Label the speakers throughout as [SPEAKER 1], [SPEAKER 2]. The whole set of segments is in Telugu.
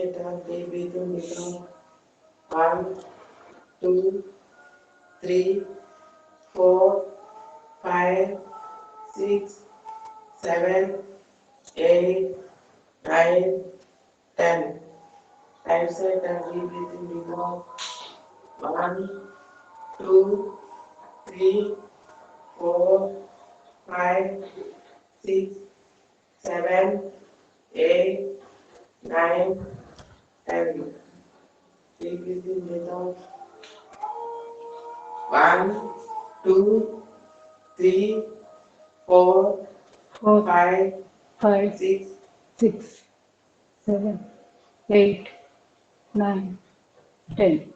[SPEAKER 1] Deep breathing become 1, 2, 3, 4, 5, 6, 7, 8, 9, 10. Right side and deep breathing become 1, 2, 3, 4, 5, 6, 7, 8, 9, 10. Deep breathing become 1, 2, 3, 4, 5, 6,
[SPEAKER 2] 7, 8, 9, 10.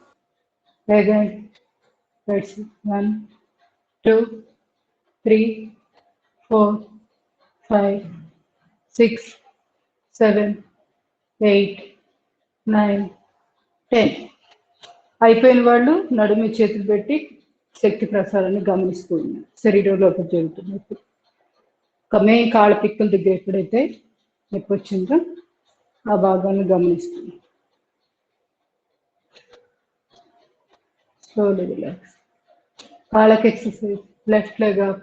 [SPEAKER 2] Again, that's 1, 2, 3, 4, 5, 6, 7, 8, 9, 10. అయిపోయిన వాళ్ళు నడుము చేతులు పెట్టి శక్తి ప్రసారాన్ని గమనిస్తూ ఉన్నారు. శరీరంలో జరుగుతున్నప్పుడు మెయిన్ కాళ్ళ పిక్కల దగ్గర ఎప్పుడైతే నొప్పి వచ్చిందో ఆ భాగాన్ని గమనిస్తున్నాం. Slowly relax. కాళ్ళకి ఎక్సర్సైజ్. Left leg up.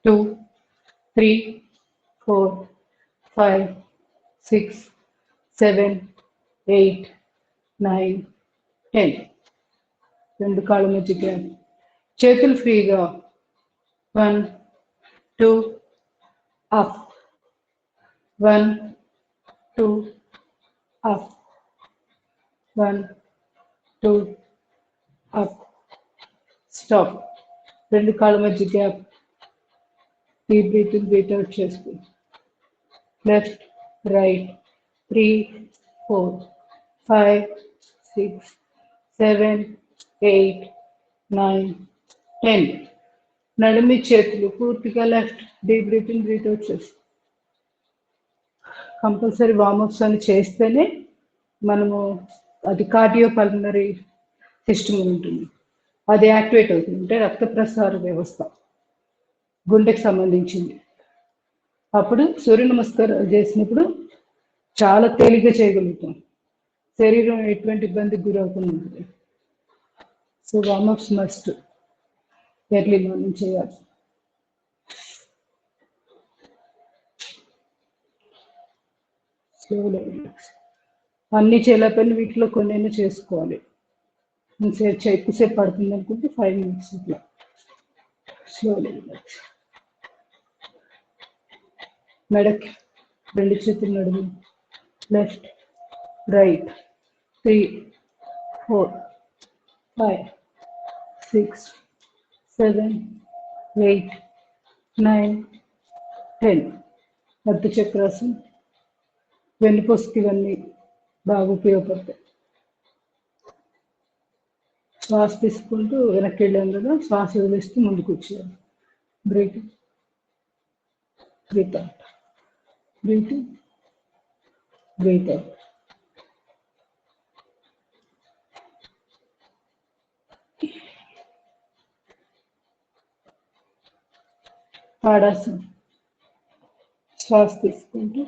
[SPEAKER 2] 2, 3, 4, 5, 6, 7, 8, 9, 10. రెండు కాళ్ళ మధ్య గ్యాప్. చేతులు ఫ్రీగా. 1, 2, అప్. 1, 2, అప్. 1, 2, అప్. స్టాప్. రెండు కాళ్ళ మధ్య gap. Deep breath breath out చేసుకో. Left, right, 3, 4, 5, 6, 7, 8, 9, 10. నడిమి చేతులు పూర్తిగా left. Deep breathing breath out చేసుకో. కంపల్సరీ వార్మప్స్ అని చేస్తేనే మనము అది కార్డియోపల్మనరీ సిస్టమ్ ఉంటుంది, అది యాక్టివేట్ అవుతుంది. అంటే రక్త ప్రసార వ్యవస్థ గుండెకి సంబంధించింది. అప్పుడు సూర్య నమస్కారాలు చేసినప్పుడు చాలా తేలిగ్గా చేయగలుగుతాం, శరీరం ఎటువంటి ఇబ్బందికి గురవుతుంది ఉంటుంది. So warm-ups must early morning చేయాలి. స్లోగా రిలాక్స్. అన్నీ చేయలేకపోయినా వీటిలో కొన్నైనా చేసుకోవాలి. ఎక్కువసేపు పడుతుంది అనుకుంటే 5 minutes ఇట్లా స్లోగా రిలాక్స్. మెడకి రెండు చేతులు నడుము. Left, right, 3, 4, 5, 6, 7, 8, 9, 10. అర్ధ చక్రాసనం. వెన్నుపూసకి ఇవన్నీ బాగా ఉపయోగపడతాయి. శ్వాస తీసుకుంటూ వెనక్కి వెళ్ళాం కదా, శ్వాస వదిలేస్తూ ముందుకు వచ్చేయాలి. Breath, breath out, breath, breath out. తాడాసనం. శ్వాస తీసుకుంటూ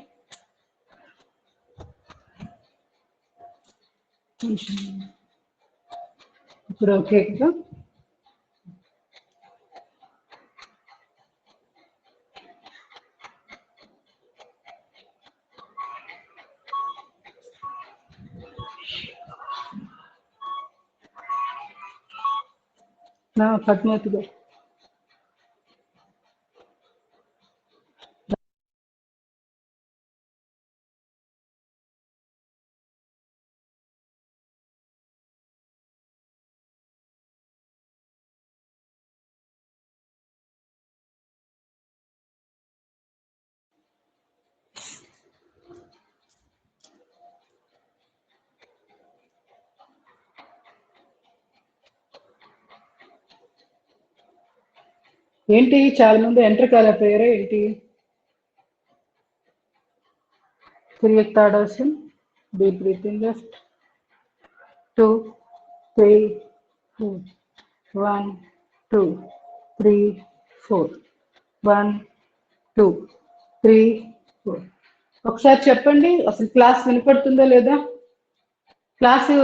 [SPEAKER 2] ఇప్పుడు ఓకే కదా. నా పద్మావతిగా ఏంటి చాలా మంది ఎంటర్ కాలేకపోయారా ఏంటి? తిరిగి తాడాసన్. Deep breathing. లెఫ్ట్, 2, 3, 4, 1, 2, 3, 4, 1, 2, 3, 4, ఒకసారి చెప్పండి అసలు క్లాస్ వినపడుతుందా లేదా? క్లాసు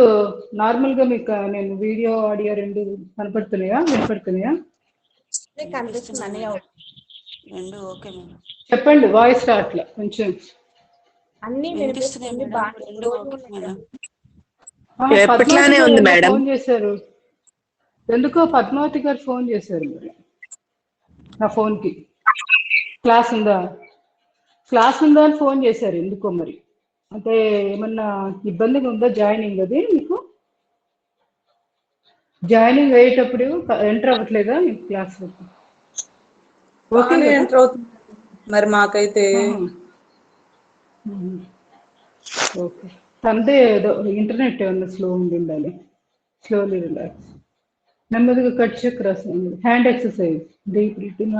[SPEAKER 2] నార్మల్గా మీకు నేను వీడియో ఆడియో రెండు కనపడుతున్నాయా, వినపడుతున్నాయా?
[SPEAKER 3] కనిపిస్తుంది రెండు ఓకే మేడం.
[SPEAKER 2] చెప్పండి, వాయిస్ రావట్లే కొంచెం.
[SPEAKER 3] అన్ని వినిపిస్తున్నాయి మేడం, రెండు ఓకే మేడం.
[SPEAKER 2] ఎప్పట్లానే
[SPEAKER 4] ఉంది మేడం.
[SPEAKER 2] ఫోన్ చేశారు ఎందుకో, పద్మావతి గారు ఫోన్ చేశారు మరి నా ఫోన్కి. క్లాస్ ఉందా అని ఫోన్ చేశారు ఎందుకో మరి. అంటే ఏమన్నా ఇబ్బందిగా ఉందా జాయినింగ్? అది మీకు జాయినింగ్ అయ్యేటప్పుడు ఎంటర్ అవ్వట్లేదా మీకు క్లాస్? ఓకే
[SPEAKER 4] ఎంటర్ అవుతుంది మరి మాకైతే.
[SPEAKER 2] ఓకే, తందే ఏదో ఇంటర్నెట్ ఏమన్నా స్లో ఉండాలి. స్లోలీ రిలాక్స్, నెమ్మదిగా కట్ చక్ర hand exercise, deep breathing,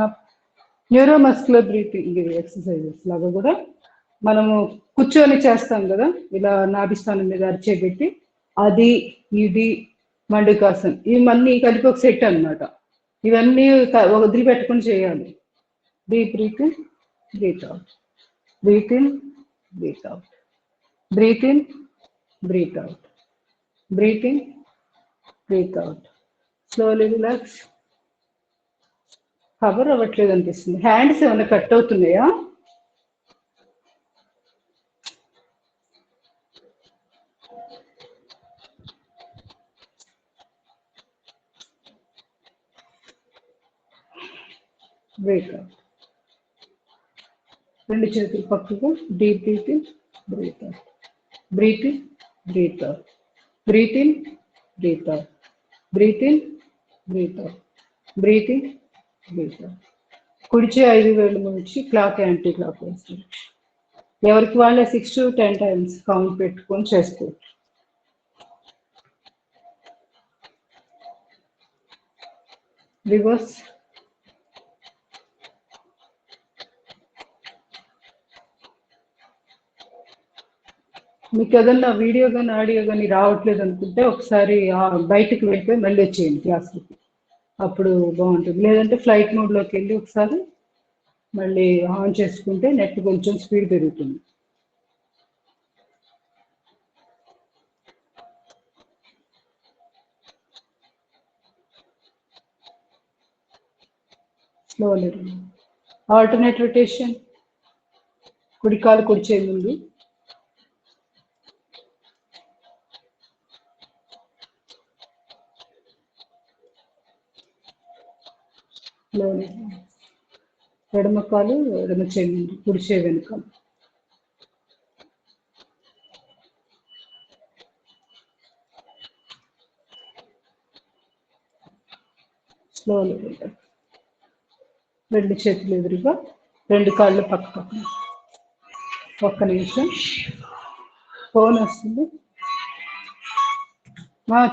[SPEAKER 2] neuromuscular breathing exercises లాగా కూడా మనము కూర్చొని చేస్తాం కదా, ఇలా నాభిస్థానం మీద అరిచేపెట్టి, అది ఇది మండుకాసన్, ఇవన్నీ కలిపి ఒక సెట్ అన్నమాట. ఇవన్నీ వదిలిపెట్టుకొని చేయాలి. Deep breath in, breath out, breath in, breath out, breath in, breath out, breath in, breath out. Slowly relax. Cover అవ్వట్లేదు అనిపిస్తుంది. హ్యాండ్స్ ఏమైనా కట్ అవుతున్నాయా? బ్రేక్అవుట్. రెండు చేతులు పక్కగా, deep breath in, breath out, breath in, breath out, breath in, breath out, breath in, breath out, breath in, breath out. కుడిచే 5 వేలు నుంచి క్లాక్ యాంటీ క్లాక్ వేస్తారు. ఎవరికి వాళ్ళే 6 to 10 times కౌంట్ పెట్టుకొని చేసుకోవచ్చు. రివర్స్. మీకు ఏదన్నా వీడియో కానీ ఆడియో కానీ రావట్లేదు అనుకుంటే ఒకసారి బయటకు వెళ్ళిపోయి మళ్ళీ వచ్చేయండి క్లాస్కి, అప్పుడు బాగుంటుంది. లేదంటే ఫ్లైట్ మోడ్లోకి వెళ్ళి ఒకసారి మళ్ళీ ఆన్ చేసుకుంటే నెట్ కొంచెం స్పీడ్ పెరుగుతుంది. స్లోలీ. ఆల్టర్నేట్ రొటేషన్, కుడి కాలు కుడిచే ముందు, ఎడమ కాలు ఎడమ చేయి ముందు, కుడిచే వెనుక. స్లోలీ. రెండు చేతులు ఎదురుగా, రెండు కాళ్ళు పక్క పక్కన. ఒక్క నిమిషం, ఫోన్ వస్తుంది.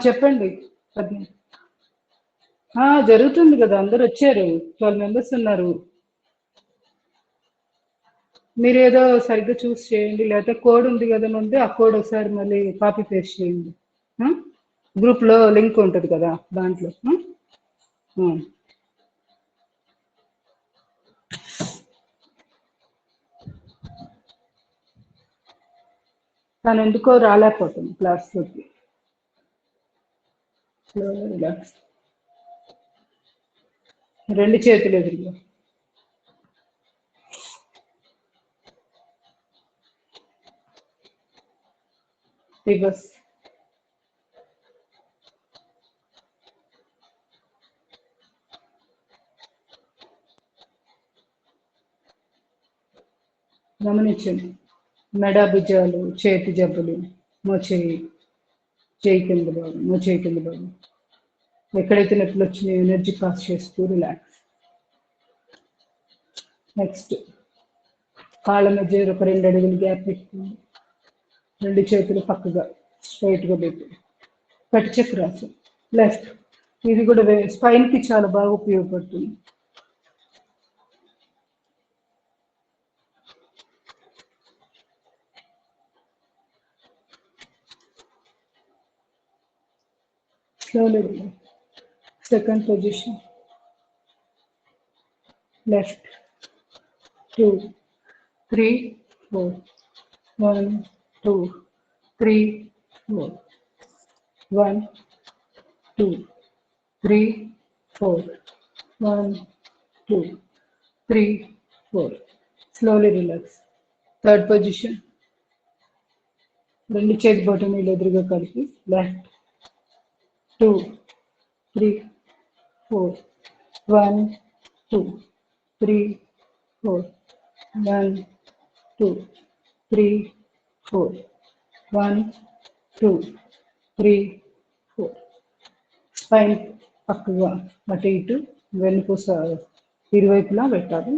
[SPEAKER 2] చెప్పండి. జరుగుతుంది కదా, అందరు వచ్చారు, 12 members ఉన్నారు. మీరు ఏదో సరిగ్గా చూస్ చేయండి, లేకపోతే కోడ్ ఉంది కదా ముందు, ఆ కోడ్ ఒకసారి మళ్ళీ కాపీ పేస్ట్ చేయండి. గ్రూప్లో లింక్ ఉంటుంది కదా దాంట్లో. తను ఎందుకో రాలేకపోతుంది క్లాస్లోకి. రిలాక్స్. రెండు చేతులు ఎదురుగా. రివర్స్. గమనించండి, మెడ, భుజాలు, చేతి జబ్బులు, మోచేయి, చేయి కింద భాగం, మోచేయి కింద భాగం, ఎక్కడైతే నొప్పులు వచ్చినాయో ఎనర్జీ పాస్ చేస్తూ రిలాక్స్. నెక్స్ట్, కాళ్ళ మధ్య ఒక 2 అడుగులు గ్యాప్ పెట్టుకోండి. రెండు చేతులు పక్కగా స్ట్రైట్గా పెట్టి కటి చక్రాసనం. లెఫ్ట్, ఇది కూడా స్పైన్కి చాలా బాగా ఉపయోగపడుతుంది. Slowly relax. Second position. Left. 2, 3, 4. 1, 2, 3, 4. 1, 2, 3, 4. 1, 2, 3, 4. Slowly relax. Third position. రెండు చేతి బొటనవేలు ఎదురుగా కలిపి లెఫ్ట్ 2, 3, 4. 1, 2, 3, 4. 1, 2, 3, 4. 1, 2, 3, 4. స్పైన్ పక్కగా అటు ఇటు వెన్నుపూస ఇరువైపులా పెట్టాలి.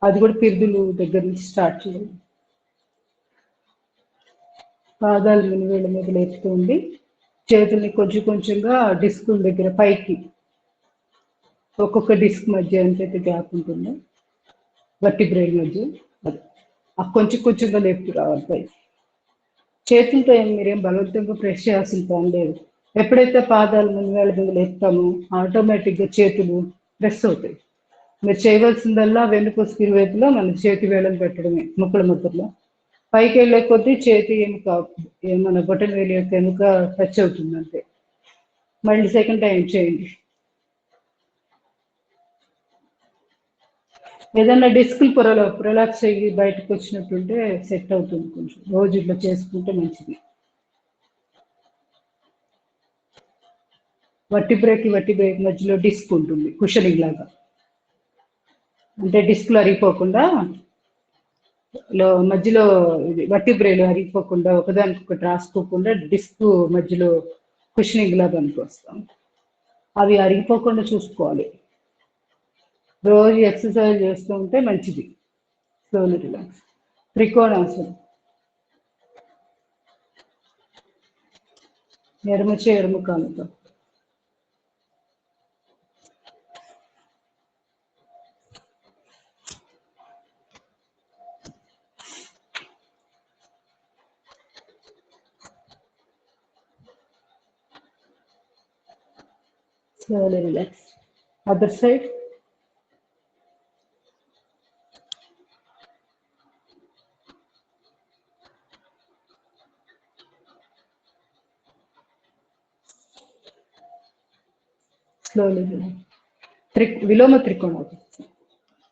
[SPEAKER 2] అది కూడా పిరుదులు దగ్గర నుంచి స్టార్ట్ చేయాలి. పాదాలు మునివేళ్ళ మీద లేపుతూ ఉండి చేతుల్ని కొంచెం కొంచెంగా డిస్క్ దగ్గర పైకి, ఒక్కొక్క డిస్క్ మధ్య ఎంతైతే గ్యాప్ ఉంటుందో వర్టిబ్రేల్ మధ్య అది కొంచెం కొంచెంగా లేపుతూ రావాలి పైకి. చేతులతో మీరేం బలవంతంగా ప్రెస్ చేయాల్సిన పని లేదు. ఎప్పుడైతే పాదాలు మునివేళ్ళ మీద లేపుతామో ఆటోమేటిక్గా చేతులు ప్రెస్ అవుతాయి. మీరు చేయవలసిందల్లా వెన్నుపూసకి ఇరువైపులో మన చేతి వేళ్ళని పెట్టడమే. ముక్కుల మధ్యలో పైకి వెళ్ళే కొద్దీ చేతి ఎముక మన బొటన వేలు యొక్క ఎముక టచ్ అవుతుంది అంతే. మళ్ళీ సెకండ్ టైం చేయండి. ఏదన్నా డిస్కులు ప్రొలాప్స్ అయ్యి బయటకు వచ్చినట్టుంటే సెట్ అవుతుంది. కొంచెం రోజు ఇట్లా చేసుకుంటే మంచిది. వట్టి బ్రేక్ మధ్యలో డిస్క్ ఉంటుంది కుషనింగ్ లాగా. అంటే డిస్క్లు అరిగిపోకుండా మధ్యలో వట్టి బ్రేలు అరిగిపోకుండా ఒకదానికొకటి రాసుకోకుండా డిస్క్ మధ్యలో కుషనింగ్ లాగా అనుకొస్తాం. అవి అరిగిపోకుండా చూసుకోవాలి. రోజు ఎక్సర్సైజ్ చేస్తూ ఉంటే మంచిది. Slowly relax. త్రికోణాసనం. ఎడమ కాలుతో slowly relax. Other side. Slowly relax. విలోమ త్రికోణం.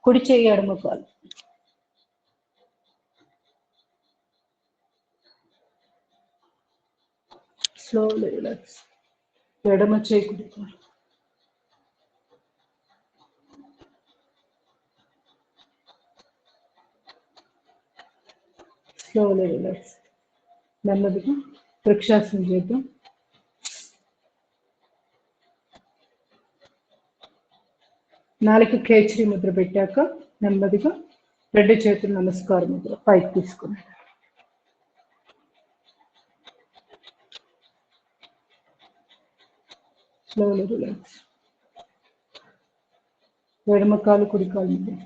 [SPEAKER 2] కుడి చేయి ఎడమ కాలు. Slowly relax. ఎడమ చేయి కుడి కాలు. Slowly relax. నెమ్మదిగా వృక్షాసనం చేద్దాం. నాలుగు కేచరి ముద్ర పెట్టాక నెమ్మదిగా రెండు చేతులు నమస్కార ముద్ర పైకి తీసుకుని స్లోలీ రిలాక్స్. ఎడమ కాలు కుడి కాలు ముద్ర.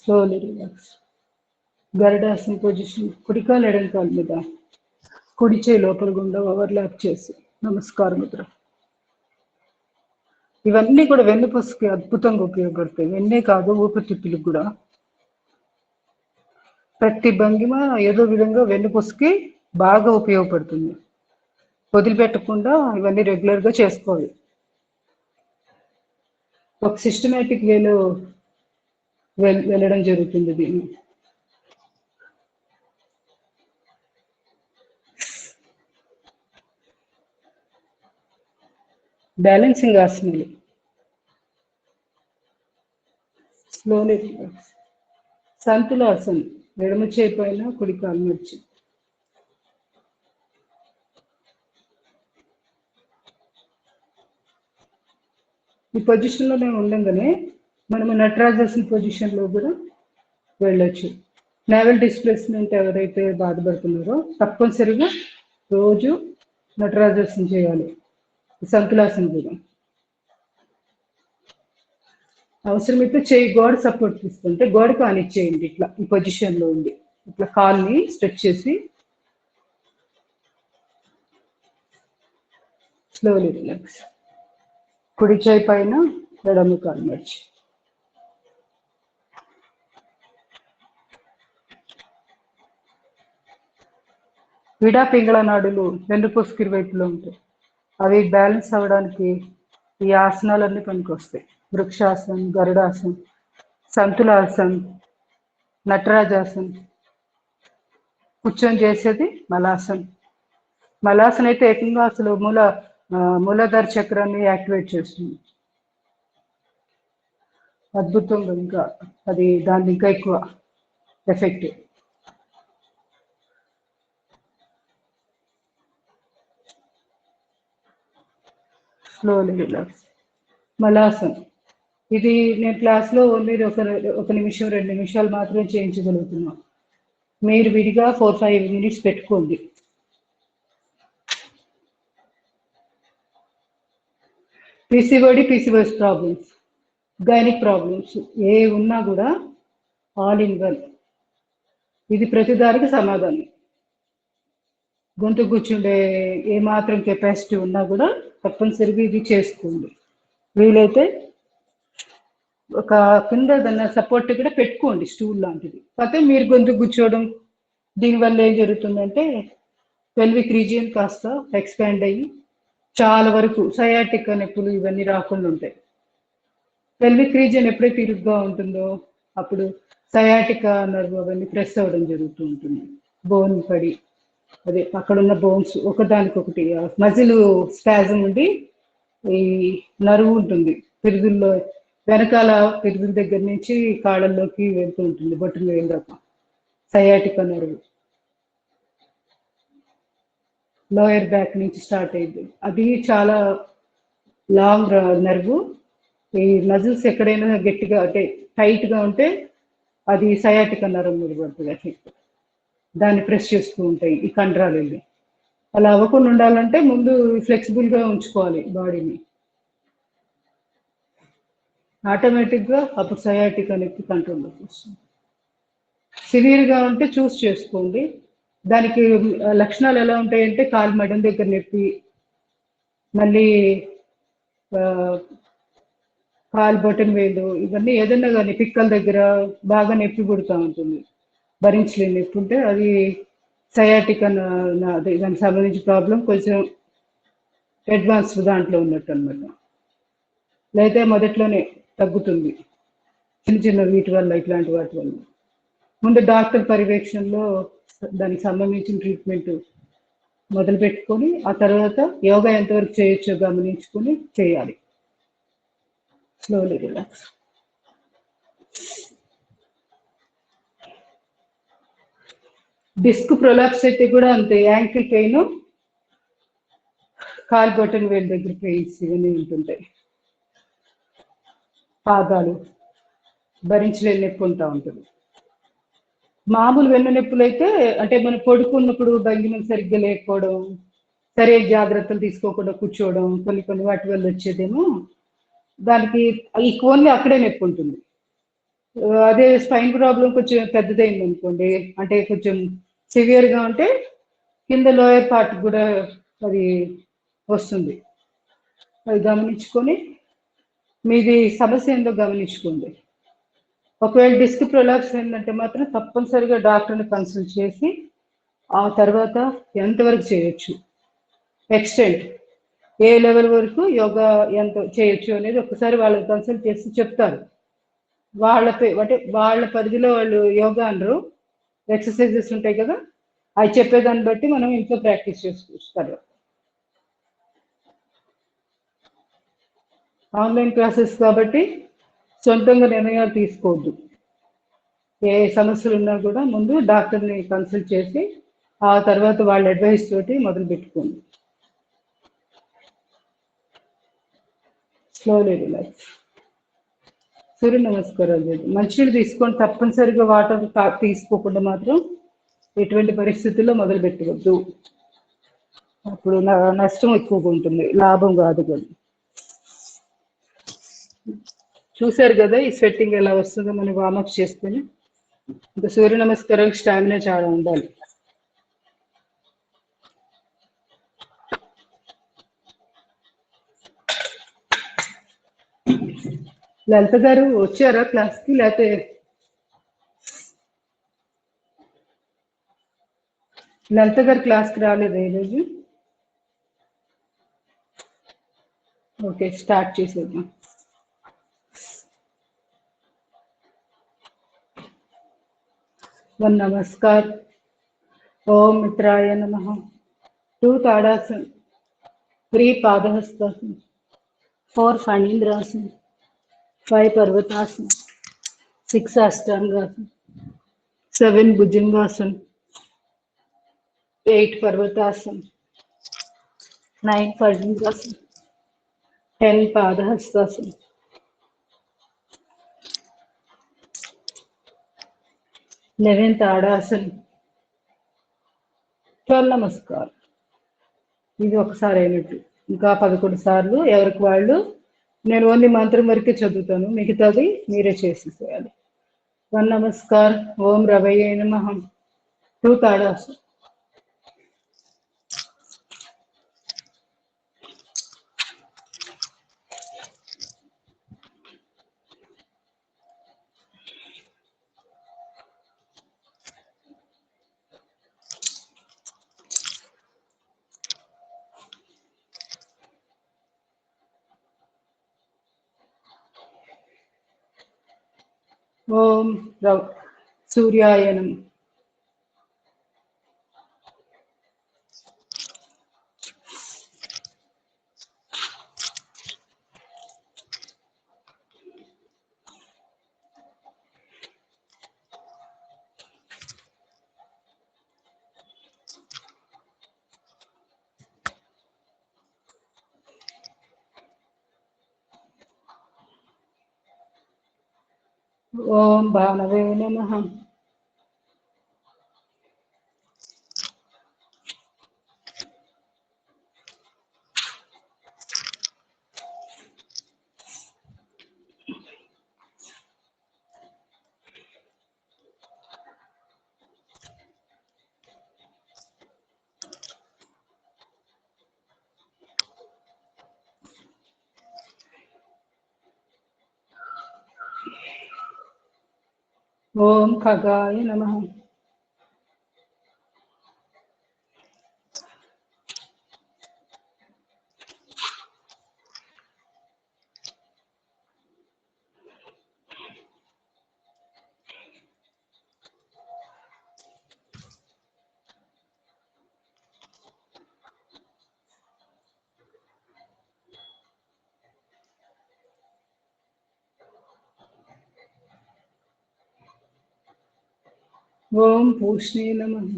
[SPEAKER 2] Slowly relax. గరుడాసన పొజిషన్. కుడికాలు ఎడం కాలు మీద కుడి చేయి లోపల గుండా ఓవర్లాప్ చేసి నమస్కార ముద్ర. ఇవన్నీ కూడా వెన్నుపూసకి అద్భుతంగా ఉపయోగపడతాయి. వెన్నే కాదు ఊపిరితిత్తులకు కూడా. ప్రతి భంగిమ ఏదో విధంగా వెన్నుపూసకి బాగా ఉపయోగపడుతుంది. వదిలిపెట్టకుండా ఇవన్నీ రెగ్యులర్గా చేసుకోవాలి. ఒక సిస్టమేటిక్ వేలో వెళ్ళడం జరుగుతుంది దీన్ని. బ్యాలెన్సింగ్ ఆసనాలు. Slowly relax. సంతులాసనం. ఎడమ చేయి పైన కుడి కాలు వచ్చి ఈ పొజిషన్లోనే ఉండగానే మనము నటరాజాసన పొజిషన్లో కూడా వెళ్ళొచ్చు. నేవల్ డిస్ప్లేస్మెంట్ ఎవరైతే బాధపడుతున్నారో తప్పనిసరిగా రోజు నటరాజాసనం చేయాలి. సంతులాసనం కూడా. అవసరమైతే చేయి గోడ సపోర్ట్ తీసుకుంటే గోడ కానిచ్చేయండి. ఇట్లా ఈ పొజిషన్లో ఉంది. ఇట్లా కాల్ని స్ట్రెచ్ చేసి స్లోలీ రిలాక్స్. కుడి చేయి పైన ఎడమ కాలు మర్చి. విడా పింగళ నాడులు వెన్నుపూసకి ఇరువైపులో ఉంటాయి. అవి బ్యాలెన్స్ అవ్వడానికి ఈ ఆసనాలన్నీ పనికొస్తాయి. వృక్షాసనం, గరుడాసనం, సంతులాసనం, నటరాజాసనం. కూర్చొని చేసేది మలాసనం. మలాసనం అయితే ఏకంగా అసలు మూలాధార చక్రాన్ని యాక్టివేట్ చేస్తుంది. అద్భుతంగా, ఇంకా అది దాన్ని ఇంకా ఎక్కువ ఎఫెక్ట్. Slowly relax. మలాసనం ఇది నేను క్లాస్లో ఓన్లీ ఒక నిమిషం 2 నిమిషాలు మాత్రమే చేయించగలుగుతున్నాం. మీరు విడిగా 4-5 మినిట్స్ పెట్టుకోండి. పీసీఓఎస్ ప్రాబ్లమ్స్, గైనిక్ ప్రాబ్లమ్స్ ఏ ఉన్నా కూడా ఆల్ ఇన్ వన్. ఇది ప్రతిదానికి సమాధానం. గొంతు కూర్చుండే ఏ మాత్రం కెపాసిటీ ఉన్నా కూడా తప్పనిసరిగా ఇది చేసుకోండి. వీలైతే ఒక కింద దాన్ని సపోర్ట్ కూడా పెట్టుకోండి, స్టూల్ లాంటిది. కాకపోతే మీరు గొంతు కూర్చోవడం దీనివల్ల ఏం జరుగుతుందంటే పెల్విక్ రీజియన్ కాస్త ఎక్స్పాండ్ అయ్యి చాలా వరకు సయాటిక్ నొప్పులు ఇవన్నీ రాకుండా ఉంటాయి. పెల్విక్ రీజియన్ ఎప్పుడైతే ఇరుగ్గా ఉంటుందో అప్పుడు సయాటిక్ నర్వ్ అవన్నీ ప్రెస్ అవ్వడం జరుగుతూ ఉంటుంది. బోన్ పడి అదే అక్కడ ఉన్న బోన్స్ ఒకదానికొకటి మజిల్ స్పాజం ఉండి ఈ నరువు ఉంటుంది పిరుదుల్లో, వెనకాల పిరుదుల దగ్గర నుంచి కాళ్ళల్లోకి వెళ్తూ ఉంటుంది, బొట్టులు వెళ్ళాక. సయాటిక్ నర్వ్ లోయర్ బ్యాక్ నుంచి స్టార్ట్ అయింది. అది చాలా లాంగ్ నర్వ్. ఈ మజిల్స్ ఎక్కడైనా గట్టిగా అంటే టైట్గా ఉంటే అది సయాటిక్ నర్వ్ మీద పడుతుంది ఎఫెక్ట్. దాన్ని ప్రెస్ చేస్తూ ఉంటాయి ఈ కండరాలు వెళ్ళి. అలా అవ్వకుండా ఉండాలంటే ముందు ఫ్లెక్సిబుల్గా ఉంచుకోవాలి బాడీని. ఆటోమేటిక్గా అప్పుడు సయాటిక్ అనేది కంట్రోల్లోకి వస్తుంది. సివియర్గా ఉంటే చూస్ చేసుకోండి. దానికి లక్షణాలు ఎలా ఉంటాయంటే కాలు మెడం దగ్గర నొప్పి, మళ్ళీ కాలు బొటన్ వేలు, ఇవన్నీ ఏదన్నా కానీ పిక్కల దగ్గర బాగా నొప్పి పుడుతూ ఉంటుంది. భరించలేని నొప్పి ఉంటే అది సయాటిక్ దానికి సంబంధించిన ప్రాబ్లం కొంచెం అడ్వాన్స్డ్ దాంట్లో ఉన్నట్టు అనమాట. లేకపోతే మొదట్లోనే తగ్గుతుంది చిన్న వీటి వల్ల, ఇట్లాంటి వాటి వల్ల. ముందు డాక్టర్ పర్యవేక్షణలో దానికి సంబంధించిన ట్రీట్మెంట్ మొదలు పెట్టుకొని ఆ తర్వాత యోగా ఎంతవరకు చేయొచ్చో గమనించుకొని చేయాలి. Slowly relax. డిస్క్ ప్రొలాప్స్ అయితే కూడా అంతే. యాంకిల్ పెయిన్, కాల్ బటన్ వేలు దగ్గర పెయిన్స్ ఇవన్నీ ఉంటుంటాయి. పాదాలు భరించలేని నొప్పి ఉంటా ఉంటుంది. మామూలు వెన్ను నొప్పులు అయితే అంటే మనం పడుకున్నప్పుడు భంగిమలు సరిగ్గా లేకపోవడం, సరే జాగ్రత్తలు తీసుకోకుండా కూర్చోవడం, కొన్ని వాటి వల్ల వచ్చేదేమో. దానికి ఈ ఓన్లీ అక్కడే నొప్పి ఉంటుంది. అదే స్పైన్ ప్రాబ్లం కొంచెం పెద్దదైంది అనుకోండి, అంటే కొంచెం సివియర్గా ఉంటే కింద లోయర్ పార్ట్ కూడా అది వస్తుంది. అది గమనించుకొని మీది సమస్య ఏందో గమనించుకోండి. ఒకవేళ డిస్క్ ప్రొలాప్స్ ఏంటంటే మాత్రం తప్పనిసరిగా డాక్టర్ని కన్సల్ట్ చేసి ఆ తర్వాత ఎంతవరకు చేయొచ్చు, ఎక్స్టెంట్ ఏ లెవెల్ వరకు యోగా ఎంత చేయొచ్చు అనేది ఒకసారి వాళ్ళని కన్సల్ట్ చేసి చెప్తారు. అంటే వాళ్ళ పరిధిలో వాళ్ళు యోగా అనరు, ఎక్సర్సైజెస్ ఉంటాయి కదా, అవి చెప్పేదాన్ని బట్టి మనం ఇంట్లో ప్రాక్టీస్ చేసుకోవచ్చు. ఆన్లైన్ క్లాసెస్ కాబట్టి సొంతంగా నిర్ణయాలు తీసుకోవద్దు. ఏ సమస్యలు ఉన్నా కూడా ముందు డాక్టర్ని కన్సల్ట్ చేసి ఆ తర్వాత వాళ్ళ అడ్వైస్ తోటి మొదలు పెట్టుకోండి. Slowly relax. సూర్య నమస్కారాలు చేయండి. మంచినీళ్ళు తీసుకొని తప్పనిసరిగా వాటర్ తీసుకోకుండా మాత్రం ఎటువంటి పరిస్థితుల్లో మొదలు పెట్టవద్దు. అప్పుడు నష్టం ఎక్కువగా ఉంటుంది, లాభం కాదు కదా. చూశారు కదా ఈ స్వెట్టింగ్ ఎలా వస్తుందో మనం వార్మప్ చేసుకొని. ఇంకా సూర్య నమస్కారాలకు స్టామినా చాలా ఉండాలి. లలిత గారు వచ్చారా క్లాస్కి? లేకపోతే లలిత గారు క్లాస్కి రాలేదా ఈరోజు? ఓకే, స్టార్ట్ చేసేద్దాం. वन नमस्कार. ओम मित्राय नमः. 2 ताड़ासन, 3 पादहस्तासन, 4 फणींद्रासन, 5 पर्वतासन, 6 अष्टांगासन, 7 भुजंगासन, 8 पर्वतासन, 9 फणींद्रासन, 10 पादहस्तासन, 11 ताड़ासन, 12 नमस्कार. ఇది ఒకసారి అయినట్టు. ఇంకా 11 సార్లు ఎవరికి వాళ్ళు. నేను ఓన్లీ మంత్రం వరకే చదువుతాను, మిగతాది మీరే చేసేసేయాలి. 1 नमस्कार. ఓం రవయే నమః. 2 ताड़ासन. ఓం సూర్యాయ నమః. ఓం భానవే నమః. ఓం ఖగాయ నమః. ఓం పూష్ణే నమః.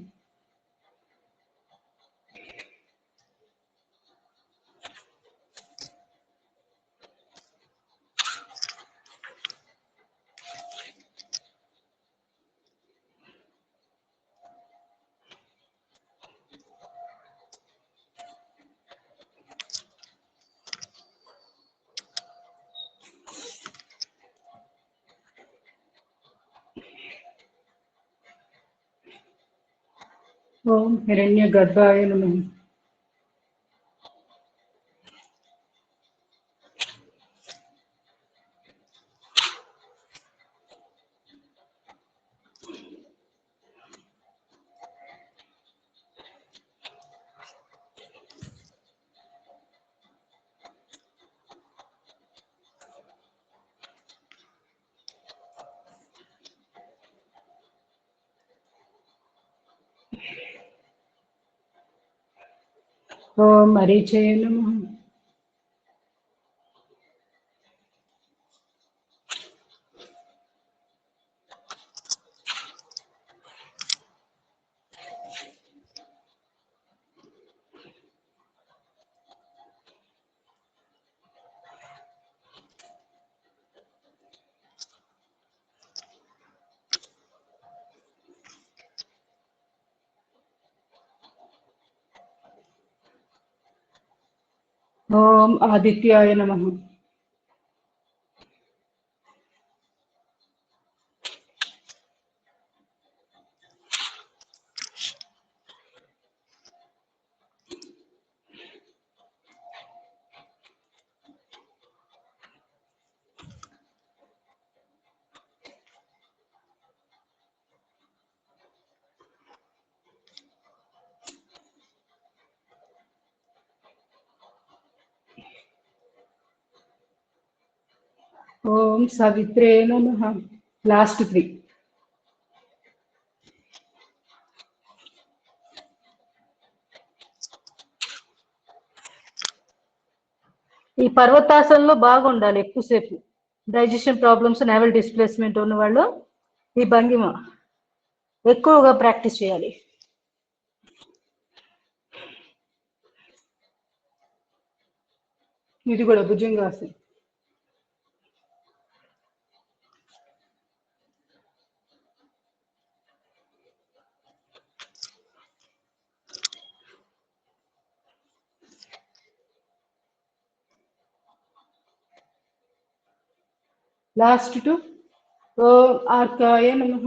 [SPEAKER 2] ఓం హిరణ్య గర్భాయ నమః. ఓం మరీచయ నమః. ఓం ఆదిత్యాయ నమః. ఓం సవిత్రే నమః. లాస్ట్ 3. ఈ పర్వతాసనంలో బాగుండాలి ఎక్కువసేపు. డైజెషన్ ప్రాబ్లమ్స్, నేవల్ డిస్ప్లేస్మెంట్ ఉన్న వాళ్ళు ఈ భంగిమ ఎక్కువగా ప్రాక్టీస్ చేయాలి. ఇది కూడా భుజంగాసనం. లాస్ట్ 2. ఓం ఆర్కాయ నమః.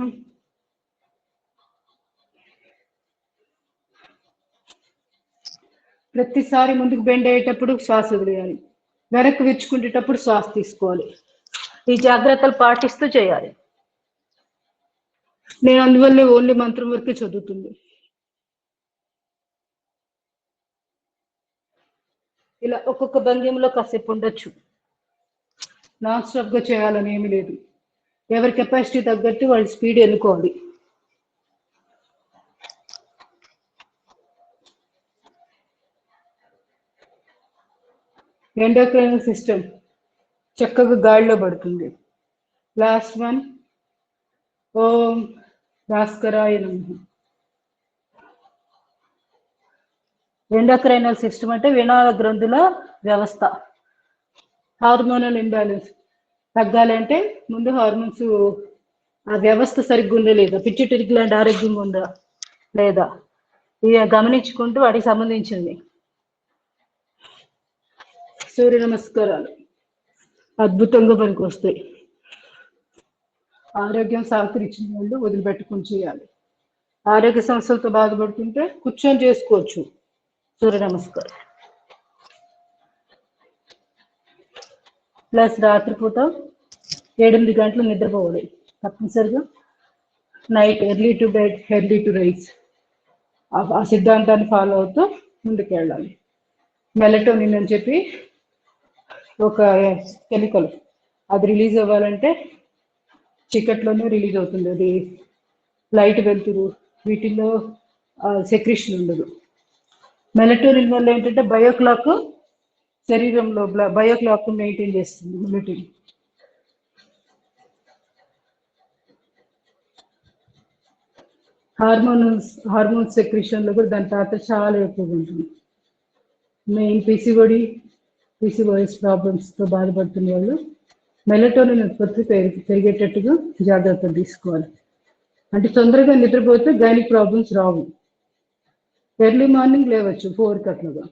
[SPEAKER 2] ప్రతిసారి ముందుకు బెండ్ అయ్యేటప్పుడు శ్వాస వదిలేయాలి, వెనక్కి విచ్చుకునేటప్పుడు శ్వాస తీసుకోవాలి. ఈ జాగ్రత్తలు పాటిస్తూ చేయాలి. నేను అందువల్లే ఓన్లీ మంత్రం వరకే చదువుతుంది. ఇలా ఒక్కొక్క భంగిమలో కాసేపు ఉండొచ్చు. నాన్ స్టాప్ గా చేయాలని ఏమీ లేదు. ఎవరి కెపాసిటీ తగ్గట్టు వాళ్ళ స్పీడ్ ఎన్నుకోవాలి. ఎండోక్రైనల్ సిస్టమ్ చక్కగా గాడిలో పడుతుంది. లాస్ట్ 1. ఓం భాస్కరాయ నమః. ఎండోక్రైనల్ సిస్టమ్ అంటే వినాల గ్రంథుల వ్యవస్థ. హార్మోనల్ ఇంబ్యాలెన్స్ తగ్గాలంటే ముందు హార్మోన్స్ ఆ వ్యవస్థ సరిగ్గా ఉందా లేదా, పిట్యూటరీ గ్లాండ్ ఆరోగ్యంగా ఉందా లేదా, ఇవి గమనించుకుంటూ వాటికి సంబంధించింది. సూర్య నమస్కారాలు అద్భుతంగా పనికి వస్తాయి. ఆరోగ్యం సహకరించిన వాళ్ళు వదిలిపెట్టుకుని చేయాలి. ఆరోగ్య సమస్యలతో బాధపడుతుంటే కూర్చొని చేసుకోవచ్చు సూర్య నమస్కారం. ప్లస్ రాత్రిపూట 7-8 గంటలు నిద్రపోవాలి తప్పనిసరిగా. Night early to bed, early to rise. ఆ సిద్ధాంతాన్ని ఫాలో అవుతూ ముందుకు వెళ్ళాలి. మెలటోనిన్ అని చెప్పి ఒక కెమికల్, అది రిలీజ్ అవ్వాలంటే చీకట్లోనే రిలీజ్ అవుతుంది. అది లైట్ వెళ్తురు వీటిల్లో సెక్రిషన్ ఉండదు. మెలటోనిన్ వల్ల ఏంటంటే బయోక్లాక్, శరీరంలో బయోక్లాక్ మెయింటైన్ చేస్తుంది మెలటోనిన్. హార్మోన్ సెక్రిషన్ లో కూడా దాని పాత్ర చాలా ఎక్కువగా ఉంటుంది. మెయిన్ పీసీఓఎస్ ప్రాబ్లమ్స్ తో బాధపడుతున్న వాళ్ళు మెలటోనిన్ ఉత్పత్తి పెరిగేటట్టుగా జాగ్రత్తలు తీసుకోవాలి. అంటే తొందరగా నిద్రపోతే గైనిక్ ప్రాబ్లమ్స్ రావు. ఎర్లీ మార్నింగ్ లేవచ్చు 4 అట్లుగా.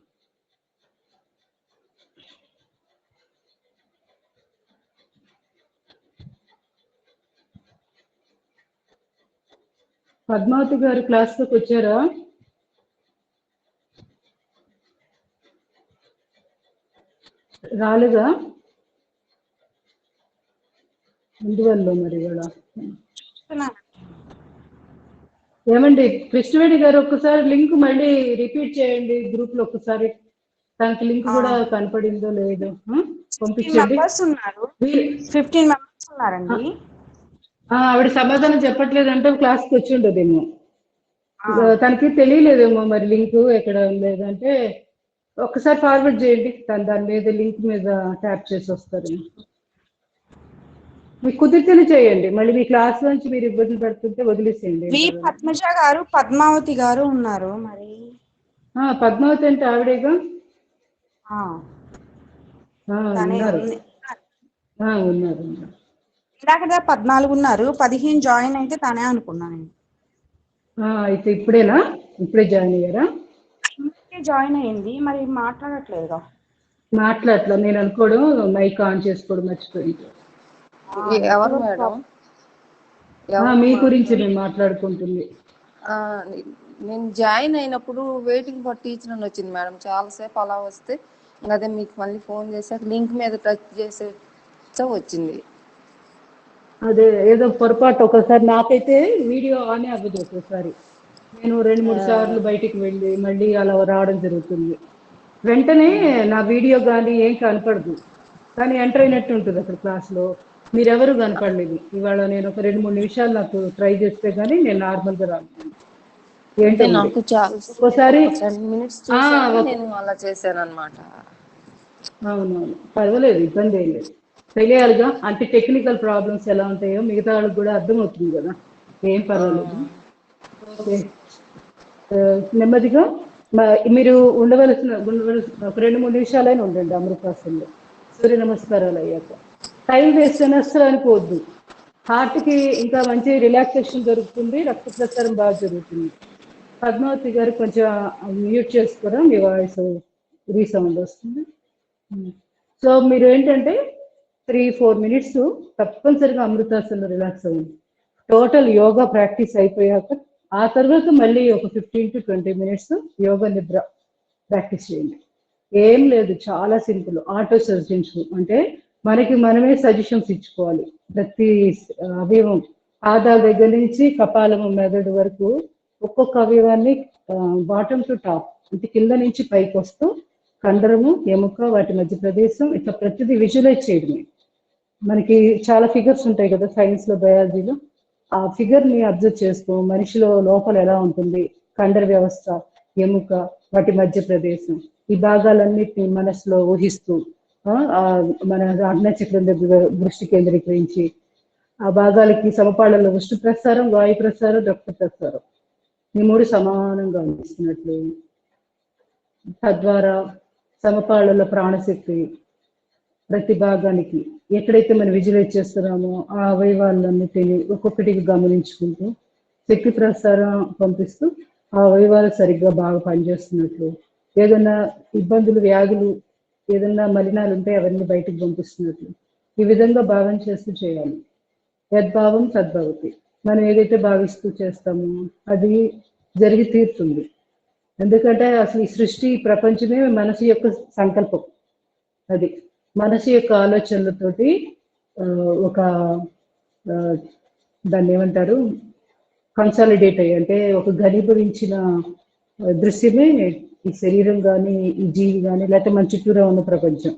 [SPEAKER 2] పద్మావతి గారు క్లాస్లోకి వచ్చారా? రాలేదా? అందువల్ల మరి కూడా ఏమండి కృష్ణవేణి గారు ఒక్కసారి లింక్ మళ్ళీ రిపీట్ చేయండి గ్రూప్ లో ఒక్కసారి. తనకి లింక్ కూడా కనపడిందో లేదో పంపించండి.
[SPEAKER 3] 15 మెంబర్స్ ఉన్నారండి.
[SPEAKER 2] ఆవిడ సమాధానం చెప్పట్లేదంటే క్లాస్కి వచ్చి ఉండదేమో, తనకి తెలియలేదేమో మరి లింక్ ఎక్కడ లేదంటే ఒక్కసారి ఫార్వర్డ్ చేయండి. దాని మీద లింక్ మీద ట్యాప్ చేసి వస్తారు. మీకు కుదిరితేనే చేయండి. మళ్ళీ మీ క్లాస్ నుంచి మీరు ఇబ్బంది పడుతుంటే వదిలేసేయండి.
[SPEAKER 3] పద్మజ గారు, పద్మావతి గారు ఉన్నారు. మరి
[SPEAKER 2] పద్మావతి అంటే ఆవిడేగా. ఉన్నారు.
[SPEAKER 3] ఇందాక 14 ఉన్నారు, 15 జాయిన్ అయితే తనే అనుకున్నాను.
[SPEAKER 2] అయితే ఇప్పుడే జాయిన్ అయ్యారా?
[SPEAKER 3] జాయిన్ అయ్యింది, మరి మాట్లాడట్లేదు.
[SPEAKER 2] మాట్లాడట్లా నేను అనుకోవడం మైక్ ఆన్ చేసుకోవడం మర్చిపోయింది.
[SPEAKER 4] ఎవరు మేడం?
[SPEAKER 2] మీ గురించి మేము మాట్లాడుకుంటుంది.
[SPEAKER 4] నేను జాయిన్ అయినప్పుడు వెయిటింగ్ ఫర్ టీచర్ అని వచ్చింది మేడం. చాలాసేపు అలా వస్తే అదే మీకు మళ్ళీ ఫోన్ చేసాక లింక్ మీద టచ్ చేసే వచ్చింది.
[SPEAKER 2] అదే ఏదో పొరపాటు. ఒకసారి నాకైతే వీడియో ఆనే అవ్వదు. ఒక్కోసారి నేను 2-3 సార్లు బయటికి వెళ్ళి మళ్ళీ అలా రావడం జరుగుతుంది. వెంటనే నా వీడియో కానీ ఏం కనపడదు. కానీ ఎంటర్ అయినట్టు ఉంటుంది అక్కడ క్లాస్లో. మీరెవరు కనపడలేదు ఇవాళ. నేను ఒక 2-3 నిమిషాలు నాకు ట్రై చేస్తే కానీ నేను నార్మల్గా రాను. ఏంటో మరి
[SPEAKER 4] నాకు చాలా
[SPEAKER 2] ఒక్కోసారి
[SPEAKER 4] 10 మినిట్స్ చూసాక నేను అలా చేశాను అనమాట.
[SPEAKER 2] అవునవును, పర్వాలేదు, ఇబ్బంది ఏం లేదు. తెలియాలిగా, అంటే టెక్నికల్ ప్రాబ్లమ్స్ ఎలా ఉంటాయో మిగతా వాళ్ళకి కూడా అర్థమవుతుంది కదా, ఏం పర్వాలేదు. ఓకే, నెమ్మదిగా మీరు ఉండవలసిన ఒక 2-3 నిమిషాలైనా ఉండండి అమృతాసనంలో సూర్య నమస్కారాలు అయ్యాక. టైం వేస్ట్ అని అస్సలు అనుకోవద్దు. హార్ట్కి ఇంకా మంచి రిలాక్సేషన్ దొరుకుతుంది, రక్త ప్రసారం బాగా జరుగుతుంది. పద్మావతి గారు కొంచెం మ్యూట్ చేసుకోరా, మీ వాయిస్ రీసౌండ్ వస్తుంది. సో మీరు ఏంటంటే 3-4 మినిట్స్ తప్పనిసరిగా అమృతాసనంలో రిలాక్స్ అవ్వండి. టోటల్ యోగా ప్రాక్టీస్ అయిపోయాక ఆ తర్వాత మళ్ళీ ఒక 15-20 మినిట్స్ యోగా నిద్ర ప్రాక్టీస్ చేయండి. ఏం లేదు, చాలా సింపుల్. ఆటో సజెషన్స్ అంటే మనకి మనమే సజెషన్స్ ఇచ్చుకోవాలి. ప్రతి అవయవం, పాదాల దగ్గర నుంచి కపాలము మెదడు వరకు ఒక్కొక్క అవయవాన్ని బాటమ్ టు టాప్ అంటే కింద నుంచి పైకి వస్తూ కండరము, ఎముక, వాటి మధ్య ప్రదేశం, ఇట్లా ప్రతిదీ విజువలైజ్ చేయడమే. మనకి చాలా ఫిగర్స్ ఉంటాయి కదా సైన్స్లో, బయాలజీలో. ఆ ఫిగర్ని అబ్జర్వ్ చేస్తూ మనిషిలో లోపల ఎలా ఉంటుంది, కండర వ్యవస్థ, ఎముక, వాటి మధ్య ప్రదేశం, ఈ భాగాలన్నిటిని మనసులో ఊహిస్తూ మన ఆజ్ఞాచక్రం దగ్గర దృష్టి కేంద్రీకరించి ఆ భాగాలకి సమపాళల్లో ఉష్ణ ప్రసారం, వాయు ప్రసారం, రక్త ప్రసారం ఈ 3 సమానంగా అందిస్తున్నట్లు, తద్వారా సమపాళల్లో ప్రాణశక్తి ప్రతి భాగానికి ఎక్కడైతే మనం విజువలైజ్ చేస్తున్నామో ఆ అవయవాలన్నిటిని ఒక్కొక్కటికి గమనించుకుంటూ శక్తి ప్రసారం పంపిస్తూ ఆ అవయవాలు సరిగ్గా బాగా పనిచేస్తున్నట్లు, ఏదైనా ఇబ్బందులు, వ్యాధులు, ఏదైనా మలినాలు ఉంటే అవన్నీ బయటకు పంపిస్తున్నట్లు ఈ విధంగా భావన చేస్తూ చేయాలి. యద్భావం తద్భవతి. మనం ఏదైతే భావిస్తూ చేస్తామో అది జరిగి తీరుతుంది. ఎందుకంటే అసలు ఈ సృష్టి, ప్రపంచమే మనసు యొక్క సంకల్పం. అది మనసు యొక్క ఆలోచనలతోటి ఒక దాన్ని ఏమంటారు, కన్సాలిడేట్ అయ్యి, అంటే ఒక ఘనీభవించిన దృశ్యమే ఈ శరీరం కానీ, ఈ జీవి కానీ, లేకపోతే మన చుట్టూరా ఉన్న ప్రపంచం.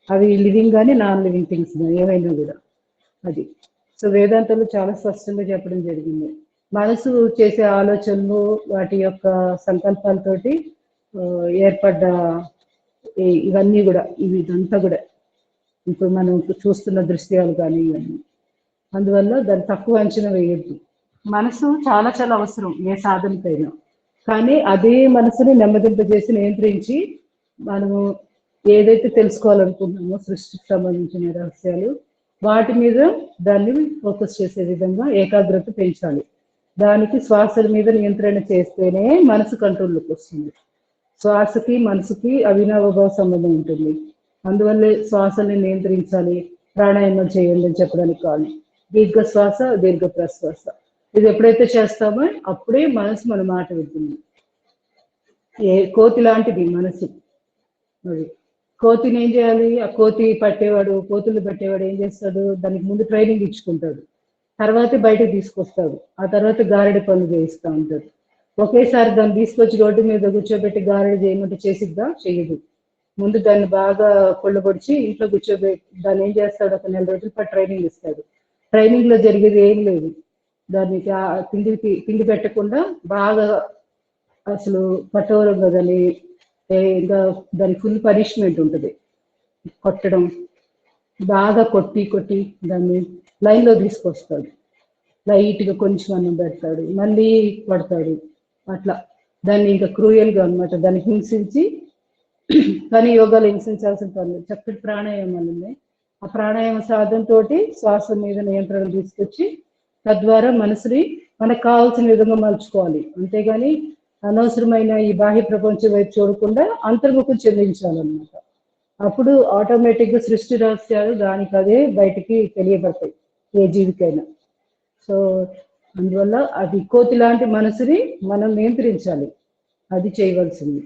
[SPEAKER 2] అవి లివింగ్ కానీ, నాన్ లివింగ్ థింగ్స్ కానీ ఏవైనా కూడా అది. సో వేదాంతంలో చాలా స్పష్టంగా చెప్పడం జరిగింది. మనసు చేసే ఆలోచనలు, వాటి యొక్క సంకల్పాలతోటి ఏర్పడ్డ ఇవన్నీ కూడా, ఇదంతా కూడా ఇప్పుడు మనం చూస్తున్న దృశ్యాలు కానీ ఇవన్నీ. అందువల్ల దాన్ని తక్కువ అంచనా వేయద్దు. మనసు చాలా చాలా అవసరం ఏ సాధనకైనా. కానీ అదే మనసుని నెమ్మదింపజేసి నియంత్రించి మనము ఏదైతే తెలుసుకోవాలనుకుంటున్నామో సృష్టికి సంబంధించిన రహస్యాలు, వాటి మీద దాన్ని ఫోకస్ చేసే విధంగా ఏకాగ్రత పెంచాలి. దానికి శ్వాసల మీద నియంత్రణ చేస్తేనే మనసు కంట్రోల్లోకి వస్తుంది. శ్వాసకి మనసుకి అవినాభావ సంబంధం ఉంటుంది. అందువల్లే శ్వాసని నియంత్రించాలి, ప్రాణాయామం చేయండి అని చెప్పడానికి కాదు. దీర్ఘ శ్వాస, దీర్ఘ ప్రశ్వాస ఇది ఎప్పుడైతే చేస్తామో అప్పుడే మనసు మన మాట వింటుంది. కోతి లాంటిది మనసు. అది కోతిని ఏం చేయాలి, ఆ కోతి పట్టేవాడు, కోతులు పట్టేవాడు ఏం చేస్తాడు, దానికి ముందు ట్రైనింగ్ ఇచ్చుకుంటాడు, తర్వాత బయటకు తీసుకొస్తాడు, ఆ తర్వాత గారెడి పనులు చేయిస్తూ ఉంటాడు. ఒకేసారి దాన్ని తీసుకొచ్చి రోడ్డు మీద కూర్చోబెట్టి గారెడి చేయమంటే చేసిద్దా? చెయ్యదు. ముందు దాన్ని బాగా కొళ్ళబొడిచి ఇంట్లో కూర్చోబెట్టి దాన్ని ఏం చేస్తాడు, ఒక 4 రోజుల పాటు ట్రైనింగ్ ఇస్తాడు. ట్రైనింగ్ లో జరిగేది ఏం లేదు, దానికి తిండి పెట్టకుండా బాగా అసలు కఠోరంగా దాన్ని ఇంకా దానికి ఫుల్ పనిష్మెంట్ ఉంటుంది. కొట్టడం, బాగా కొట్టి దాన్ని లైన్లో తీసుకొస్తాడు. లైట్గా కొంచెం అన్నం పెడతాడు, మళ్ళీ కొడతాడు. అట్లా దాన్ని ఇంకా క్రూయల్గా అనమాట, దాన్ని హింసించి. కానీ యోగాలో హింసించాల్సిన పనులు చక్కటి ప్రాణాయామాలు ఉన్నాయి. ఆ ప్రాణాయామ సాధనతో శ్వాస మీద నియంత్రణ తీసుకొచ్చి తద్వారా మనసుని మనకు కావాల్సిన విధంగా మలుచుకోవాలి. అంతేగాని అనవసరమైన ఈ బాహ్య ప్రపంచం వైపు చూడకుండా అంతర్ముఖం చెందించాలన్నమాట. అప్పుడు ఆటోమేటిక్గా సృష్టి రహస్యాలు దానికి అదే బయటికి తెలియబడతాయి ఏ జీవికైనా. సో అందువల్ల అది కోతి లాంటి మనసుని మనం నియంత్రించాలి, అది చేయవలసింది.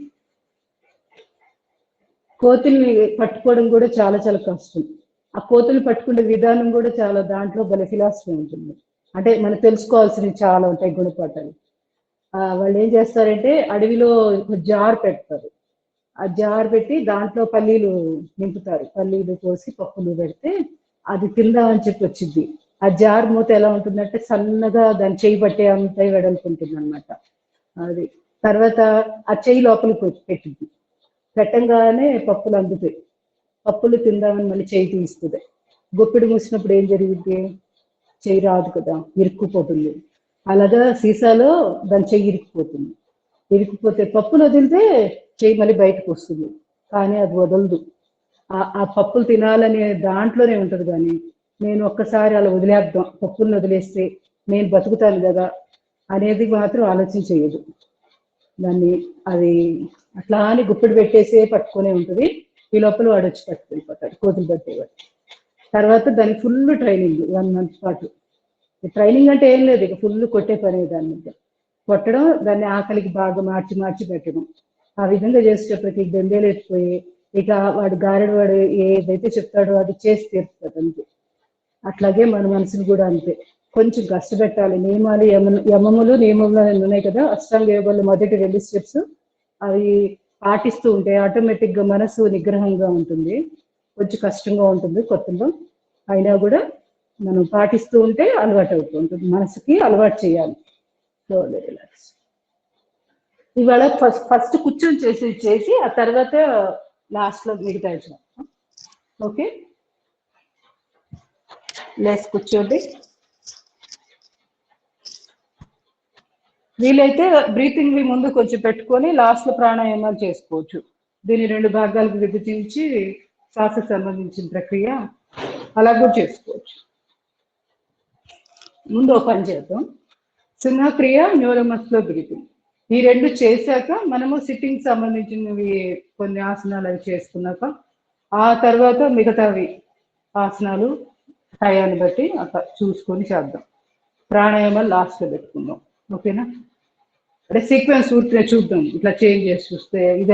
[SPEAKER 2] కోతుల్ని పట్టుకోవడం కూడా చాలా చాలా కష్టం. ఆ కోతులు పట్టుకునే విధానం కూడా చాలా, దాంట్లో భలే ఫిలాసఫీ ఉంటుంది. అంటే మనం తెలుసుకోవాల్సినవి చాలా ఉంటాయి, గుణపాఠాలు. వాళ్ళు ఏం చేస్తారంటే అడవిలో జార్ పెడతారు. ఆ జార్ పెట్టి దాంట్లో పల్లీలు నింపుతారు, పల్లీలు పోసి పప్పులు పెడితే అది తిందామని చెప్పి వచ్చింది. ఆ జార్ మూత ఎలా ఉంటుందంటే సన్నగా దాన్ని చేయి పట్టే అంత వెడల్పుంటుంది అనమాట. అది తర్వాత ఆ చెయ్యి లోపలికి పెట్టింది, పెట్టంగానే పప్పులు అందుతాయి. పప్పులు తిందామని మళ్ళీ చేయి తీస్తుంది. గొప్పిడి మూసినప్పుడు ఏం జరిగింది, చెయ్యి రాదు కదా, ఇరుక్కుపోతుంది. అలాగా సీసాలో దాని చెయ్యి ఇరికిపోతుంది. ఇరికిపోతే పప్పులు వదిలితే చెయ్యి మళ్ళీ బయటకు వస్తుంది, కానీ అది వదలదు. ఆ పప్పులు తినాలనే దాంట్లోనే ఉంటది. కానీ నేను ఒక్కసారి అలా వదిలేద్దాం, పప్పులను వదిలేస్తే నేను బతుకుతాను కదా అనేది మాత్రం ఆలోచన చేయదు. దాన్ని అది అట్లా అని గుప్పిడి పెట్టేసే పట్టుకునే ఉంటుంది. ఈ లోపల వాడు వచ్చి పట్టుకెళ్ళిపోతాడు, కోతులు పట్టేవాడు. తర్వాత దానికి ఫుల్ ట్రైనింగ్, 1 month పాటు. ట్రైనింగ్ అంటే ఏం లేదు, ఇక ఫుల్ కొట్టే పని. దాని మీద కొట్టడం, దాన్ని ఆకలికి బాగా మార్చి మార్చి పెట్టడం. ఆ విధంగా చేసేటప్పటికి బెంబేలు ఎత్తిపోయి ఇక వాడు గారెడు వాడు ఏదైతే చెప్తాడో అది చేసి తీరుతుంది అంతే. అట్లాగే మన మనసును కూడా అంతే, కొంచెం కష్టపెట్టాలి. నియమాలు యమములు నియమములు అని ఉన్నాయి కదా, అష్టాంగ యోగాల్లో మొదటి 2 స్టెప్స్ అవి పాటిస్తూ ఉంటే ఆటోమేటిక్ గా మనసు నిగ్రహంగా ఉంటుంది. కొంచెం కష్టంగా ఉంటుంది కొత్తలో, అయినా కూడా మనం పాటిస్తూ ఉంటే అలవాటు అవుతూ ఉంటుంది. మనసుకి అలవాటు చేయాలి. So relax. ఇవాళ ఫస్ట్ కూర్చొని చేసి ఆ తర్వాత లాస్ట్ లో మిగతా. ఓకే, లేసి కూర్చోండి. వీలైతే బ్రీతింగ్ ముందు కొంచెం పెట్టుకొని లాస్ట్ లో ప్రాణాయామాలు చేసుకోవచ్చు. దీన్ని 2 భాగాలకు విభజించి శ్వాసకు సంబంధించిన ప్రక్రియ అలా కూడా చేసుకోవచ్చు. ముందు ఒక పని చేద్దాం, సింహక్రియ, న్యూరోమస్కులర్ బ్రీతింగ్. ఈ 2 చేశాక మనము సిట్టింగ్ సంబంధించినవి కొన్ని ఆసనాలు అవి చేసుకున్నాక ఆ తర్వాత మిగతావి ఆసనాలు టయాన్ని బట్టి అట్లా చూసుకొని చేద్దాం. ప్రాణాయామాలు లాస్ట్ లో పెట్టుకుందాం. ఓకేనా? అంటే సీక్వెన్స్ ఊరికే చూద్దాం, ఇట్లా చేంజ్ చేసి చూస్తే ఇది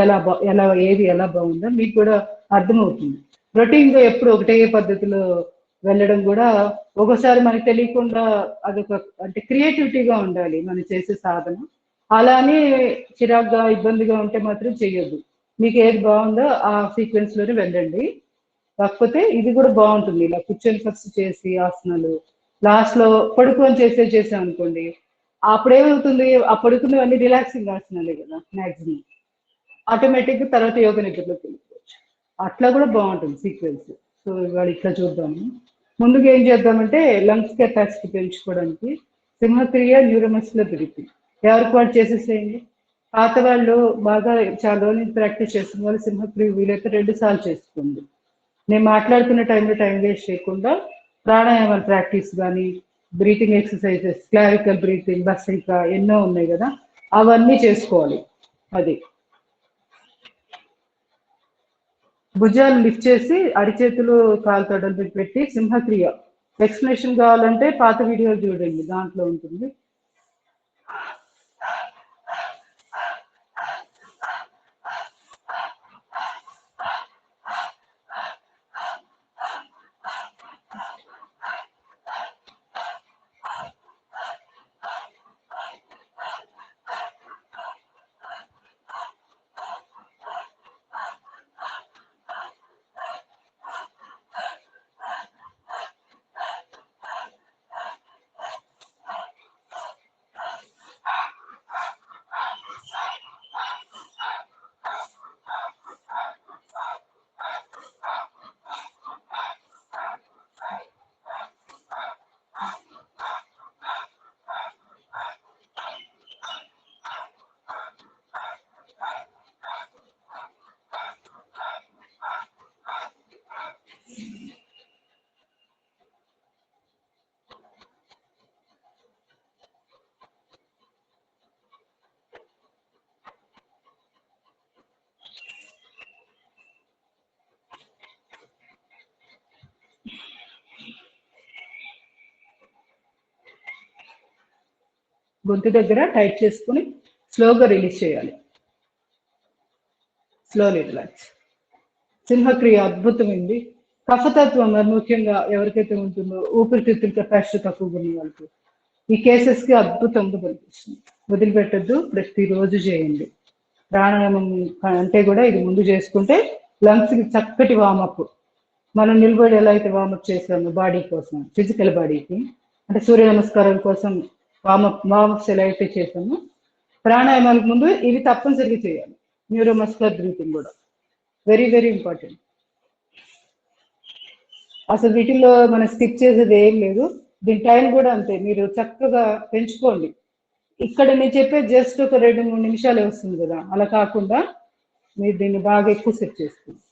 [SPEAKER 2] ఏది ఎలా బాగుందో మీకు కూడా అర్థమవుతుంది. రొటీన్ గా ఎప్పుడు ఒకటే పద్ధతిలో వెళ్ళడం కూడా ఒకసారి మనకి తెలియకుండా అదొక అంటే క్రియేటివిటీగా ఉండాలి మనం చేసే సాధన. అలానే చిరాగ్గా ఇబ్బందిగా ఉంటే మాత్రం చెయ్యొద్దు. మీకు ఏది బాగుందో ఆ సీక్వెన్స్ లోనే వెళ్ళండి. కాకపోతే ఇది కూడా బాగుంటుంది, ఇలా కూర్చొని ఫస్ట్ చేసి ఆసనాలు లాస్ట్ లో పడుకొని చేసాం అనుకోండి, అప్పుడేమవుతుంది, ఆ పడుకునేవన్నీ రిలాక్సింగ్ ఆసనాలే కదా మ్యాక్సిమం. ఆటోమేటిక్ గా తర్వాత యోగ నిద్రలోకి వెళ్ళిపోవచ్చు. అట్లా కూడా బాగుంటుంది సీక్వెన్స్. సో ఇవాళ ఇట్లా చూద్దాము. ముందుగా ఏం చేద్దామంటే లంగ్స్ కెపాసిటీ పెంచుకోవడానికి సింహక్రియ, న్యూరోమస్కులర్ బ్రీతింగ్ ఎవరికి వాళ్ళు చేసేసేయండి. పాత వాళ్ళు బాగా చాలా రోజుల నుంచి ప్రాక్టీస్ చేస్తున్న వాళ్ళు సింహక్రియ వీలైతే 2 సార్లు చేసుకోండి. నేను మాట్లాడుతున్న టైంలో టైం వేస్ట్ చేయకుండా ప్రాణాయామాల ప్రాక్టీస్ కానీ, breathing exercises, clerical breathing, bhastrika ఎన్నో ఉన్నాయి కదా, అవన్నీ చేసుకోవాలి. అది భుజాలు లిఫ్ట్ చేసి అరిచేతులు కాలు తొడలు పెట్టి సింహక్రియ. ఎక్స్ప్లెనేషన్ కావాలంటే పాత వీడియో చూడండి, దాంట్లో ఉంటుంది. గొంతు దగ్గర టైట్ చేసుకుని స్లోగా రిలీజ్ చేయాలి. Slowly relax. సింహక్రియ అద్భుతమైంది. కఫతత్వం ముఖ్యంగా ఎవరికైతే ఉంటుందో, ఊపిరితిత్తుల కెపాసిటీ తక్కువగా ఉన్న వాళ్ళకి ఈ కేసెస్ కి అద్భుతంగా పనిపిస్తుంది. వదిలిపెట్టద్దు, ప్రతిరోజు చేయండి. ప్రాణాయామం అంటే కూడా ఇది ముందు చేసుకుంటే లంగ్స్కి చక్కటి వామప్. మనం నిలబడి ఎలా అయితే వామప్ చేసామో బాడీ కోసం, ఫిజికల్ బాడీకి, అంటే సూర్య నమస్కారం కోసం వామప్స్ ఎలా అయితే చేసామో, ప్రాణాయామాలకు ముందు ఇవి తప్పనిసరిగా చేయాలి. న్యూరోమస్కులర్ బ్రీతింగ్ కూడా వెరీ వెరీ ఇంపార్టెంట్. అసలు వీటిల్లో మనం స్కిప్ చేసేది ఏం లేదు. దీని టైం కూడా అంతే, మీరు చక్కగా పెంచుకోండి. ఇక్కడ నేను చెప్పే జస్ట్ ఒక 2-3 నిమిషాలే వస్తుంది కదా, అలా కాకుండా మీరు దీన్ని బాగా ఎక్కువ సెట్ చేసుకోండి.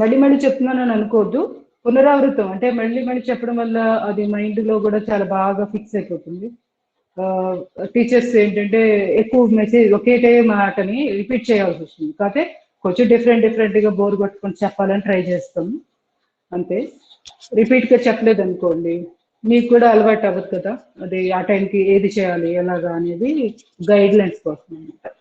[SPEAKER 2] మళ్ళీ మళ్ళీ చెప్తున్నానని అనుకోవద్దు, పునరావృతం అంటే మళ్ళీ మళ్ళీ చెప్పడం వల్ల అది మైండ్లో కూడా చాలా బాగా ఫిక్స్ అయిపోతుంది. టీచర్స్ ఏంటంటే ఎక్కువ మెసేజ్ ఒకేటే మాటని రిపీట్ చేయాల్సి వస్తుంది. కాకపోతే కొంచెం డిఫరెంట్గా బోర్ కొట్టుకొని చెప్పాలని ట్రై చేస్తాము అంతే. రిపీట్గా చెప్పలేదు అనుకోండి, మీకు కూడా అలవాటు అవ్వదు కదా, అది ఆ టైంకి ఏది చేయాలి ఎలాగా అనేది గైడ్ లైన్స్ కోసం అనమాట.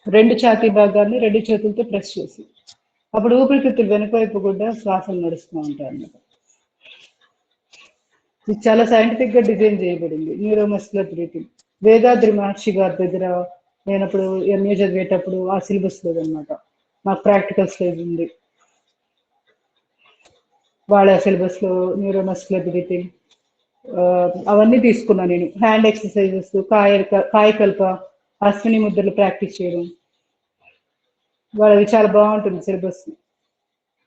[SPEAKER 2] రెండు ఛాతీ భాగాన్ని 2 చేతులతో ప్రెస్ చేసి, అప్పుడు ఊపిరితిత్తులు వెనుకవైపు కూడా శ్వాసలు నడుస్తూ ఉంటాయి అన్నమాట. ఇది చాలా సైంటిఫిక్ గా డిజైన్ చేయబడింది న్యూరోమస్కులర్ బ్రీతింగ్. వేదాద్రి మహర్షి గారి దగ్గర నేను అప్పుడు ఎంఏ చదివేటప్పుడు ఆ సిలబస్ లేదనమాట, మాకు ప్రాక్టికల్ స్టేజ్ ఉంది. వాళ్ళ సిలబస్ లో న్యూరోమస్కులర్ బ్రీతింగ్ అవన్నీ తీసుకున్నాను నేను. హ్యాండ్ ఎక్సర్సైజెస్, కాయకల్ప, అశ్విని ముద్రలు ప్రాక్టీస్ చేయడం, వాళ్ళది చాలా బాగుంటుంది సిలబస్.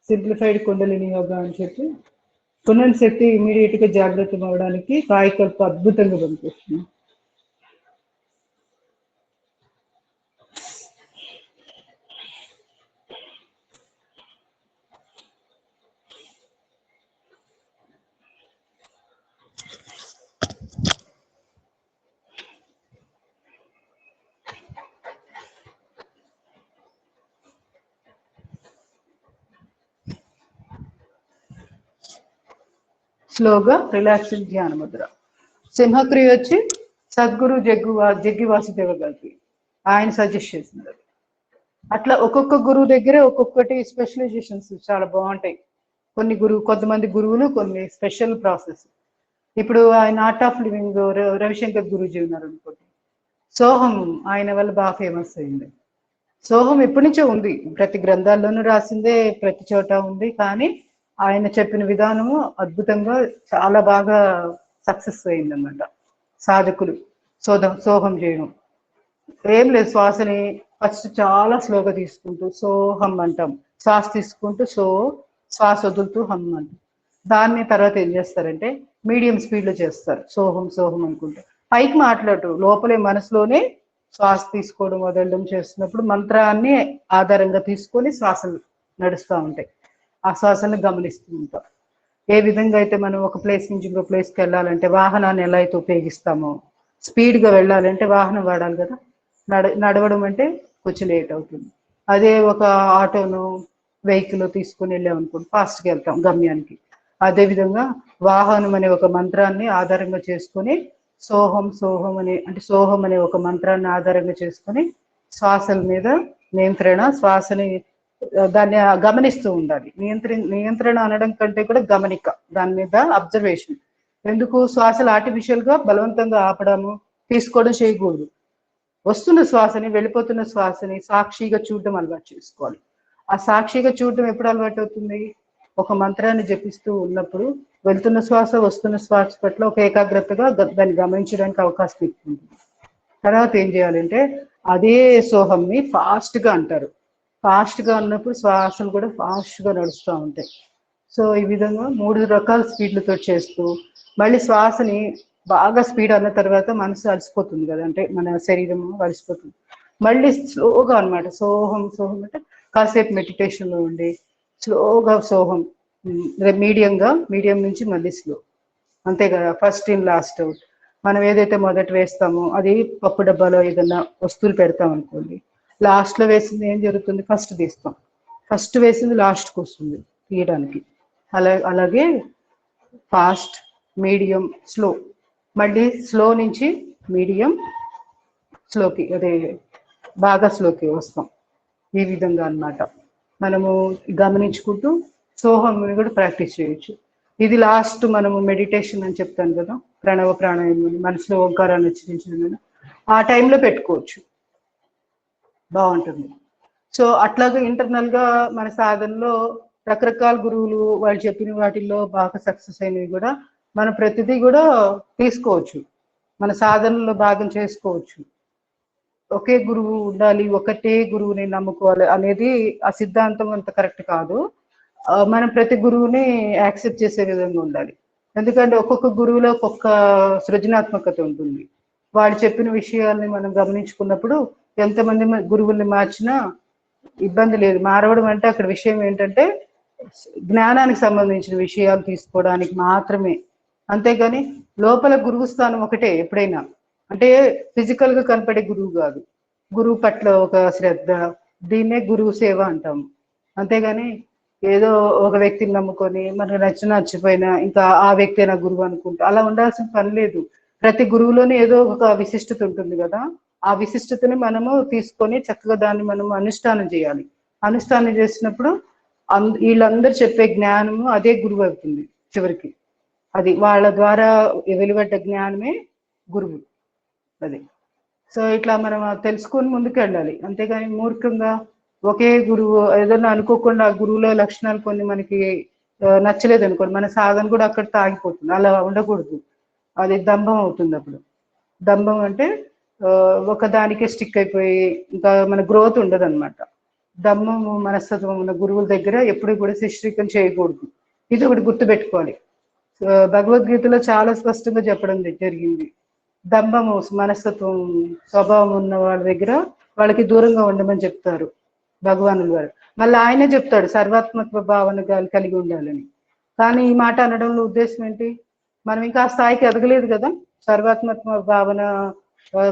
[SPEAKER 2] సింప్లిఫైడ్ కుండలిని యోగా అని చెప్పి పునః శక్తి ఇమీడియట్ గా జాగ్రత్త అవ్వడానికి కాయకల్ప అద్భుతంగా పనిచేస్తుంది. స్లోగా రిలాక్సింగ్ ధ్యాన ముద్ర. సింహక్రియ వచ్చి సద్గురు జగ్గి వాసుదేవ గారికి ఆయన సజెస్ట్ చేసింది. అట్లా ఒక్కొక్క గురువు దగ్గర ఒక్కొక్కటి స్పెషలైజేషన్స్ చాలా బాగుంటాయి. కొంతమంది గురువులు కొన్ని స్పెషల్ ప్రాసెస్. ఇప్పుడు ఆయన art of living Ravishankar Guruji ఉన్నారు అనుకోండి, సోహం ఆయన వల్ల బాగా ఫేమస్ అయింది. సోహం ఎప్పటి నుంచో ఉంది, ప్రతి గ్రంథాల్లోనూ రాసిందే, ప్రతి చోట ఉంది. కానీ ఆయన చెప్పిన విధానము అద్భుతంగా చాలా బాగా సక్సెస్ అయింది అన్నమాట. సాధకులు సోహం చేయడం ఏం లేదు, శ్వాసని ఫస్ట్ చాలా స్లోగా తీసుకుంటూ సోహం అంటాం, శ్వాస తీసుకుంటూ శ్వాస వదులుతూ హమ్ అంటాం. దాన్ని తర్వాత ఏం చేస్తారంటే మీడియం స్పీడ్లో చేస్తారు, సోహం సోహం అనుకుంటూ. పైకి మాట్లాడరు, లోపలే మనసులోనే శ్వాస తీసుకోవడం వదలడం చేస్తున్నప్పుడు మంత్రాన్ని ఆధారంగా తీసుకొని శ్వాసలు నడుస్తూ ఉంటాయి. ఆ శ్వాసను గమనిస్తూ ఉంటాం. ఏ విధంగా అయితే మనం ఒక ప్లేస్ నుంచి ఇంకో ప్లేస్కి వెళ్ళాలంటే వాహనాన్ని ఎలా అయితే ఉపయోగిస్తామో, స్పీడ్గా వెళ్ళాలంటే వాహనం వాడాలి కదా, నడవడం అంటే కొంచెం లేట్ అవుతుంది. అదే ఒక ఆటోను వెహికల్ తీసుకుని వెళ్ళామనుకోండి ఫాస్ట్గా వెళ్తాం గమ్యానికి. అదేవిధంగా వాహనం అనే ఒక మంత్రాన్ని ఆధారంగా చేసుకొని సోహం అనే ఒక మంత్రాన్ని ఆధారంగా చేసుకొని శ్వాసల మీద నియంత్రణ, శ్వాసని దాన్ని గమనిస్తూ ఉండాలి. నియంత్రణ అనడం కంటే కూడా గమనిక, దాని మీద అబ్జర్వేషన్. ఎందుకు శ్వాసలు ఆర్టిఫిషియల్ గా బలవంతంగా ఆపడము తీసుకోవడం చేయకూడదు. వస్తున్న శ్వాసని, వెళ్ళిపోతున్న శ్వాసని సాక్షిగా చూడడం అలవాటు చేసుకోవాలి. ఆ సాక్షిగా చూడడం ఎప్పుడు అలవాటు అవుతుంది? ఒక మంత్రాన్ని జపిస్తూ ఉన్నప్పుడు వెళ్తున్న శ్వాస వస్తున్న శ్వాస పట్ల ఒక ఏకాగ్రతగా దాన్ని గమనించడానికి అవకాశం ఇస్తుంది. తర్వాత ఏం చేయాలంటే అదే సోహంని ఫాస్ట్ గా అంటారు. ఫాస్ట్ గా ఉన్నప్పుడు శ్వాసలు కూడా ఫాస్ట్ గా నడుస్తూ ఉంటాయి. సో ఈ విధంగా 3 రకాల స్పీడ్లతో చేస్తూ మళ్ళీ శ్వాసని బాగా స్పీడ్ అన్న తర్వాత మనసు అలసిపోతుంది కదా, అంటే మన శరీరం అలసిపోతుంది. మళ్ళీ స్లోగా అనమాట సోహం అంటే కాసేపు మెడిటేషన్లో ఉండి స్లోగా సోహం, మీడియం నుంచి మళ్ళీ స్లో, అంతే కదా. First in last out. మనం ఏదైతే మొదట వేస్తామో అది పప్పు డబ్బాలో ఏదైనా వస్తువులు పెడతాం అనుకోండి, లాస్ట్లో వేసింది ఏం జరుగుతుంది? ఫస్ట్ తీస్తాం, ఫస్ట్ వేసింది లాస్ట్కి వస్తుంది తీయడానికి. అలాగే ఫాస్ట్, మీడియం, స్లో, మళ్ళీ స్లో నుంచి మీడియం స్లోకి, అదే బాగా స్లోకి వస్తాం. ఈ విధంగా అన్నమాట మనము గమనించుకుంటూ సోహంని కూడా ప్రాక్టీస్ చేయొచ్చు. ఇది లాస్ట్ మనము మెడిటేషన్ అని చెప్తాను కదా, ప్రణవ ప్రాణాయామం మనసులో ఓంకారాన్ని ఉచ్చరించడం, ఆ టైంలో పెట్టుకోవచ్చు, బాగుంటుంది. సో అట్లాగా ఇంటర్నల్ గా మన సాధనలో రకరకాల గురువులు వాళ్ళు చెప్పిన వాటిల్లో బాగా సక్సెస్ అయినవి కూడా మనం ప్రతిదీ కూడా తీసుకోవచ్చు, మన సాధనలో భాగం చేసుకోవచ్చు. ఒకే గురువు ఉండాలి, ఒకటే గురువుని నమ్ముకోవాలి అనేది ఆ సిద్ధాంతం అంత కరెక్ట్ కాదు. మనం ప్రతి గురువుని యాక్సెప్ట్ చేసే విధంగా ఉండాలి. ఎందుకంటే ఒక్కొక్క గురువులో ఒక్కొక్క సృజనాత్మకత ఉంటుంది. వాళ్ళు చెప్పిన విషయాల్ని మనం గమనించుకున్నప్పుడు ఎంతమంది గురువుల్ని మార్చినా ఇబ్బంది లేదు. మారవడం అంటే అక్కడ విషయం ఏంటంటే జ్ఞానానికి సంబంధించిన విషయాలు తీసుకోవడానికి మాత్రమే, అంతేగాని లోపల గురువు స్థానం ఒకటే ఎప్పుడైనా. అంటే ఫిజికల్ గా కనపడే గురువు కాదు, గురువు పట్ల ఒక శ్రద్ధ, దీన్నే గురువు సేవ అంటాము. అంతేగాని ఏదో ఒక వ్యక్తిని నమ్ముకొని మనకు నచ్చిపోయినా ఇంకా ఆ వ్యక్తి నా గురువు అనుకుంటా అలా ఉండాల్సిన పని లేదు. ప్రతి గురువులోనే ఏదో ఒక విశిష్టత ఉంటుంది కదా, ఆ విశిష్టతని మనము తీసుకొని చక్కగా దాన్ని మనం అనుష్ఠానం చేయాలి. అనుష్ఠానం చేసినప్పుడు వీళ్ళందరూ చెప్పే జ్ఞానము అదే గురువు అవుతుంది చివరికి. అది వాళ్ళ ద్వారా వెలువడ్డ జ్ఞానమే గురువు. అది సో ఇట్లా మనం తెలుసుకొని ముందుకు వెళ్ళాలి, అంతేగాని మూర్ఖంగా ఒకే గురువు ఏదైనా అనుకోకుండా ఆ గురువులో లక్షణాలు కొన్ని మనకి నచ్చలేదు అనుకోండి, మన సాధన కూడా అక్కడితో ఆగిపోతుంది. అలా ఉండకూడదు, అది దంభం అవుతుంది. అప్పుడు దంభం అంటే ఒక దానికే స్టిక్ అయిపోయి ఇంకా మన గ్రోత్ ఉండదు అనమాట. దంభము మనస్తత్వం ఉన్న గురువుల దగ్గర ఎప్పుడు కూడా శిష్యరికం చేయకూడదు. ఇది ఒకటి గుర్తుపెట్టుకోవాలి. భగవద్గీతలో చాలా స్పష్టంగా చెప్పడం జరిగింది, దంభము మనస్తత్వం స్వభావం ఉన్న వాళ్ళ దగ్గర వాళ్ళకి దూరంగా ఉండమని చెప్తారు భగవానుల వారు. మళ్ళీ ఆయనే చెప్తాడు సర్వాత్మక భావన కలిగి ఉండాలని. కానీ ఈ మాట అనడంలో ఉద్దేశం ఏంటి, మనం ఇంకా ఆ స్థాయికి ఎదగలేదు కదా, సర్వాత్మక భావన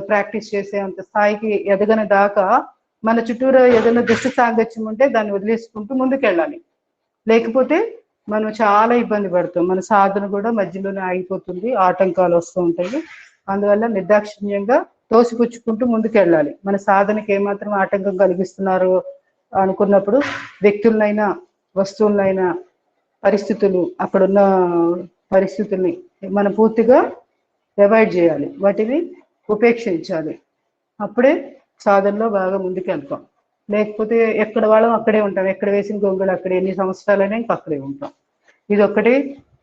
[SPEAKER 2] ప్రాక్టీస్ చేసే అంత స్థాయికి ఎదగని దాకా మన చుట్టూరా ఏదైనా దుష్ట సాంగత్యం ఉంటే దాన్ని వదిలేసుకుంటూ ముందుకెళ్ళాలి. లేకపోతే మనం చాలా ఇబ్బంది పడతాం, మన సాధన కూడా మధ్యలోనే ఆగిపోతుంది, ఆటంకాలు వస్తూ ఉంటాయి. అందువల్ల నిర్దాక్షిణ్యంగా తోసిపుచ్చుకుంటూ ముందుకెళ్ళాలి. మన సాధనకి ఏమాత్రం ఆటంకం కలిగిస్తున్నారు అనుకున్నప్పుడు వ్యక్తులనైనా వస్తువులనైనా పరిస్థితులు అక్కడున్న పరిస్థితుల్ని మనం పూర్తిగా అవాయిడ్ చేయాలి, వాటిని ఉపేక్షించాలి. అప్పుడే సాధనలో బాగా ముందుకెళ్తాం. లేకపోతే ఎక్కడ వాళ్ళం అక్కడే ఉంటాం, ఎక్కడ వేసిన గొంగళి అక్కడే, ఎన్ని సంవత్సరాలైనా ఇంకా అక్కడే ఉంటాం. ఇది ఒక్కటే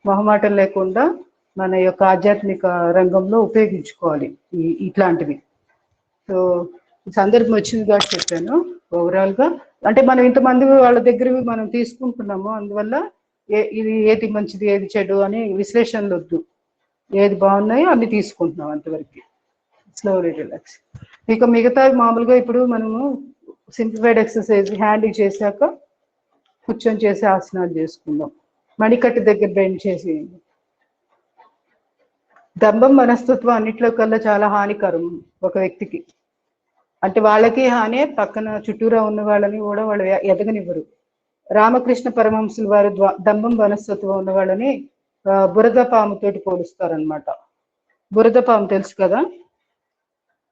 [SPEAKER 2] మొహమాటం లేకుండా మన యొక్క ఆధ్యాత్మిక రంగంలో ఉపయోగించుకోవాలి ఇట్లాంటివి. సో సందర్భం వచ్చింది కాబట్టి చెప్పాను. ఓవరాల్ గా అంటే మనం ఇంతమంది వాళ్ళ దగ్గర మనం తీసుకుంటున్నాము, అందువల్ల ఇది ఏది మంచిది ఏది చెడు అని విశ్లేషణలు వద్దు, ఏది బాగున్నాయో అన్ని తీసుకుంటున్నాం అంతవరకు. Slowly relax. ఇక మిగతా మామూలుగా ఇప్పుడు మనము సింప్లిఫైడ్ ఎక్సర్సైజ్ హ్యాండ్ చేశాక కూర్చొని చేసే ఆసనాలు చేసుకుందాం. మణికట్టు దగ్గర బెండ్ చేసి. దంభం మనస్తత్వం అన్నిట్లో కల్లా చాలా హానికరం ఒక వ్యక్తికి. అంటే వాళ్ళకి హాని, పక్కన చుట్టూరా ఉన్న వాళ్ళని కూడా వాళ్ళు ఎదగనివ్వరు. రామకృష్ణ పరమహంసుల వారు దంభం మనస్తత్వం ఉన్న వాళ్ళని బురద పాముతోటి పోలుస్తారనమాట. బురద పాము తెలుసు కదా,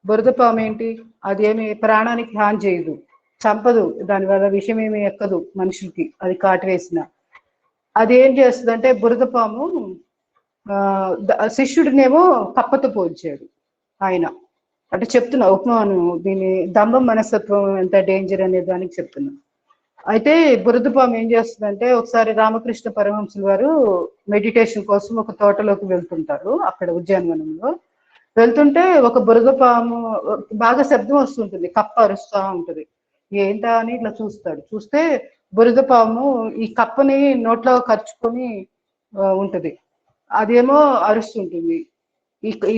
[SPEAKER 2] బురద పాము ఏంటి, అదేమి ప్రాణానికి హాని చేయదు, చంపదు, దానివల్ల విషయం ఏమి ఎక్కదు మనుషులకి, అది కాటు వేసిన. అది ఏం చేస్తుందంటే బురద పాము శిష్యుడినేమో కప్పతో పోల్చాడు ఆయన. అంటే చెప్తున్నా ఉపమానం, దీని దంభం మనస్తత్వం ఎంత డేంజర్ అనే దానికి చెప్తున్నా. అయితే బురద పాము ఏం చేస్తుందంటే ఒకసారి రామకృష్ణ పరమహంసుల వారు మెడిటేషన్ కోసం ఒక తోటలోకి వెళ్తుంటారు. అక్కడ ఉద్యానవనంలో వెళ్తుంటే ఒక బురద పాము బాగా శబ్దం వస్తుంటుంది, కప్ప అరుస్తూ ఉంటుంది. ఏంటా అని ఇట్లా చూస్తాడు. చూస్తే బురద పాము ఈ కప్పని నోట్లో ఖర్చుకొని ఉంటది, అదేమో అరుస్తుంటుంది.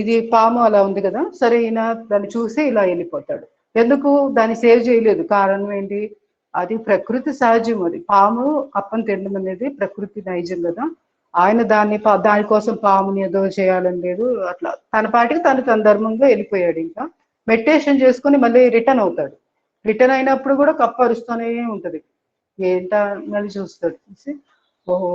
[SPEAKER 2] ఇది పాము అలా ఉంది కదా, సరే ఈయన దాన్ని చూసి ఇలా వెళ్ళిపోతాడు. ఎందుకు దాన్ని సేవ్ చేయలేదు, కారణం ఏంటి, అది ప్రకృతి సహజం. అది పాము కప్పని తినడం అనేది ప్రకృతి నైజం కదా, ఆయన దానికోసం పాముని ఏదో చేయాలని లేదు. అట్లా తన పాటికి తన ధర్మంగా వెళ్ళిపోయాడు. ఇంకా మెడిటేషన్ చేసుకుని మళ్ళీ రిటర్న్ అవుతాడు. రిటర్న్ అయినప్పుడు కూడా కప్ప అరుస్తూనే ఉంటది. ఏంటా మళ్ళీ చూస్తాడు, చూసి ఓహో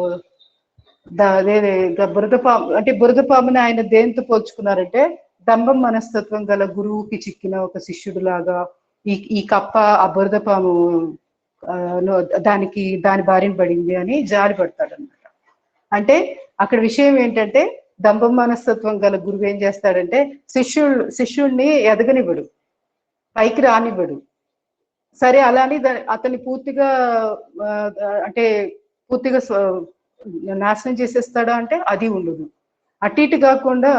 [SPEAKER 2] అదే బురద పాము. అంటే బురద పాముని ఆయన దేంతో పోల్చుకున్నారంటే దంభం మనస్తత్వం గల గురువుకి చిక్కిన ఒక శిష్యుడు లాగా, ఈ కప్ప ఆ బురద పాము దాని బారిన పడింది అని జాలి పడతాడు అనమాట. అంటే అక్కడ విషయం ఏంటంటే దంభం మనస్తత్వం గల గురువు ఏం చేస్తాడంటే శిష్యుడిని ఎదగనివ్వడు, పైకి రానివ్వడు. సరే అలాని అతన్ని పూర్తిగా అంటే పూర్తిగా నాశనం చేసేస్తాడా అంటే అది ఉండదు. అటు ఇటు కాకుండా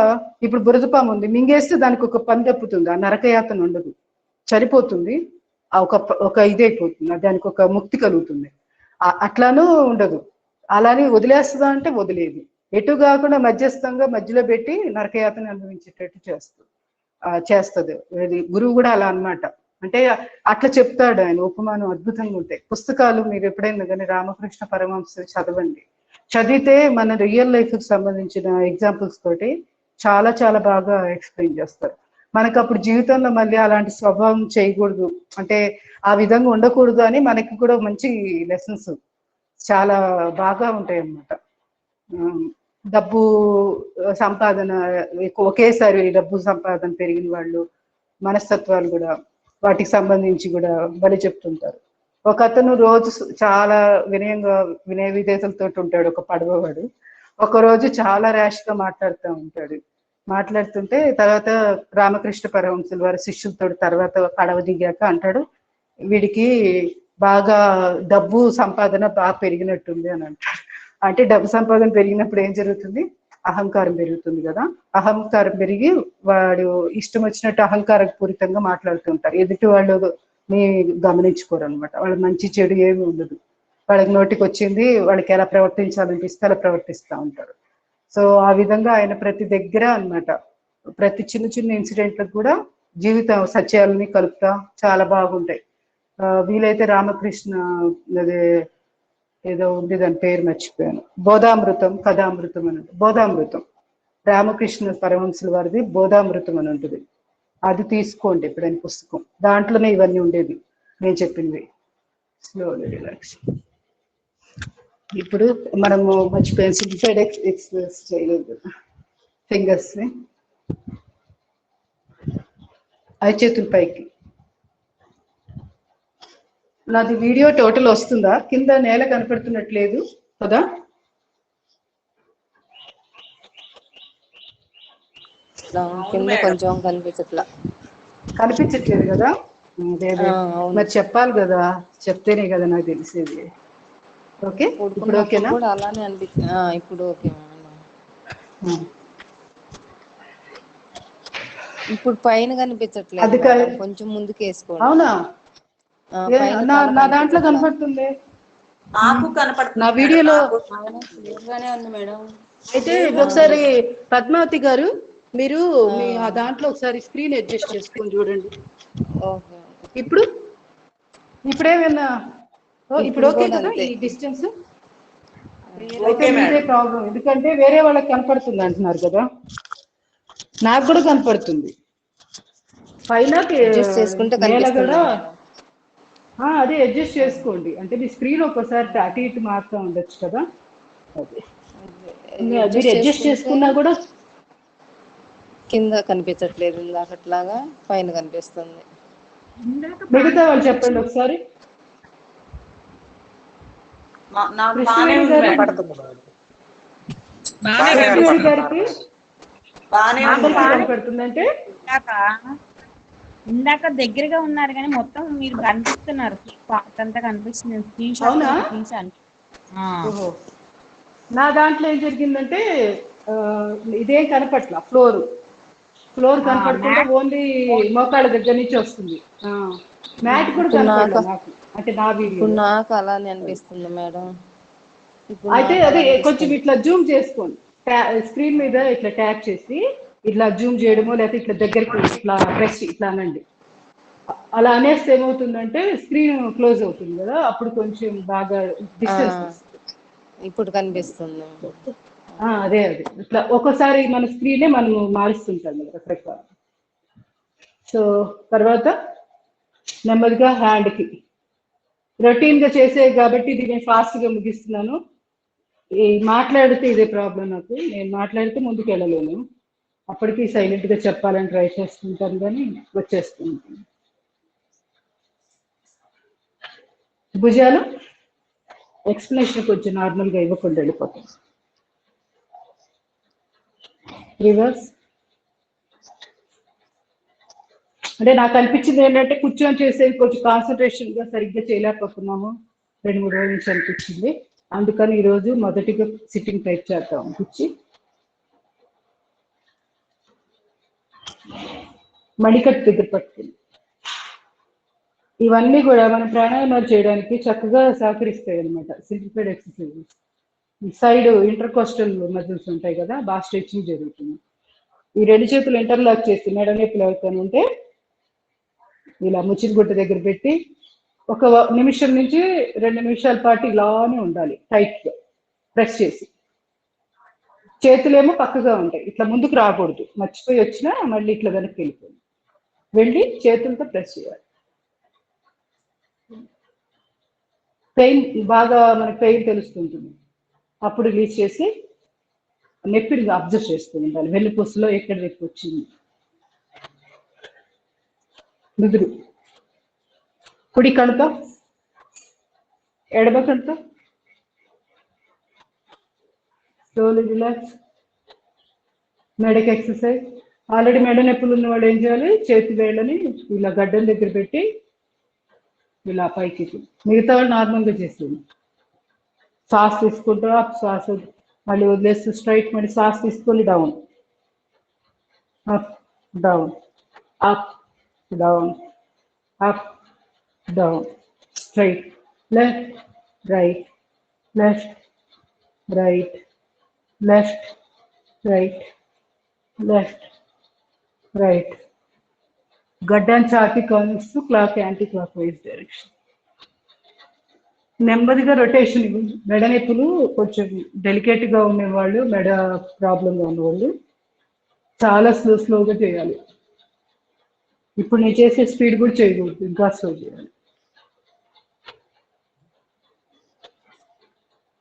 [SPEAKER 2] ఇప్పుడు బురదపాము ఉంది, మింగేస్తే దానికి ఒక పని తప్పుతుంది, ఆ నరకయాతన ఉండదు, చనిపోతుంది, ఒక ఇదైపోతుంది, దానికి ఒక ముక్తి కలుగుతుంది. అట్లానూ ఉండదు. అలానే వదిలేస్తుందా అంటే వదిలేదు. ఎటు కాకుండా మధ్యస్థంగా మధ్యలో పెట్టి నరకయాతన అనుభవించేటట్టు చేస్తుంది. గురువు కూడా అలా అన్నమాట. అంటే అట్లా చెప్తాడు ఆయన. ఉపమానం అద్భుతంగా ఉంటాయి. పుస్తకాలు మీరు ఎప్పుడైనా కానీ రామకృష్ణ పరమహంస చదవండి. చదివితే మన రియల్ లైఫ్ కి సంబంధించిన ఎగ్జాంపుల్స్ తోటి చాలా చాలా బాగా ఎక్స్ప్లెయిన్ చేస్తారు. మనకు అప్పుడు జీవితంలో మళ్ళీ అలాంటి స్వభావం చేయకూడదు, అంటే ఆ విధంగా ఉండకూడదు అని మనకి కూడా మంచి లెసన్స్ చాలా బాగా ఉంటాయి అన్నమాట. డబ్బు సంపాదన ఒకేసారి డబ్బు సంపాదన పెరిగిన వాళ్ళు మనస్తత్వాలు కూడా వాటికి సంబంధించి కూడా బలి చెప్తుంటారు. ఒక అతను రోజు చాలా వినయ విధేతలతో ఉంటాడు, ఒక పడవవాడు. ఒక రోజు చాలా ర్యాష్ గా మాట్లాడుతూ ఉంటాడు. మాట్లాడుతుంటే తర్వాత రామకృష్ణ పరమహంసుల వారి శిష్యులతో తర్వాత పడవ దిగాక అంటాడు, వీడికి బాగా డబ్బు సంపాదన బాగా పెరిగినట్టుంది అని అంటాడు. అంటే డబ్బు సంపాదన పెరిగినప్పుడు ఏం జరుగుతుంది? అహంకారం పెరుగుతుంది కదా. అహంకారం పెరిగి వాడు ఇష్టం వచ్చినట్టు అహంకార పూరితంగా మాట్లాడుతుంటారు. ఎదుటి వాళ్ళు గమనించుకోరు అనమాట. వాళ్ళ మంచి చెడు ఏమి ఉండదు. వాళ్ళకి నోటికి వచ్చింది వాళ్ళకి ఎలా ప్రవర్తించాలనిపిస్తే అలా ప్రవర్తిస్తూ ఉంటారు. సో ఆ విధంగా ఆయన ప్రతి దగ్గర అన్నమాట, ప్రతి చిన్న చిన్న ఇన్సిడెంట్లకు కూడా జీవితం సత్యాలని కలుపుతా చాలా బాగుంటాయి. వీలైతే రామకృష్ణ అదే ఏదో ఉంది, దాని పేరు మర్చిపోయాను, బోధామృతం కథామృతం అని ఉంటుంది. బోధామృతం రామకృష్ణ పరమహంసుల వారిది బోధామృతం అని ఉంటుంది. అది తీసుకోండి ఎప్పుడైనా పుస్తకం, దాంట్లోనే ఇవన్నీ ఉండేది నేను చెప్పింది. Slowly relax. ఇప్పుడు మనము మర్చిపోయాను, సింప్లిఫైడ్ ఎక్సర్సైజ్ చేయలేదు. ఫింగర్స్ ని చేతుల పైకి. నాది వీడియో టోటల్ వస్తుందా? కింద నేల కనపడుతున్నట్లేదు కదా?
[SPEAKER 4] కింద కొంచెం
[SPEAKER 2] కనిపించట్లేదు కదా? మరి చెప్పాలి కదా, చెప్తేనే కదా నాకు తెలిసేది. ఓకే, ఇప్పుడు ఓకేనా?
[SPEAKER 4] అలానే అనిపిస్తుంది. ఇప్పుడు ఓకే. ఇప్పుడు పైన కనిపించట్లేదు, కొంచెం ముందుకు వేసుకోండి.
[SPEAKER 2] అవునా? నా దాంట్లో కనపడుతుంది,
[SPEAKER 3] నాకు కనపడుతుంది.
[SPEAKER 2] నా వీడియోలో
[SPEAKER 4] ఉంది మేడం.
[SPEAKER 2] అయితే ఒకసారి పద్మావతి గారు మీరు మీ ఆ దాంట్లో ఒకసారి స్క్రీన్ అడ్జస్ట్ చేసుకొని చూడండి. ఇప్పుడేమైనా ఇప్పుడు ఓకే కదా ఈ డిస్టెన్స్? అయితే మీదే ప్రాబ్లం, ఎందుకంటే వేరే వాళ్ళకి కనపడుతుంది అంటున్నారు కదా, నాకు కూడా కనపడుతుంది. పైన నేల కూడా అదే అడ్జస్ట్ చేసుకోండి. అంటే మీ స్క్రీన్ ఒక్కసారి అటు ఇటు మారుతూ ఉండొచ్చు కదా, అదే మీరు అడ్జస్ట్ చేసుకున్నా కూడా
[SPEAKER 4] కింద కనిపించట్లేదు, ఇందాకట్లాగా పైన కనిపిస్తుంది.
[SPEAKER 2] మిగతా వాళ్ళు చెప్పండి ఒకసారి. కనపడుతుందంటే
[SPEAKER 3] ఇందాక దగ్గరగా ఉన్నారు కానీ మొత్తం మీరు కనిపిస్తున్నారు, అంతా కనిపిస్తుంది. స్క్రీన్ షాట్ తీసాను.
[SPEAKER 2] నా దాంట్లో ఏం జరిగిందంటే ఇదేం కనపట్ల, ఫ్లోర్ కనపడకుండా ఓన్లీ మోకాళ్ళ దగ్గర నుంచి వస్తుంది. మ్యాట్ కూడా కనపడలేదు నాకు, అంటే నా వీడియో
[SPEAKER 4] నాకు అలానే అనిపిస్తుంది మేడం.
[SPEAKER 2] అయితే అదే కొంచెం ఇట్లా జూమ్ చేసుకోండి, స్క్రీన్ మీద ఇట్లా ట్యాప్ చేసి ఇట్లా జూమ్ చేయడమో లేకపోతే ఇట్లా దగ్గరికి ఇట్లా ప్రెస్ ఇట్లా అనండి. అలా అనేస్తే ఏమవుతుందంటే స్క్రీన్ క్లోజ్ అవుతుంది కదా, అప్పుడు కొంచెం బాగా డిస్టెన్స్.
[SPEAKER 4] ఇప్పుడు కనిపిస్తుంది.
[SPEAKER 2] అదే ఇట్లా ఒక్కోసారి మన స్క్రీనే మనం మారుస్తుంటాం రకరకాల. సో తర్వాత నెమ్మదిగా హ్యాండ్కి రొటీన్ గా చేసే కాబట్టి ఇది నేను ఫాస్ట్ గా ముగిస్తున్నాను. మాట్లాడితే ఇదే ప్రాబ్లం నాకు, నేను మాట్లాడితే ముందుకు వెళ్ళలేను, అప్పటికి సైలెంట్ గా చెప్పాలని ట్రై చేస్తుంటాను కానీ వచ్చేస్తుంది. భుజాలు ఎక్స్ప్లెనేషన్ కొంచెం నార్మల్గా ఇవ్వకుండా వెళ్ళిపోతాం. రివర్స్. అంటే నాకు అనిపించింది ఏంటంటే కూర్చొని చేసేది కొంచెం కాన్సన్ట్రేషన్గా సరిగ్గా చేయలేకపోతున్నాము 2-3 రోజుల నుంచి అనిపించింది. అందుకని ఈరోజు మొదటిగా సిట్టింగ్ టైప్ చేద్దాం కూర్చి. మణికట్టు దగ్గర పట్టుకుని ఇవన్నీ కూడా మన ప్రాణాయామాలు చేయడానికి చక్కగా సహకరిస్తాయి అనమాట. Simplified exercises. Side intercostal muscles ఉంటాయి కదా, బాగా స్ట్రెచింగ్ జరుగుతుంది. ఈ 2 చేతులు ఇంటర్లాక్ చేసి మెడ నొప్పులు అవుతానంటే ఇలా ముచ్చిన గుట్ట దగ్గర పెట్టి 1 నిమిషం నుంచి 2 నిమిషాల పాటు ఇలానే ఉండాలి, టైట్గా ప్రెస్ చేసి. చేతులేమో పక్కగా ఉంటాయి, ఇట్లా ముందుకు రాకూడదు. మర్చిపోయి వచ్చినా మళ్ళీ ఇట్లా వెనక్కి వెళ్ళిపోయింది, వెళ్ళి చేతులతో ప్రెస్ చేయాలి. పెయిన్ బాగా మనకి పెయిన్ తెలుస్తుంటుంది, అప్పుడు రిలీజ్ చేసి నొప్పిని అబ్జర్వ్ చేస్తూ ఉండాలి. వెన్నుపూసలో ఎక్కడ నొప్పి వచ్చింది. నుదురు, కుడి కణుతో ఎడమ కణుతో స్లోలీ రిలాక్స్. మెడకి ఎక్సర్సైజ్. ఆల్రెడీ మెడ నొప్పులు ఉన్న వాళ్ళు ఏం చేయాలి, చేతి వేళ్ళని ఇలా గడ్డం దగ్గర పెట్టి ఇలా పైకి. మిగతా వాళ్ళు నార్మల్గా చేస్తుంది. శ్వాస తీసుకుంటూ అప్, శ్వాస మళ్ళీ వదిలేస్తూ స్ట్రైట్, మళ్ళీ శ్వాస తీసుకొని down, up down, up down, up down, straight, left right, left right, left right, left right. గడ్డాన్ని చాటి కానిస్తూ clock anticlockwise direction. నెమ్మదిగా రొటేషన్ ఇవ్వండి. మెడ నొప్పులు కొంచెం డెలికేట్గా ఉండేవాళ్ళు, మెడ ప్రాబ్లంగా ఉన్నవాళ్ళు చాలా స్లోగా చేయాలి. ఇప్పుడు నేను చేసే స్పీడ్ కూడా చేయకూడదు, ఇంకా స్లో చేయాలి.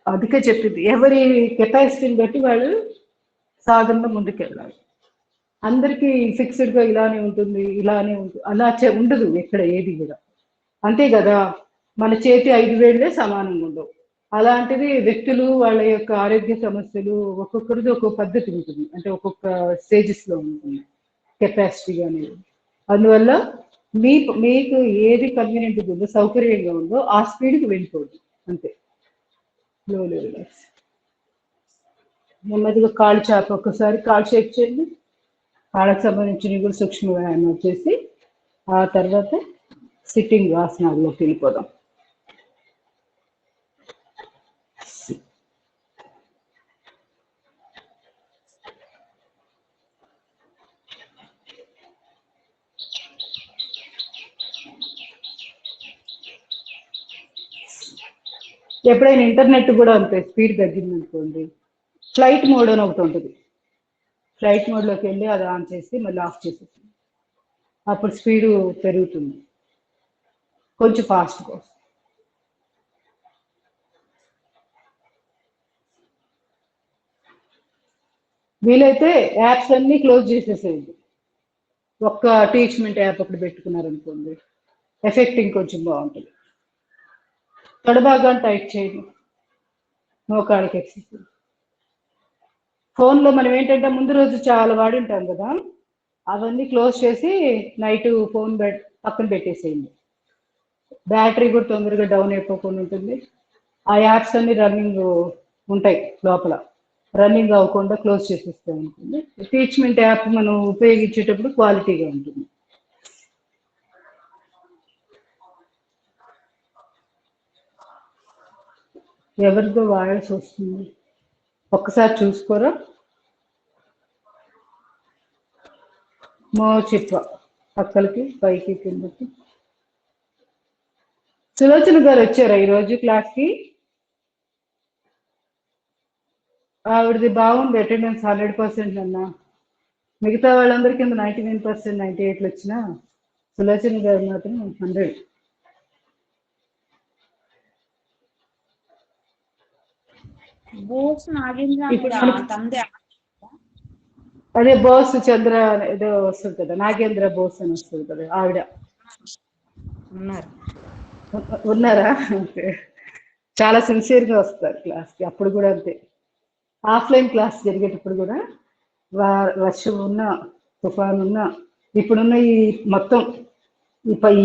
[SPEAKER 2] అందుకే చెప్పింది, ఎవరి కెపాసిటీని బట్టి వాళ్ళు సాధనలో ముందుకెళ్ళాలి. అందరికీ ఫిక్స్డ్గా ఇలానే ఉంటుంది, ఇలానే ఉంటుంది అలా ఉండదు ఎక్కడ ఏది కూడా. అంతే కదా, మన చేతి 5 వేళ్ళే సమానంగా ఉండవు. అలాంటిది వ్యక్తులు వాళ్ళ యొక్క ఆరోగ్య సమస్యలు ఒక్కొక్కరిది ఒక్కొక్క పద్ధతి ఉంటుంది, అంటే ఒక్కొక్క స్టేజెస్లో ఉంటుంది కెపాసిటీ అనేది. అందువల్ల మీకు ఏది కన్వీనియంట్గా ఉందో, సౌకర్యంగా ఉందో ఆ స్పీడ్కి వెళ్ళిపోదు, అంతే. Slowly relax. నెమ్మదిగా కాళ్ళు చాప, ఒక్కసారి కాళ్ళు షేక్ చేయండి. కాళ్ళకు సంబంధించిన కూడా సూక్ష్మ వ్యాయామం చేసి ఆ తర్వాత సిట్టింగ్ ఆసనాల్లోకి వెళ్ళిపోదాం. ఎప్పుడైనా ఇంటర్నెట్ కూడా అంతే, స్పీడ్ తగ్గింది అనుకోండి, ఫ్లైట్ మోడ్ అని ఒకటి ఉంటుంది. ఫ్లైట్ మోడ్లోకి వెళ్ళి అది ఆన్ చేసి మళ్ళీ ఆఫ్ చేసేస్తుంది, అప్పుడు స్పీడు పెరుగుతుంది, కొంచెం ఫాస్ట్గా. వీలైతే యాప్స్ అన్నీ క్లోజ్ చేసేసేయండి. ఒక్క టీచ్మెంట్ యాప్ ఒకటి పెట్టుకున్నారనుకోండి, ఎఫెక్టింగ్ కొంచెం బాగుంటుంది. తొడభాగాన్ని టైట్ చేయండి, మోకాళ్ళకి ఎక్సర్సైజ్. ఫోన్లో మనం ఏంటంటే ముందు రోజు చాలా వాడింటాం కదా, అవన్నీ క్లోజ్ చేసి నైట్ ఫోన్ పక్కన పెట్టేసేయండి. బ్యాటరీ కూడా తొందరగా డౌన్ అయిపోకుండా ఉంటుంది. ఆ యాప్స్ అన్ని రన్నింగ్ ఉంటాయి లోపల, రన్నింగ్ అవ్వకుండా క్లోజ్ చేసేస్తాం అనుకోండి. టీచ్మెంట్ యాప్ మనం ఉపయోగించేటప్పుడు క్వాలిటీగా ఉంటుంది. ఎవరిదో వాయిస్ వస్తుంది, ఒక్కసారి చూసుకోరా. మో చిప్ప పక్కలకి పైకి కిందకి. సులోచన గారు వచ్చారా ఈరోజు క్లాస్కి? ఆవిడది బాగుంది అటెండెన్స్, 100% అన్నా. మిగతా వాళ్ళందరి కింద 99%, 98 వచ్చినా సులోచన గారు మాత్రం 100. అదే బోస్ చంద్ర ఏదో వస్తుంది కదా, నాగేంద్ర బోస్ అని వస్తుంది కదా, ఆవిడ
[SPEAKER 3] ఉన్నారు.
[SPEAKER 2] ఉన్నారా? ఓకే. చాలా సిన్సియర్గా వస్తారు క్లాస్కి. అప్పుడు కూడా అంతే. ఆఫ్లైన్ క్లాస్ జరిగేటప్పుడు కూడా వర్షం ఉన్నా, తుఫాన్ ఉన్నా, ఇప్పుడున్న ఈ మొత్తం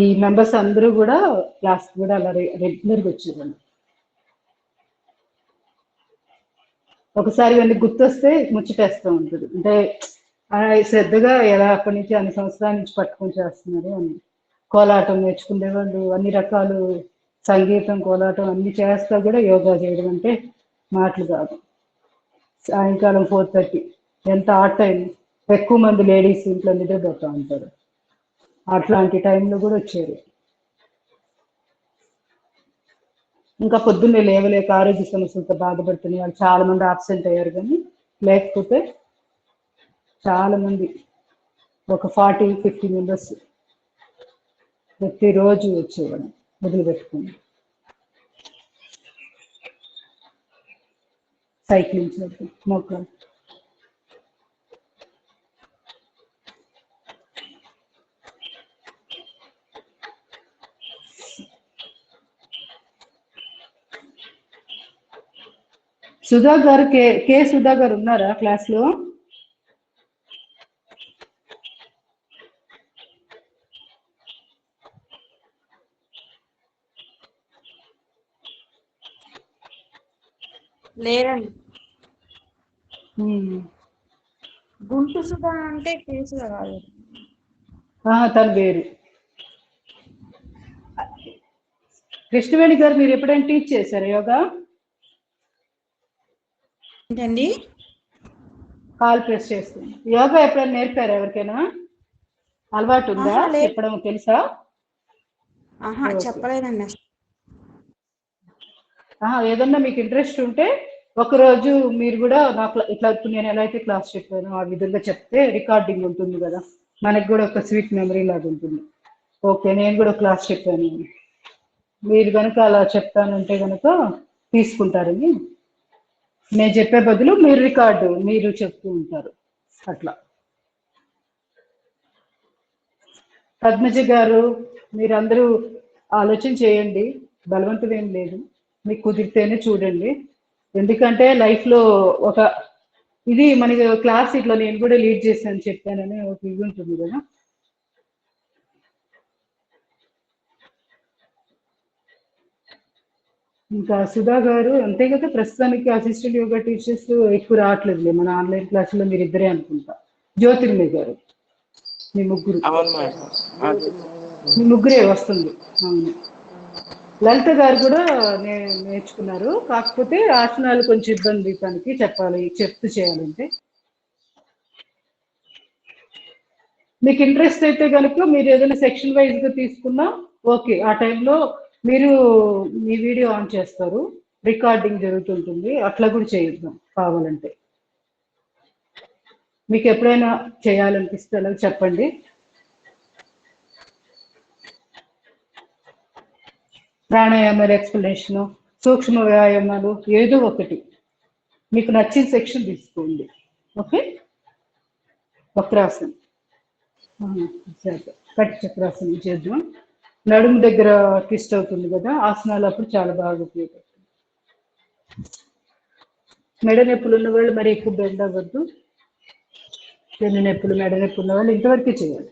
[SPEAKER 2] ఈ మెంబర్స్ అందరూ కూడా క్లాస్కి కూడా అలా రెగ్యులర్గా వచ్చేవాళ్ళు. ఒకసారి ఇవన్నీ గుర్తొస్తే ముచ్చటేస్తూ ఉంటుంది. అంటే శ్రద్ధగా ఎలా అప్పటి నుంచి అన్ని సంవత్సరాల నుంచి పట్టుకొని చేస్తున్నారు అని. కోలాటం నేర్చుకునేవాళ్ళు, అన్ని రకాలు సంగీతం, కోలాటం అన్ని చేస్తా కూడా యోగా చేయడం అంటే మాటలు కాదు. సాయంకాలం 4:30 ఎంత ఆ టైం, ఎక్కువ మంది లేడీస్ ఇంట్లో నిద్రపోతూ ఉంటారు. అట్లాంటి టైంలో కూడా వచ్చారు. ఇంకా పొద్దున్నే లేవలేక ఆరోగ్య సమస్యలతో బాధపడుతున్న వాళ్ళు చాలా మంది ఆబ్సెంట్ అయ్యారు. కానీ లేకపోతే చాలా మంది, ఒక 40-50 మెంబర్స్ ప్రతిరోజు వచ్చేవాళ్ళు వదిలిపెట్టుకుని సైక్లింగ్ చేయడం, మొక్కలు. సుధా గారు, కే సుధా గారు ఉన్నారా క్లాస్లో?
[SPEAKER 3] లేరండి. గుంటు సుధా అంటే కేసుగా కాదు,
[SPEAKER 2] తను వేరు. కృష్ణవేణి గారు, మీరు ఎప్పుడైనా టీచ్ చేశారా యోగా?
[SPEAKER 3] ఏంటండి?
[SPEAKER 2] కాల్ ప్రెస్ చేస్తుంది. యోగా ఎప్పుడైనా నేర్పారా? ఎవరికైనా అలవాటు ఉందా? చెప్పడం తెలుసా?
[SPEAKER 3] చెప్పలేదండి.
[SPEAKER 2] ఏదన్నా మీకు ఇంట్రెస్ట్ ఉంటే ఒకరోజు మీరు కూడా నాకు ఇట్లా నేను ఎలా అయితే క్లాస్ చెప్పానో ఆ విధంగా చెప్తే రికార్డింగ్ ఉంటుంది కదా, మనకు కూడా ఒక స్వీట్ మెమరీ లాగా ఉంటుంది. ఓకే, నేను కూడా క్లాస్ చెప్పాను, మీరు కనుక అలా చెప్తానంటే కనుక తీసుకుంటారని. నేను చెప్పే బదులు మీరు చెప్తూ ఉంటారు అట్లా. పద్మజ గారు, మీరందరూ ఆలోచన చేయండి, బలవంతం ఏం లేదు, మీకు కుదిరితేనే చూడండి. ఎందుకంటే లైఫ్లో ఒక ఇది మనకి క్లాస్ ఇట్లా నేను కూడా లీడ్ చేశాను చెప్పానని ఒక ఇది ఉంటుంది కదా. ఇంకా సుధా గారు అంతే కదా, ప్రస్తుతానికి అసిస్టెంట్ యోగా టీచర్స్ ఎక్కువ రావట్లేదు మన ఆన్లైన్ క్లాసులో, మీరు ఇద్దరే అనుకుంటా. జ్యోతిర్మయ్య గారు, మీ ముగ్గురు వస్తుంది. అవును. లలిత గారు కూడా నేర్చుకున్నారు, కాకపోతే ఆసనాలు కొంచెం ఇబ్బంది తనకి, చెప్తూ చేయాలంటే. మీకు ఇంట్రెస్ట్ అయితే కనుక మీరు ఏదైనా సెక్షన్ వైజ్గా తీసుకున్నా ఓకే. ఆ టైంలో మీరు మీ వీడియో ఆన్ చేస్తారు, రికార్డింగ్ జరుగుతుంటుంది, అట్లా కూడా చేయొద్దాం కావాలంటే. మీకు ఎప్పుడైనా చేయాలనిపిస్తే అలా చెప్పండి. ప్రాణాయామాలు, ఎక్స్ప్లెనేషను, సూక్ష్మ వ్యాయామాలు ఏదో ఒకటి మీకు నచ్చిన సెక్షన్ తీసుకోండి. ఓకే. వక్రాసనం, కటి చక్రాసనం చేద్దాం. నడుము దగ్గర ట్విస్ట్ అవుతుంది కదా, ఆసనాలు అప్పుడు చాలా బాగా ఉపయోగపడుతుంది. మెడ నొప్పులు ఉన్న వాళ్ళు మరి ఎక్కువ బెండ్ అవ్వద్దు. పెన్ను నొప్పులు, మెడ నొప్పులు ఉన్న వాళ్ళు ఇంతవరకే చేయాలి.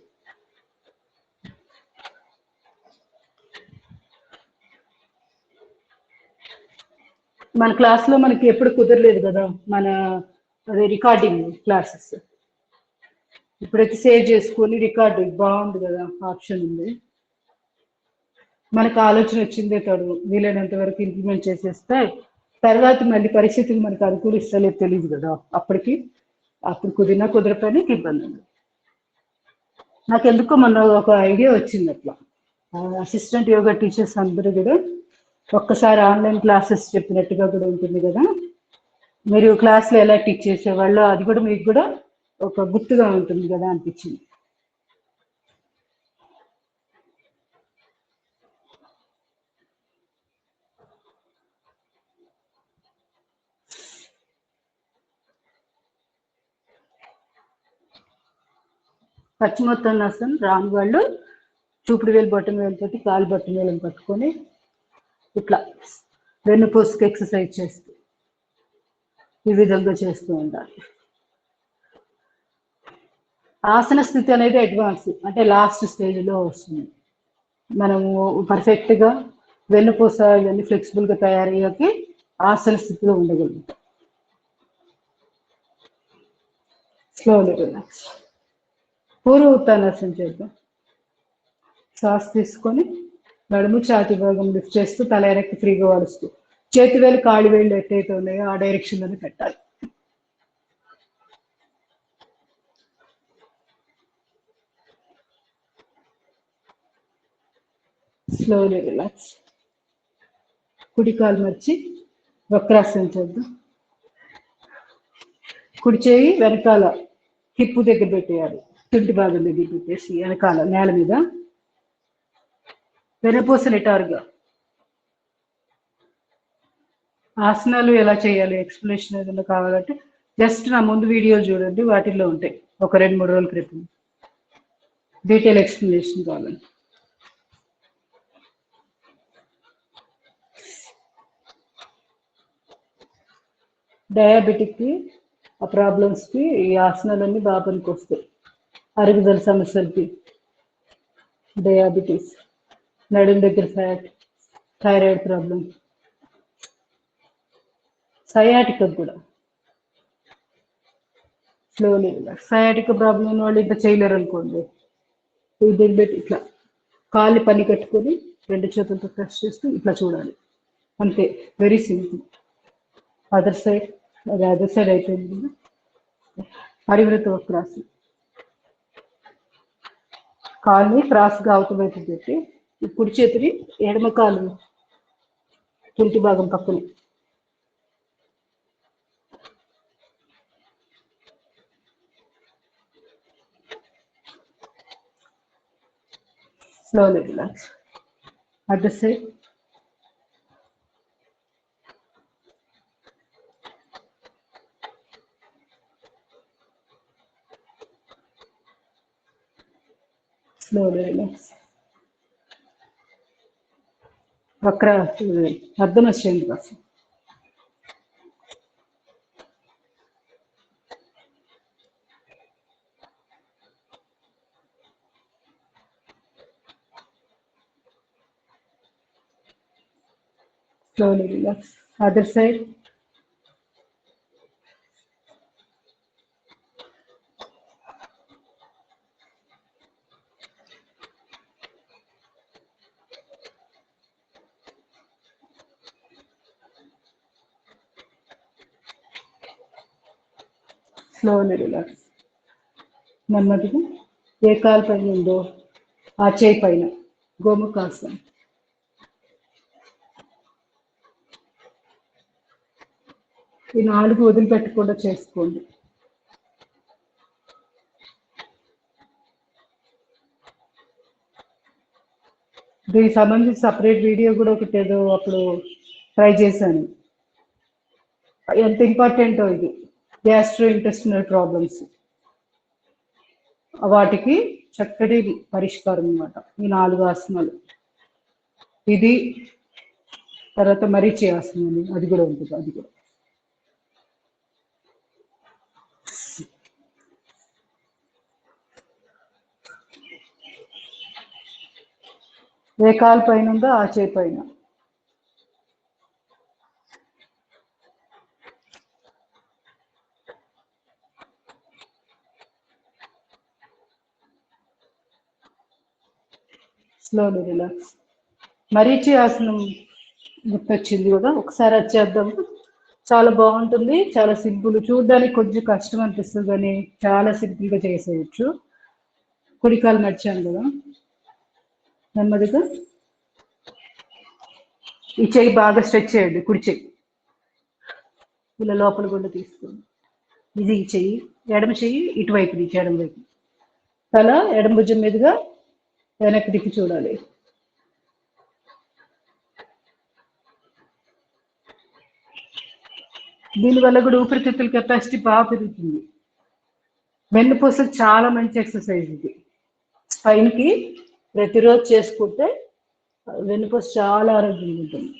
[SPEAKER 2] మన క్లాస్లో మనకి ఎప్పుడు కుదరలేదు కదా మన రికార్డింగ్ క్లాసెస్. ఇప్పుడైతే సేవ్ చేసుకొని రికార్డింగ్ బాగుంది కదా, ఆప్షన్ ఉంది. మనకు ఆలోచన వచ్చిందే తడు, వీలైనంత వరకు ఇంప్లిమెంట్ చేసేస్తే తర్వాత మళ్ళీ పరిస్థితులు మనకు అనుకూలిస్తలేదు తెలియదు కదా, అప్పుడు కుదిరినా కుదరపని ఇబ్బంది ఉంది. నాకు ఎందుకో మొన్న ఒక ఐడియా వచ్చింది, అట్లా అసిస్టెంట్ యోగా టీచర్స్ అందరూ కూడా ఒక్కసారి ఆన్లైన్ క్లాసెస్ చెప్పినట్టుగా కూడా ఉంటుంది కదా, మీరు క్లాస్లో ఎలా టీచ్ చేసేవాళ్ళు అది కూడా మీకు కూడా ఒక గుర్తుగా ఉంటుంది కదా అనిపించింది. పశ్చిమోత్తానాసనం రాని వాళ్ళు చూపుడు వేలు బొట్టన వేలుతోటి కాలు బొట్టన వేలను పట్టుకొని ఇట్లా వెన్నుపూసకి ఎక్సర్సైజ్ చేస్తూ ఈ విధంగా చేస్తూ ఉండాలి. ఆసన స్థితి అనేది అడ్వాన్స్ అంటే లాస్ట్ స్టేజ్లో వస్తుంది. మనము పర్ఫెక్ట్గా వెన్నుపూస ఇవన్నీ ఫ్లెక్సిబుల్గా తయారయ్యాకి ఆసన స్థితిలో ఉండగలుగుతాం. Slowly relax. పూర్వ ఉత్తానాసనం చేద్దాం. శ్వాస తీసుకొని నడుము ఛాతి భాగం లిఫ్ట్ చేస్తూ తల వెనక్కి ఫ్రీగా వాడుస్తూ చేతి వేలు కాళ్ళు వేళ్ళు ఎట్టయితే ఉన్నాయో ఆ డైరెక్షన్లోనే పెట్టాలి. Slowly relax. కుడి కాలు మర్చి వక్రాసనం చేద్దాం. కుడి చేయి వెనకాల హిప్పు దగ్గర పెట్టేయాలి, తుంటి భాగం దగ్గర పెట్టేసి వెనకాల నేల మీద వెనపూస నిటారుగా. ఆసనాలు ఎలా చేయాలి ఎక్స్ప్లెనేషన్ ఏదైనా కావాలంటే జస్ట్ నా ముందు వీడియోలు చూడండి, వాటిల్లో ఉంటాయి. ఒక 2-3 రోజుల క్రితం డీటెయిల్ ఎక్స్ప్లెనేషన్ కావాలండి. డయాబెటిక్కి ఆ ప్రాబ్లమ్స్కి ఈ ఆసనాలన్నీ బాగా పనికి వస్తాయి. అరుగుదల సమస్యలకి, డయాబెటీస్, నడుం దగ్గర ఫ్యాట్, థైరాయిడ్ ప్రాబ్లం, సయాటికా కూడా. స్లోలీ సయాటికా ప్రాబ్లం ఉన్న వాళ్ళు ఇంకా చేయలేరు అనుకోండి, ఇది పెట్టి ఇట్లా కాళ్ళు పని కట్టుకొని 2 చేతులతో ప్రెస్ చేస్తూ ఇట్లా చూడాలి, అంతే. Very simple. అదర్ సైడ్ అయిపోయింది కదా. పరివృత వక్రాసనం. కాళ్ళని క్రాస్గా అవతల వైపు పెట్టి కుడి చేతిని ఎడమ కాలు తుంటి భాగం పక్కన slowly relax. Other side. Slowly relax. వక్ర అర్ధమశ్చేంద్రాసనం. Slowly relax. Other side. Slowly relax. నెమ్మదిగా ఏ కాలు పైన ఉందో ఆ చేయి పైన గోముఖాసనం. ఈ 4 వదిలిపెట్టకుండా చేసుకోండి. దీనికి సంబంధించి సపరేట్ వీడియో కూడా ఒకటి ఏదో అప్పుడు ట్రై చేశాను. ఎంత ఇంపార్టెంటో ఇది, గ్యాస్ట్రో ఇంటెస్టినల్ ప్రాబ్లమ్స్, వాటికి చక్కటి పరిష్కారం అన్నమాట ఈ 4 ఆసనాలు. ఇది తర్వాత మరీచి ఆసనం అని అది కూడా ఉంటుంది. అది కూడా ఏ కాలు పైన ఉందో ఆ చేయి పైన. Slowly relax. మరీచి ఆసనం గుర్తొచ్చింది కదా, ఒకసారి వచ్చేద్దాం. చాలా బాగుంటుంది, చాలా సింపుల్. చూడడానికి కొంచెం కష్టం అనిపిస్తుంది కానీ చాలా సింపుల్గా చేసేయచ్చు. కుడికాలు నడిచాను కదా, నెమ్మదిగా ఈ చెయ్యి బాగా స్ట్రెచ్ చేయండి. కుడి చెయ్యి ఇలా లోపల గుండా తీసుకోండి. ఇది ఈ చెయ్యి, ఎడమ చెయ్యి ఇటువైపు నుంచి ఎడమ వైపు. తల ఎడమ భుజం మీదుగా వెనక్కి దిక్కి చూడాలి. దీనివల్ల కూడా ఊపిరితిత్తుల కెపాసిటీ బాగా పెరుగుతుంది. వెన్నుపూసకు చాలా మంచి ఎక్సర్సైజ్ ఇది. స్పైన్కి ప్రతిరోజు చేసుకుంటే వెన్నుపూస చాలా ఆరోగ్యంగా ఉంటుంది.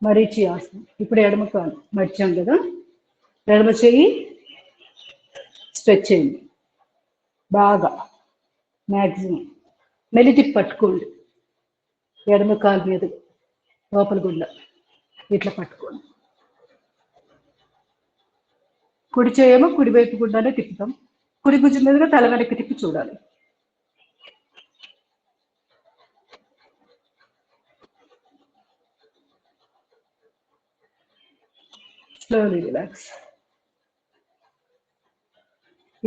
[SPEAKER 2] మరీచి ఆసనం. ఇప్పుడు ఎడమ కాలు మర్చాం కదా, ఎడమ చెయ్యి స్ట్రెచ్ చేయండి బాగా, మ్యాక్సిమం మెలితి పట్టుకోండి. ఎడమ కాలు మీద లోపల గుండా ఇట్లా పట్టుకోండి. కుడి చేయమో కుడి వైపు గుండానే తిప్పుతాం. కుడి భుజం మీదుగా తల వెనక్కి తిప్పి చూడాలి. Slowly relax.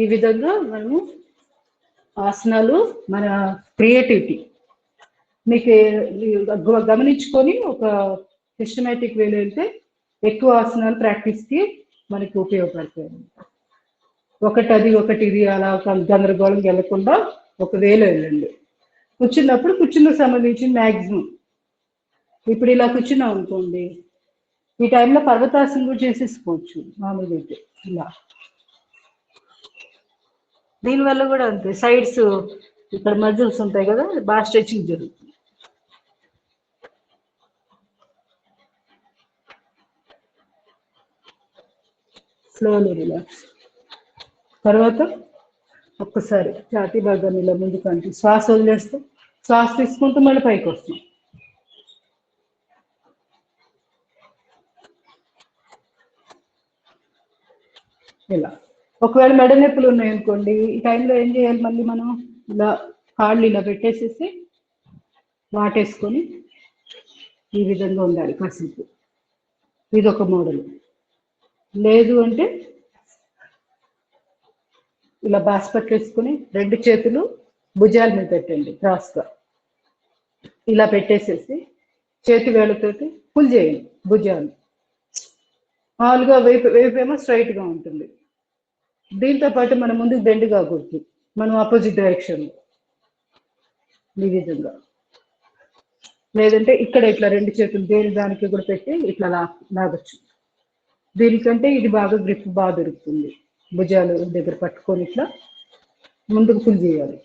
[SPEAKER 2] ఈ విధంగా మనము ఆసనాలు మన క్రియేటివిటీ మీకు గమనించుకొని ఒక సిస్టమేటిక్ వేలో వెళ్తే ఎక్కువ ఆసనాలు ప్రాక్టీస్కి మనకి ఉపయోగపడతాయి. ఒకటి ఇది అలా గందరగోళం వెళ్ళకుండా ఒక వేలో వెళ్ళండి. కూర్చున్నప్పుడు కూర్చున్నకు సంబంధించి మ్యాక్సిమం ఇప్పుడు ఇలా కూర్చున్నాం అనుకోండి, ఈ టైంలో పర్వతాసనం కూడా చేసేసుకోవచ్చు మామూలుగా అయితే. ఇలా దీనివల్ల కూడా అంతే, సైడ్స్ ఇక్కడ మజిల్స్ ఉంటాయి కదా, బాగా స్ట్రెచింగ్ జరుగుతుంది. Slowly relax. తర్వాత ఒక్కసారి ఛాతీ భాగాన్ని ఇలా ముందుకు అంటే శ్వాస వదిలేస్తాం, శ్వాస తీసుకుంటూ మళ్ళీ పైకి వస్తాం. ఇలా ఒకవేళ మెడ నొప్పులు ఉన్నాయనుకోండి, ఈ టైంలో ఏం చేయాలి, మళ్ళీ మనం ఇలా కాళ్ళు ఇలా పెట్టేసేసి వాటేసుకొని ఈ విధంగా ఉండాలి కాసేపు. ఇది ఒక మోడల్. లేదు అంటే ఇలా బాస్పట్ వేసుకొని 2 చేతులు భుజాల మీద పెట్టండి క్రాస్గా. ఇలా పెట్టేసేసి చేతి వేళ్ళతోటి పుల్ చేయండి భుజాలు. మామూలుగా వైపేమో స్ట్రైట్గా ఉంటుంది. దీంతో పాటు మనం ముందుకు బెండ్ కాకూడదు, మనం ఆపోజిట్ డైరెక్షన్లో ఈ విధంగా. లేదంటే ఇక్కడ ఇట్లా 2 చేతులు దేని దానికి కూడా పెట్టి ఇట్లా లాగచ్చు. దీనికంటే ఇది బాగా గ్రిప్ బాగా దొరుకుతుంది. భుజాలు దగ్గర పట్టుకొని ఇట్లా ముందుకు పుల్ చేయాలి.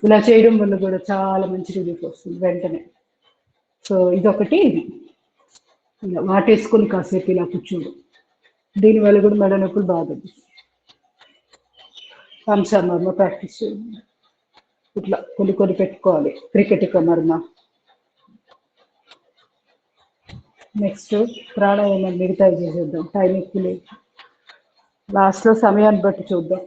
[SPEAKER 2] ఇలా చేయడం వల్ల కూడా చాలా మంచి రిలీఫ్ వస్తుంది వెంటనే. సో ఇదొకటి. ఇలా వాటేసుకొని కాసేపు ఇలా కూర్చోడు, దీనివల్ల కూడా మెడ నొప్పులు బాగా కంసమర్మ ప్రాక్టీస్ చేయండి. ఇట్లా కొన్ని పెట్టుకోవాలి. క్రికెట్ మర్మ. నెక్స్ట్ ప్రాణాయామం మిగతా చేసేద్దాం, టైం ఎక్కువ లేదు, లాస్ట్లో సమయాన్ని బట్టి చూద్దాం.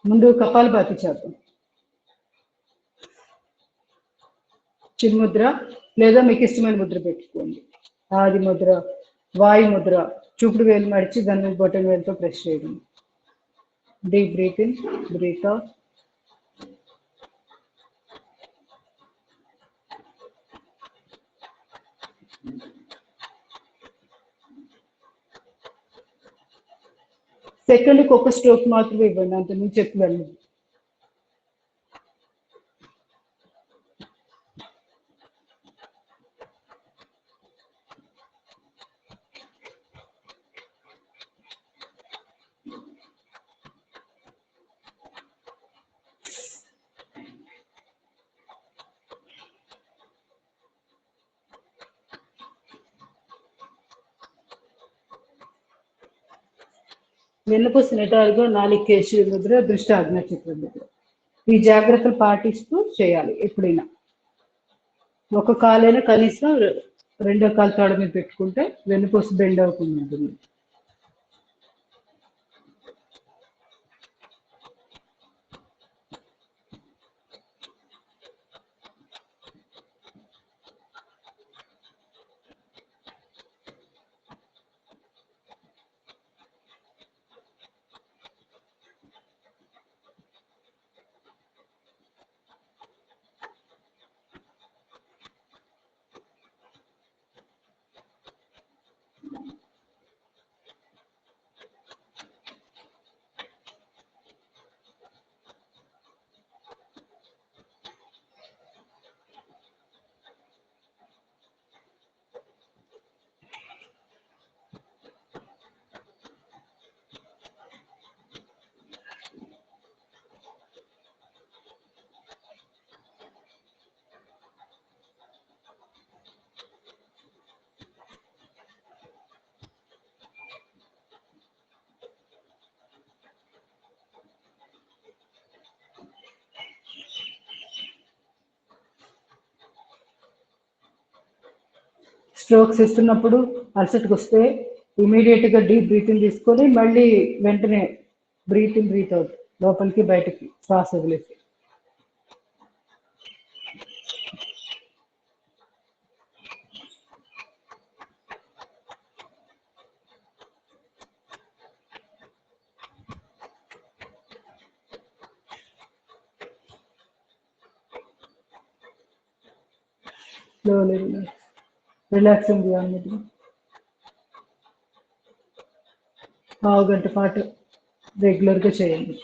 [SPEAKER 2] ముందు కపాలభాతి చేద్దాం. చిన్ముద్ర లేదా మీకు ఇష్టమైన ముద్ర పెట్టుకోండి. ఆది ముద్ర, వాయు ముద్ర. చూపుడు వేలు మడిచి దాన్ని బొటన వేలుతో ప్రెస్ చేయడం. Deep breath in, breath out. సెకండ్కి ఒక స్ట్రోక్ మాత్రమే ఇవ్వండి, అంత నుంచి ఎక్కువ వెళ్ళండి. వెన్నుపూస నిటారుగా, 4 కేశీ ముద్ర, దృష్టి ఆజ్ఞాచక్ర ముద్ర. ఈ జాగ్రత్తలు పాటిస్తూ చేయాలి. ఎప్పుడైనా ఒక కాలైనా కనీసం 2వ కాలు తోడ మీద పెట్టుకుంటే వెన్నుపూస బెండ్ అవ్వకుండా ఉంటుంది. స్ట్రోక్స్ ఇస్తున్నప్పుడు అలసటకు వస్తే ఇమీడియట్గా డీప్ బ్రీతింగ్ తీసుకొని మళ్ళీ వెంటనే బ్రీత్ ఇన్ బ్రీత్ అవుట్, లోపలికి బయటకి శ్వాస వదిలేసి. స్లోలీ రిలాక్సింగ్ అన్నది పావు గంట పాటు రెగ్యులర్గా చేయండి.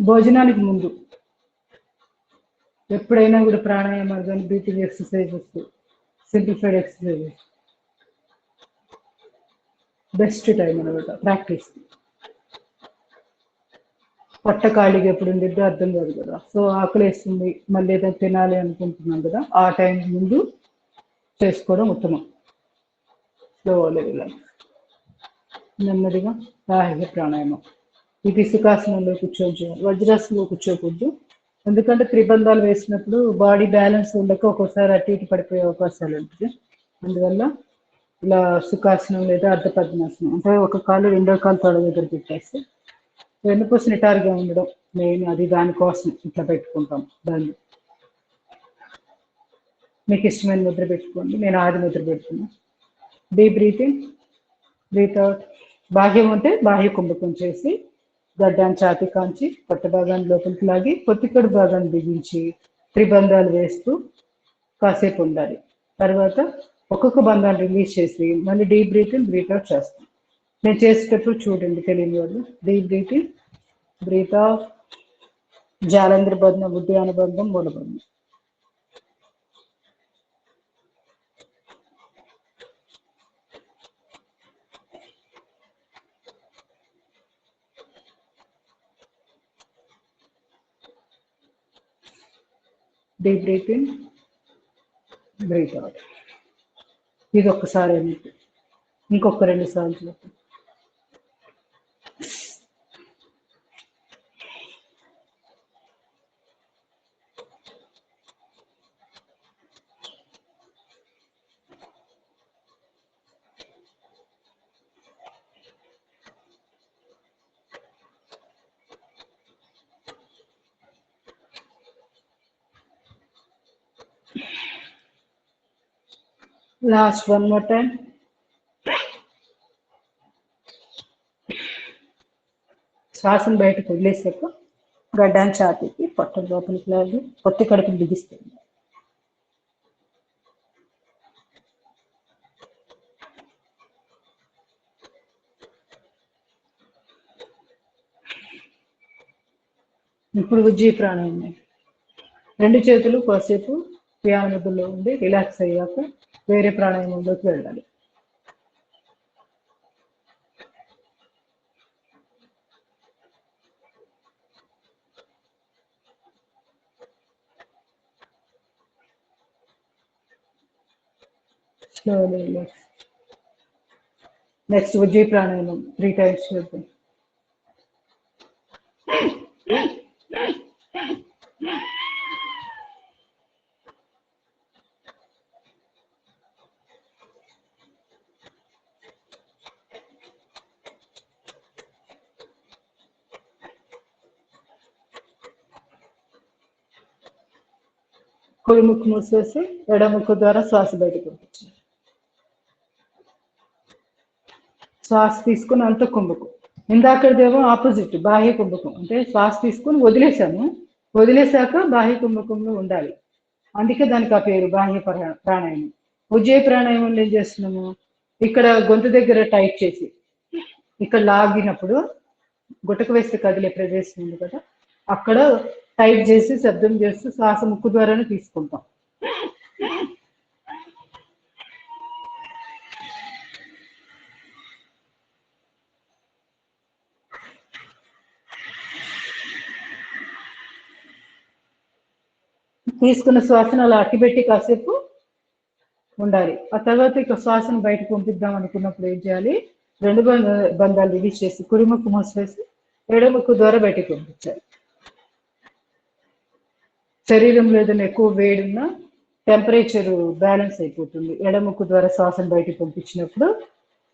[SPEAKER 2] భోజనానికి ముందు ఎప్పుడైనా కూడా ప్రాణాయామాలు కానీ breathing exercises, simplified exercises best time అనమాట ప్రాక్టీస్. పొట్ట ఖాళీగా ఎప్పుడు ఉండిద్దో అర్థం కాదు కదా, సో ఆకలి వేస్తుంది మళ్ళీ ఏదైనా తినాలి అనుకుంటున్నాం కదా, ఆ టైం ముందు చేసుకోవడం ఉత్తమం. స్లోలీ రిలాక్స్, నెమ్మదిగా బాహ్య ప్రాణాయామం. ఇది సుఖాసనంలో కూర్చొని చేయాలి, వజ్రాసనంలో కూర్చోకూడదు. ఎందుకంటే త్రిబంధాలు వేసినప్పుడు బాడీ బ్యాలెన్స్ ఉండక ఒక్కోసారి అటు ఇటు పడిపోయే అవకాశాలు ఉంటుంది. అందువల్ల ఇలా సుఖాసనం లేదా అర్ధ పద్మాసనం, అంటే ఒక కాలు రెండో కాలు తొడ దగ్గర పెట్టేసి వెన్నుపూస నిటారుగా ఉండడం మెయిన్, అది దానికోసం ఇట్లా పెట్టుకుంటాం దాన్ని. మీకు ఇష్టమైన ముద్ర పెట్టుకోండి, నేను ఆది ముద్ర పెడుతున్నా. Deep breathing, breath out. బాహ్యం ఉంటే బాహ్య కుంభకం చేసి గడ్డాన్ని ఛాతి కాంచి పొట్ట భాగాన్ని లోపలికి లాగి పొత్తికడు భాగాన్ని బిగించి త్రిబంధాలు వేస్తూ కాసేపు ఉండాలి. తర్వాత ఒక్కొక్క బంధాన్ని రిలీజ్ చేసి మళ్ళీ డీప్ బ్రీతింగ్, బ్రీత్ అవుట్ చేస్తాం. నేను చేసేటప్పుడు చూడండి తెలియని వాళ్ళు. డీప్ బ్రీతింగ్, బ్రీత్ అవుట్, జాలంధ్ర బంధం, ఉద్యాన బంధం, మూలబంధం. Deep breathing, breath out. ఇది ఒక్కసారి అన్నట్టు, ఇంకొక 2 సార్లు. Last one more time. శ్వాసను బయటకు వదిలేసాక గడ్డాన్ని ఛాతీకి పొట్ట లోపలికి లాగి పొత్తి కడుపుని బిగిస్తుంది. ఇప్పుడు ఉజ్జీ ప్రాణాయామం. 2 చేతులు కాసేపు ధ్యాన ముద్రలో ఉండి రిలాక్స్ అయ్యాక వేరే ప్రాణాయామంలోకి వెళ్ళాలి. Slowly relax. నెక్స్ట్ ఉజ్జీ ప్రాణాయామం 3 times చేద్దాం. కుడి ముక్కు మూసేసి ఎడముక్కు ద్వారా శ్వాస బయటకు పంపించాలి. శ్వాస తీసుకుని అంత కుంభకం. ఇందాకదేమో ఆపోజిట్, బాహ్య కుంభకం. అంటే శ్వాస తీసుకుని వదిలేసాము, వదిలేశాక బాహ్య కుంభకంలో ఉండాలి. అందుకే దానికి ఆ పేరు బాహ్య ప్రాణాయామం. ఉజ్జయ ప్రాణాయామంలో ఏం చేస్తున్నాము, ఇక్కడ గొంతు దగ్గర టైట్ చేసి ఇక్కడ లాగినప్పుడు గుటక వేస్తే కదిలే ప్రదేశం ఉంది కదా, అక్కడ టైట్ చేసి శబ్దం చేస్తూ శ్వాస ముక్కు ద్వారానే తీసుకుంటాం. తీసుకున్న శ్వాసను అలా అట్టిపెట్టి కాసేపు ఉండాలి. ఆ తర్వాత ఇక శ్వాసను బయటకు పంపిద్దాం అనుకున్నప్పుడు ఏం చేయాలి, 2 బంధాలు రిలీజ్ చేసి కుడి ముక్కు మూసేసి ఎడముక్కు ద్వారా బయటకు పంపించాలి. శరీరంలో ఏదైనా ఎక్కువ వేడున్నా టెంపరేచర్ బ్యాలెన్స్ అయిపోతుంది. ఎడముక్కు ద్వారా శ్వాసను బయటికి పంపించినప్పుడు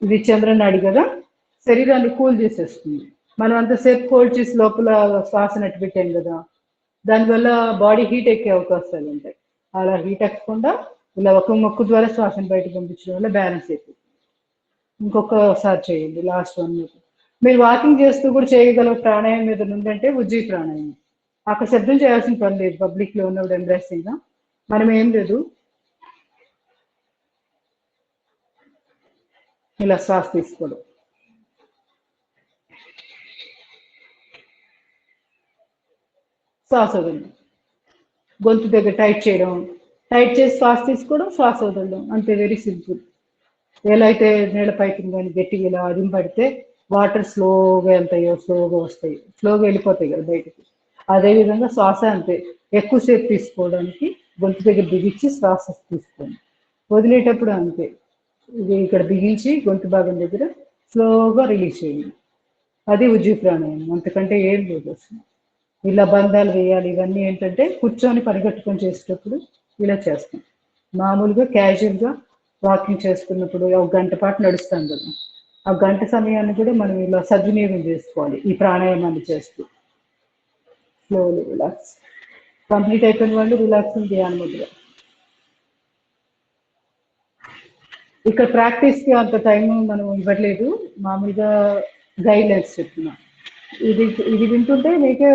[SPEAKER 2] ఇది చంద్రనాడి కదా, శరీరాన్ని కూల్ చేసేస్తుంది. మనం అంతసేపు కోల్డ్ చేసి లోపల శ్వాసను అట్టు పెట్టాం కదా, దానివల్ల బాడీ హీట్ ఎక్కే అవకాశాలు ఉంటాయి. అలా హీట్ ఎక్కకుండా ఇలా ఒక ముక్కు ద్వారా శ్వాసను బయటకు పంపించడం వల్ల బ్యాలెన్స్ అయిపోతుంది. ఇంకొకసారి చేయండి, లాస్ట్ 1 minute. మీరు వాకింగ్ చేస్తూ కూడా చేయగల ప్రాణాయామం మీద ఉందంటే ఉజ్జయి ప్రాణాయామం. అక్కడ శబ్దం చేయాల్సిన పని లేదు, పబ్లిక్ లో ఉన్నప్పుడు ఎంబ్రెసింగ్ గా. మనం ఏం లేదు, ఇలా శ్వాస తీసుకోవడం, శ్వాస వదలడం, గొంతు దగ్గర టైట్ చేయడం, టైట్ చేసి శ్వాస తీసుకోవడం, శ్వాస వదలడం, అంతే. Very simple. ఎలా అయితే నీళ్ళ పైకి కానీ గట్టిగా ఇలా అదింపడితే వాటర్ స్లోగా వెళ్తాయో స్లోగా వస్తాయి, స్లోగా వెళ్ళిపోతాయి కదా బయటకి. అదేవిధంగా శ్వాస అంతే, ఎక్కువసేపు తీసుకోవడానికి గొంతు దగ్గర బిగించి శ్వాస తీసుకోండి, వదిలేటప్పుడు అంతే. ఇది ఇక్కడ బిగించి గొంతు భాగం దగ్గర స్లోగా రిలీజ్ చేయండి. అది ఉజ్జయి ప్రాణాయామం, అంతకంటే ఏం లేదు అసలు. ఇలా బంధాలు వేయాలి, ఇవన్నీ ఏంటంటే కూర్చొని పరిగెట్టుకొని చేసేటప్పుడు ఇలా చేస్తాం. మామూలుగా క్యాజువల్గా వాకింగ్ చేస్తున్నప్పుడు 1 గంట పాటు నడుస్తాం కదా, ఆ గంట సమయాన్ని కూడా మనం ఇలా సద్వినియోగం చేసుకోవాలి ఈ ప్రాణాయామాన్ని చేస్తూ. Slowly relax. కంప్లీట్ అయిపోయిన వాళ్ళు రిలాక్స్ ధ్యాన ముద్ర. ఇక్కడ ప్రాక్టీస్కి అంత టైం మనం ఇవ్వట్లేదు, మామూలుగా గైడ్ లైన్స్ చెప్తున్నాం. ఇది ఇది వింటుంటే మీకే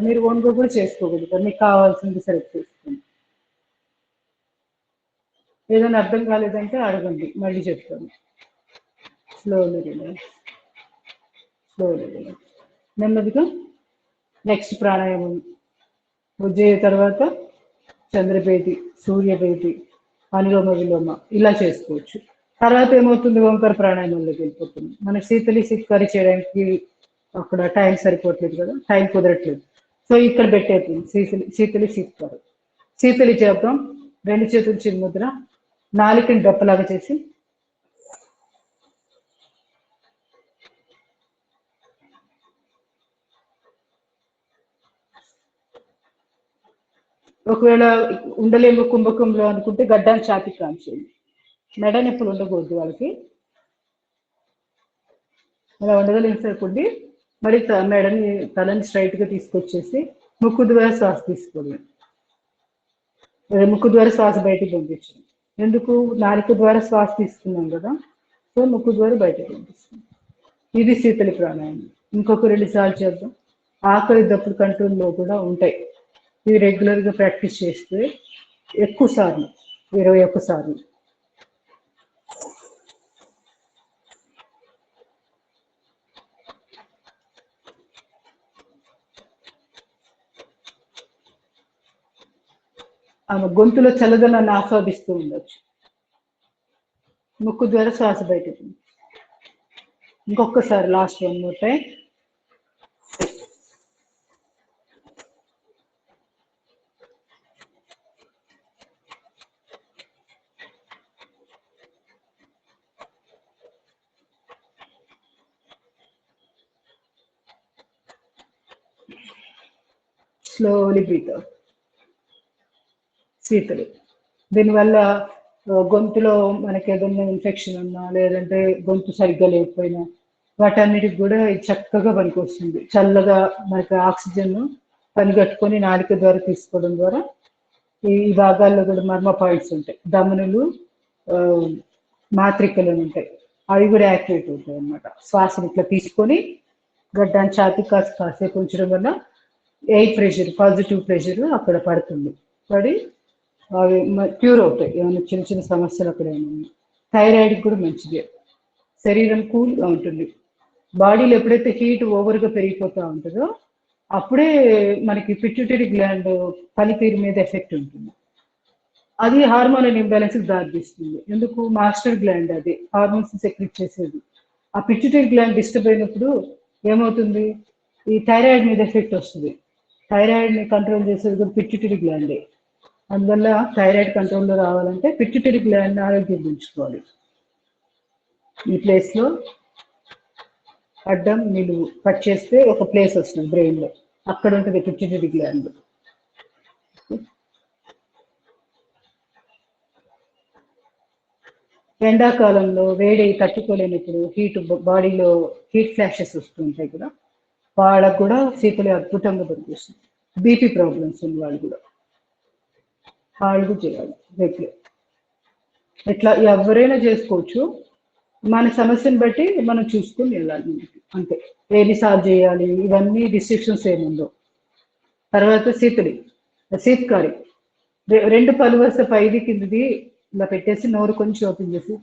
[SPEAKER 2] మీరు ఓన్గా కూడా చేసుకోగలుగుతారు, మీకు కావాల్సింది సెలెక్ట్ చేసుకోండి. ఏదైనా అర్థం కాలేదంటే అడగండి, మళ్ళీ చెప్తాను. Slowly relax, slowly relax. నెమ్మదిగా నెక్స్ట్ ప్రాణాయామం. ఉజ్జయి తర్వాత చంద్రభేది, సూర్యభేది, అనులోమ విలోమ ఇలా చేసుకోవచ్చు. తర్వాత ఏమవుతుంది, ఓంకార ప్రాణాయామంలోకి వెళ్ళిపోతుంది. మనకి శీతలి సిక్కరి చేయడానికి అక్కడ టైం సరిపోవట్లేదు కదా, టైం కుదరట్లేదు. సో ఇక్కడ పెట్టేస్తుంది శీతలి సిక్కరు. శీతలి చేద్దాం, 2 చేతులు చిన్ముద్ర, నాలుకని డొప్పలాగా చేసి ఒకవేళ ఉండలేము కుంభకంలో అనుకుంటే గడ్డాన్ని ఛాతి కాంచేయండి. మెడ నొప్పులు ఉండకూడదు వాళ్ళకి, అలా ఉండగలిగినప్పుడు మరి మెడని తలని స్ట్రైట్ గా తీసుకొచ్చేసి ముక్కు ద్వారా శ్వాస తీసుకోండి. ముక్కు ద్వారా శ్వాస బయటికి పంపించండి. ఎందుకు, నాలుక ద్వారా శ్వాస తీసుకున్నాం కదా, సో ముక్కు ద్వారా బయటకు పంపిస్తుంది. ఇది శీతలి ప్రాణాయామం. ఇంకొక 2 సార్లు చేద్దాం. ఆకలి దప్పుడు కంట్రోల్లో కూడా ఉంటాయి. ఇవి రెగ్యులర్గా ప్రాక్టీస్ చేస్తే ఎక్కువ సార్లు, 21 సార్లు. ఆమె గొంతులో చల్లదనాన్ని ఆస్వాదిస్తూ ఉండొచ్చు. ముక్కు ద్వారా శ్వాస బయటకు. ఇంకొకసారి last 1 more time. Slowly breath out. శీతలి. దీనివల్ల గొంతులో మనకి ఏదైనా ఇన్ఫెక్షన్ ఉన్నా, లేదంటే గొంతు సరిగ్గా లేకపోయినా వాటన్నిటికి కూడా చక్కగా పనికొస్తుంది. చల్లగా మనకి ఆక్సిజన్ పనిగట్టుకొని నాలుక ద్వారా తీసుకోవడం ద్వారా ఈ భాగాల్లో కూడా మర్మ పాయింట్స్ ఉంటాయి, ధమనులు, మాత్రికలు ఉంటాయి, అవి కూడా యాక్టివేట్ అవుతాయి అన్నమాట. శ్వాసను ఇట్లా తీసుకొని గడ్డాన్ని ఛాతీ కాసేపు ఉంచడం వల్ల ఎయిర్ ప్రెషర్, పాజిటివ్ ప్రెషర్ అక్కడ పడుతుంది, పడి అవి క్యూర్ అవుతాయి. ఏమైనా చిన్న చిన్న సమస్యలు అక్కడ ఏమైనా. థైరాయిడ్కి కూడా మంచిదే, శరీరం కూల్గా ఉంటుంది. బాడీలో ఎప్పుడైతే హీట్ ఓవర్గా పెరిగిపోతూ ఉంటుందో అప్పుడే మనకి పిట్యూటరీ గ్లాండ్ పనితీరు మీద ఎఫెక్ట్ ఉంటుంది. అది హార్మోనల్ ఇంబ్యాలెన్స్కి దారితీస్తుంది. ఎందుకు, మాస్టర్ గ్లాండ్ అది హార్మోన్స్ సెక్రెట్ చేసేది. ఆ పిట్యూటరీ గ్లాండ్ డిస్టర్బ్ అయినప్పుడు ఏమవుతుంది, ఈ థైరాయిడ్ మీద ఎఫెక్ట్ వస్తుంది. థైరాయిడ్ని కంట్రోల్ చేసేది కూడా పిట్యూటరీ గ్లాండే. అందువల్ల థైరాయిడ్ కంట్రోల్లో రావాలంటే పిట్యూటరీ గ్లాండ్ ఆరోగ్యం పెంచుకోవాలి. ఈ ప్లేస్లో అడ్డం నిలువు కట్ చేస్తే ఒక ప్లేస్ వస్తుంది బ్రెయిన్లో, అక్కడ ఉంటుంది పిట్యూటరీ గ్లాండ్. ఎండాకాలంలో వేడి తట్టుకోలేనప్పుడు హీట్ బాడీలో హీట్ ఫ్లాషెస్ వస్తుంటాయి కదా, వాళ్ళకు కూడా శీతలి అద్భుతంగా పనిచేస్తుంది. బీపీ ప్రాబ్లమ్స్ ఉన్న వాళ్ళు కూడా చేయాలి రెగ్యులర్. ఇట్లా ఎవరైనా చేసుకోవచ్చు, మన సమస్యను బట్టి మనం చూసుకుని వెళ్ళాలి అంతే. ఎన్నిసార్లు చేయాలి ఇవన్నీ రిస్ట్రిక్షన్స్ ఏముందో. తర్వాత శీతకారి 2 పళ్ళు వరుస పైది కిందది ఇలా పెట్టేసి నోరు కొంచెం ఓపెన్ చేసి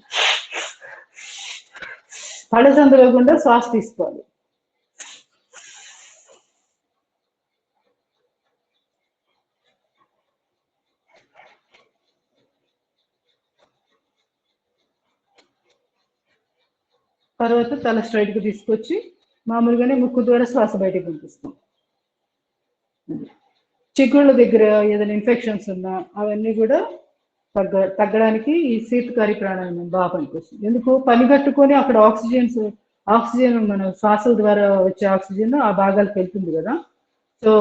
[SPEAKER 2] పళ్ళసందులో గుండా శ్వాస తీసుకోవాలి. తర్వాత తల స్ట్రైట్గా తీసుకొచ్చి మామూలుగానే ముక్కు ద్వారా శ్వాస బయటకు పంపిస్తాం. చిగుళ్ళ దగ్గర ఏదైనా ఇన్ఫెక్షన్స్ ఉన్నా అవన్నీ కూడా తగ్గడానికి ఈ శీతకారి ప్రాణాయామం బాగా పనికొస్తుంది. ఎందుకు పని కట్టుకొని అక్కడ ఆక్సిజన్ మన శ్వాసల ద్వారా వచ్చే ఆక్సిజన్ ఆ భాగాలకు వెళ్తుంది కదా, సో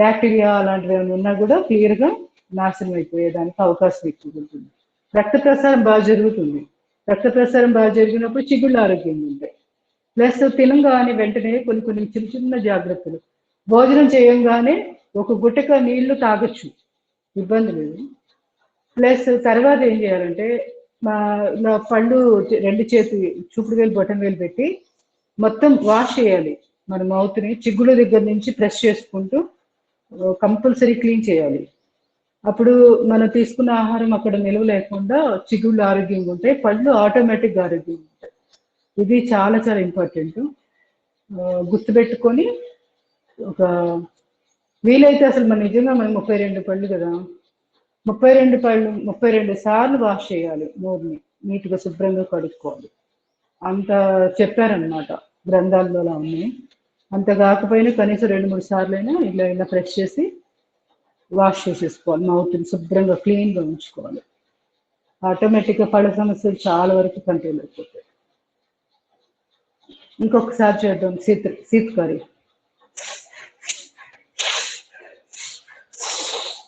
[SPEAKER 2] బ్యాక్టీరియా అలాంటివి ఏమైనా ఉన్నా కూడా క్లియర్గా నాశనం అయిపోయేదానికి అవకాశం ఎక్కువ ఉంటుంది. రక్త ప్రసారం బాగా జరుగుతుంది. రక్త ప్రసారం బాగా జరిగినప్పుడు చిగుళ్ళు ఆరోగ్యంగా ఉంటాయి. ప్లస్ తినంగానే వెంటనే కొన్ని చిన్న జాగ్రత్తలు. భోజనం చేయంగానే ఒక గుట్టక నీళ్లు తాగొచ్చు, ఇబ్బంది లేదు. ప్లస్ తర్వాత ఏం చేయాలంటే నా పళ్ళు 2 చేతి చూపుడు వేలు బొటన్ వేలు పెట్టి మొత్తం వాష్ చేయాలి. మన మౌత్ని చిగుళ్ళ దగ్గర నుంచి ప్రెస్ చేసుకుంటూ కంపల్సరీ క్లీన్ చేయాలి. అప్పుడు మనం తీసుకున్న ఆహారం అక్కడ నిలువ లేకుండా చిగుళ్ళు ఆరోగ్యంగా ఉంటాయి, పళ్ళు ఆటోమేటిక్గా ఆరోగ్యంగా ఉంటాయి. ఇది చాలా చాలా ఇంపార్టెంట్. గుర్తుపెట్టుకొని ఒక వీలైతే అసలు మన నిజంగా మనం 32 పళ్ళు కదా, 32 సార్లు వాష్ చేయాలి. నోరుని నీట్గా శుభ్రంగా కడుక్కోవాలి. అంత చెప్పారనమాట గ్రంథాల్లో అలా ఉన్నాయి. అంత కాకపోయినా కనీసం 2-3 సార్లైనా ఇలా ప్రెస్ చేసి వాష్ చేసేసుకోవాలి. మౌత్ని శుభ్రంగా క్లీన్గా ఉంచుకోవాలి. ఆటోమేటిక్గా పళ్ళ సమస్యలు చాలా వరకు కంట్రోల్ అయిపోతాయి. ఇంకొకసారి చేద్దాం శీతకారి.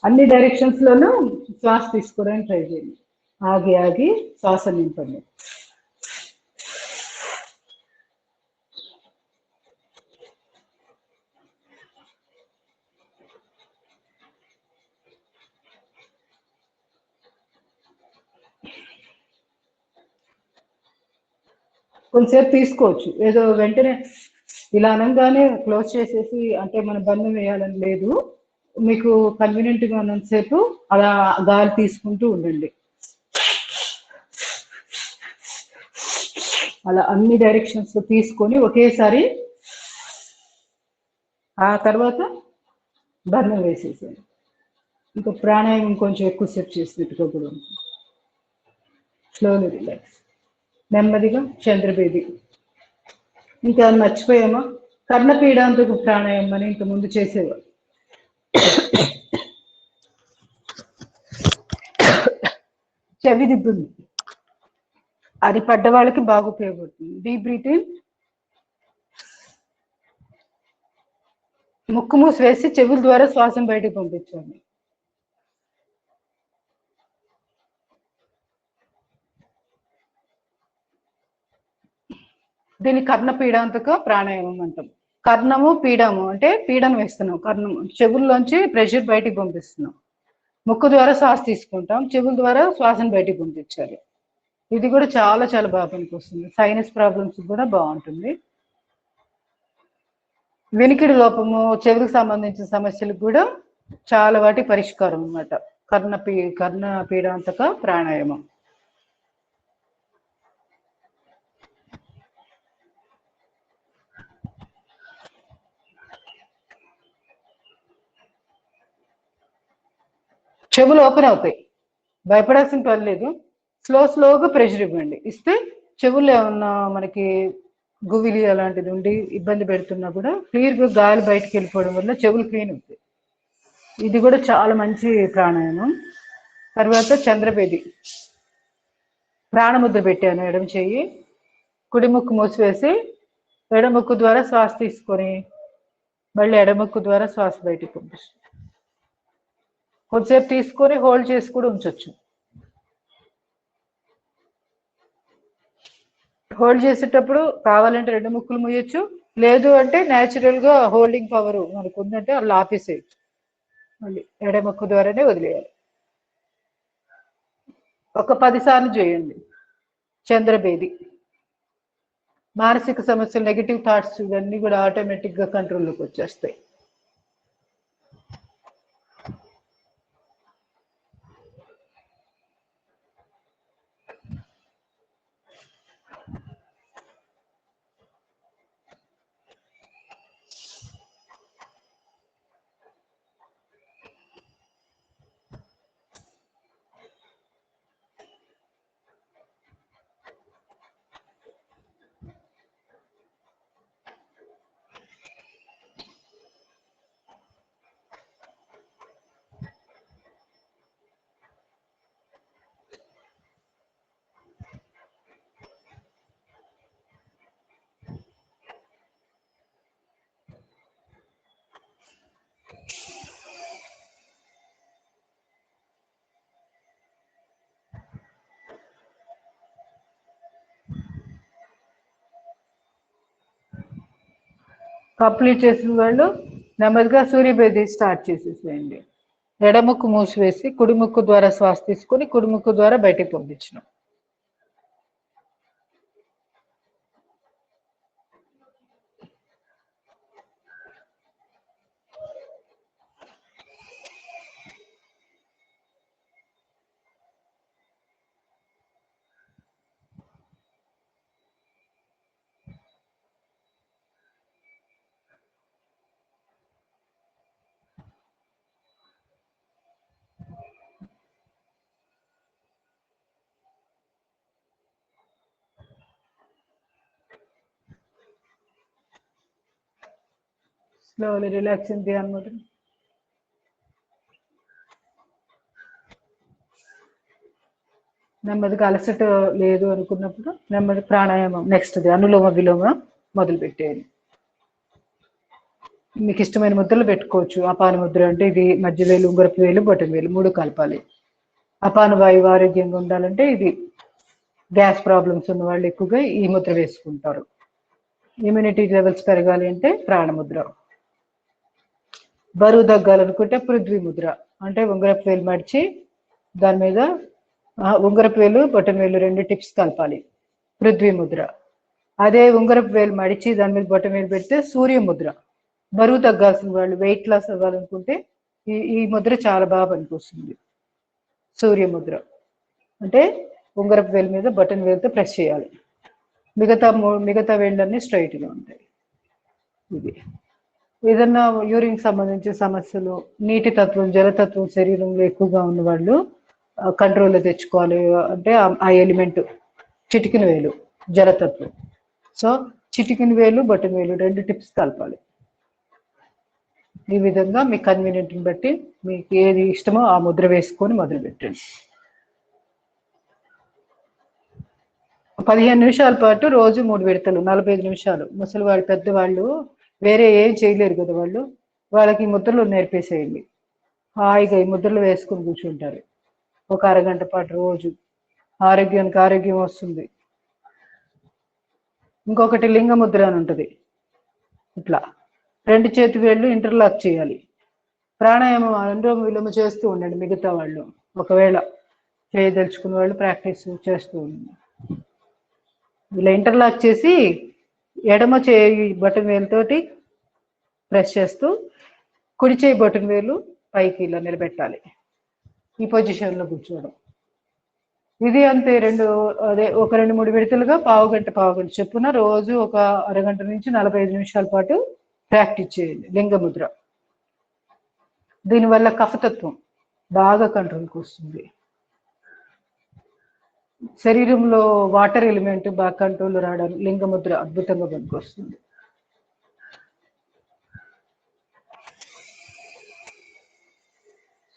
[SPEAKER 2] అన్ని డైరెక్షన్స్ లోనూ శ్వాస తీసుకోవడానికి ట్రై చేయండి. ఆగి శ్వాస నింపండి. కొంతసేపు తీసుకోవచ్చు, ఏదో వెంటనే ఇలా అనగానే క్లోజ్ చేసేసి అంటే మన బంధం వేయాలని లేదు. మీకు కన్వీనియంట్గా ఉన్నంతసేపు అలా గాలి తీసుకుంటూ ఉండండి. అలా అన్ని డైరెక్షన్స్ తీసుకొని ఒకేసారి ఆ తర్వాత బంధం వేసేసేయండి. ఇంకా ప్రాణాయామం కొంచెం ఎక్కువసేపు చేసినట్టుగా కూడా ఉంటుంది. Slowly relax. నెమ్మదిగా చంద్రబేది. ఇంకా మర్చిపోయామా, కర్ణపీడాంతకు ప్రాణాయామం అని ఇంత ముందు చేసేవారు. చెవి దిబ్బుంది, అది పడ్డ వాళ్ళకి బాగా ఉపయోగపడుతుంది. డీప్ బ్రీత్ ఇన్, ముక్కు మూసి వేసి చెవుల ద్వారా శ్వాసం బయటకు పంపించండి. దీన్ని కర్ణపీడాంతక ప్రాణాయామం అంటాం. కర్ణము పీడము అంటే పీడను వేస్తున్నాం, కర్ణము చెవుల్లోంచి ప్రెషర్ బయటికి పంపిస్తున్నాం. ముక్కు ద్వారా శ్వాస తీసుకుంటాం, చెవుల ద్వారా శ్వాసను బయటికి పంపించాలి. ఇది కూడా చాలా చాలా బాగా పనికొస్తుంది. సైనస్ ప్రాబ్లమ్స్ కూడా బాగుంటుంది. వెనికిడి లోపము, చెవులకు సంబంధించిన సమస్యలకు కూడా చాలా వాటి పరిష్కారం అన్నమాట కర్ణపీడాంతక ప్రాణాయామం. చెవులు ఓపెన్ అవుతాయి, భయపడాల్సిన పని లేదు. స్లోగా ప్రెషర్ ఇవ్వండి. ఇస్తే చెవుల్లో ఏమన్నా మనకి గువిలి అలాంటిది ఉండి ఇబ్బంది పెడుతున్నా కూడా క్లియర్గా గాలి బయటకు వెళ్ళిపోవడం వల్ల చెవులు క్లీన్ అవుతాయి. ఇది కూడా చాలా మంచి ప్రాణాయామం. తర్వాత చంద్రబేది. ప్రాణముద్ర పెట్టాను ఎడమ చెయ్యి, కుడి ముక్కు మూసివేసి ఎడముక్కు ద్వారా శ్వాస తీసుకొని మళ్ళీ ఎడముక్కు ద్వారా శ్వాస బయటకు పంపిస్తాం. కొద్దిసేపు తీసుకొని హోల్డ్ చేసి కూడా ఉంచవచ్చు. హోల్డ్ చేసేటప్పుడు కావాలంటే 2 ముక్కులు ముయ్యొచ్చు, లేదు అంటే న్యాచురల్ గా హోల్డింగ్ పవర్ మనకు ఉందంటే అలా ఆపేసేయచ్చు. మళ్ళీ ఎడముక్కు ద్వారానే వదిలేయాలి. ఒక 10 సార్లు చేయండి. చంద్రబేది. మానసిక సమస్యలు, నెగిటివ్ థాట్స్ ఇవన్నీ కూడా ఆటోమేటిక్ గా కంట్రోల్లోకి వచ్చేస్తాయి. కంప్లీట్ చేసిన వాళ్ళు నెమ్మదిగా సూర్యభేది స్టార్ట్ చేసేసేయండి. ఎడముక్కు మూసివేసి కుడిముక్కు ద్వారా శ్వాస తీసుకొని కుడిముక్కు ద్వారా బయటికి పంపించడం. Slowly relaxing the mudra. నెమ్మదిగా అలసట లేదు అనుకున్నప్పుడు నెమ్మది ప్రాణాయామం నెక్స్ట్ అనులోమ విలోమ మొదలు పెట్టేయండి. మీకు ఇష్టమైన ముద్రలు పెట్టుకోవచ్చు. అపాన ముద్ర అంటే ఇది మధ్య వేలు, ఉంగరపు వేలు, బొటన వేలు 3 కలపాలి. అపాన వాయువు ఆరోగ్యంగా ఉండాలంటే ఇది గ్యాస్ ప్రాబ్లమ్స్ ఉన్న వాళ్ళు ఎక్కువగా ఈ ముద్ర వేసుకుంటారు. ఇమ్యూనిటీ లెవెల్స్ పెరగాలి అంటే ప్రాణముద్ర. బరువు తగ్గాలనుకుంటే పృథ్వీ ముద్ర అంటే ఉంగరపు వేలు మడిచి దాని మీద ఉంగరపు వేలు, బొటన వేలు 2 టిప్స్ కలపాలి, పృథ్వీ ముద్ర. అదే ఉంగరపు వేలు మడిచి దాని మీద బొటన వేలు పెడితే సూర్య ముద్ర. బరువు తగ్గాల్సిన వాళ్ళు, వెయిట్ లాస్ అవ్వాలనుకుంటే ఈ ముద్ర చాలా బాగా పనికొస్తుంది. సూర్య ముద్ర అంటే ఉంగరపు వేలు మీద బటన్ వేలుతో ప్రెస్ చేయాలి. మిగతా వేళ్ళన్నీ స్ట్రైట్గా ఉంటాయి. ఇది ఏదన్నా యూరిన్ సంబంధించిన సమస్యలు, నీటి తత్వం, జలతత్వం శరీరంలో ఎక్కువగా ఉన్న వాళ్ళు కంట్రోల్లో తెచ్చుకోవాలి అంటే ఆ ఎలిమెంట్ చిటికిన వేలు జలతత్వం. సో చిటికిన వేలు, బటన్ వేలు 2 టిప్స్ కలపాలి. ఈ విధంగా మీ కన్వీనియంట్ని బట్టి మీకు ఏది ఇష్టమో ఆ ముద్ర వేసుకొని మొదలు పెట్టండి. 15 నిమిషాల పాటు రోజు 3 విడతలు 45 నిమిషాలు. ముసలివాళ్ళు, పెద్దవాళ్ళు వేరే ఏం చేయలేరు కదా, వాళ్ళకి ఈ ముద్రలు నేర్పేసేయండి. హాయిగా ఈ ముద్రలు వేసుకొని కూర్చుంటారు ఒక అరగంట పాటు రోజు. ఆరోగ్యానికి ఆరోగ్యం వస్తుంది. ఇంకొకటి లింగ ముద్ర అని ఉంటుంది. ఇట్లా 2 చేతి వేళ్ళు ఇంటర్లాక్ చేయాలి. ప్రాణాయామం అనులోమ విలోమ చేస్తూ ఉండండి. మిగతా వాళ్ళు ఒకవేళ చేయదలుచుకున్న వాళ్ళు ప్రాక్టీస్ చేస్తూ ఉండండి. ఇలా ఇంటర్లాక్ చేసి ఎడమ చేయి బటన్ వేలుతోటి ప్రెస్ చేస్తూ కుడి చేయి బటన్ వేలు పైకి ఇలా నిలబెట్టాలి. ఈ పొజిషన్లో కూర్చోవడం. ఇది అంతే ఒక 2-3 విడతలుగా పావు గంట చొప్పున రోజు ఒక అరగంట నుంచి 45 నిమిషాల పాటు ప్రాక్టీస్ చేయండి. లింగముద్ర. దీనివల్ల కఫతత్వం బాగా కంట్రోల్కి వస్తుంది. శరీరంలో వాటర్ ఎలిమెంట్ బాగా కంట్రోల్ రావడానికి లింగముద్ర అద్భుతంగా పనికొస్తుంది.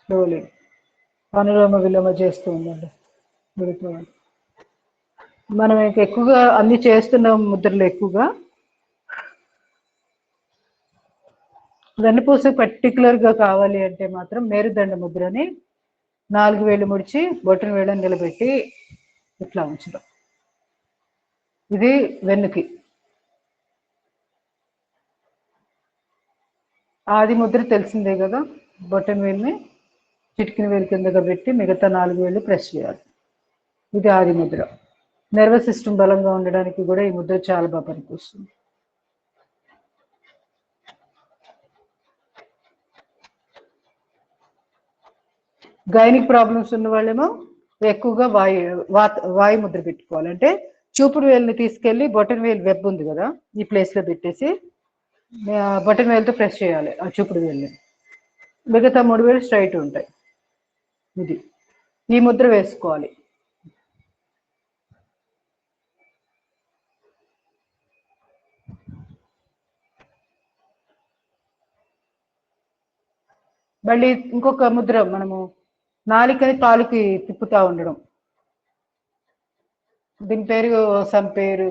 [SPEAKER 2] స్లోలీ అనులోమ విలోమ చేస్తూ ఉండండి. మనం ఎక్కువగా అన్ని చేస్తున్న ముద్రలు ఎక్కువగా వెన్నుపూస పర్టికులర్గా కావాలి అంటే మాత్రం మేరుదండ ముద్రని 4 వేలు ముడిచి బొటన వేళ్ళని నిలబెట్టి ఇట్లా ఉంచడం. ఇది వెన్నుకి. ఆది ముద్ర తెలిసిందే కదా, బొటన్ వేలుని చిటికిన వేలు కిందగా పెట్టి మిగతా 4 వేలు ప్రెస్ చేయాలి. ఇది ఆది ముద్ర. నర్వస్ సిస్టమ్ బలంగా ఉండడానికి కూడా ఈ ముద్ర చాలా బాగా పనికొస్తుంది. గైనిక్ ప్రాబ్లమ్స్ ఉన్న వాళ్ళేమో ఎక్కువగా వాయు ముద్ర పెట్టుకోవాలి. అంటే చూపుడు వేలుని తీసుకెళ్ళి బొటన్ వేలు వెబ్ ఉంది కదా ఈ ప్లేస్ లో పెట్టేసి బొటన్ వేలుతో ప్రెస్ చేయాలి ఆ చూపుడు వేలుని. మిగతా 3 వేలు స్ట్రైట్ ఉంటాయి. ఇది ఈ ముద్ర వేసుకోవాలి. మళ్ళీ ఇంకొక ముద్ర మనము నాలికని తాలుకి తిప్పుతా ఉండడం. దీని పేరు సంపేరు,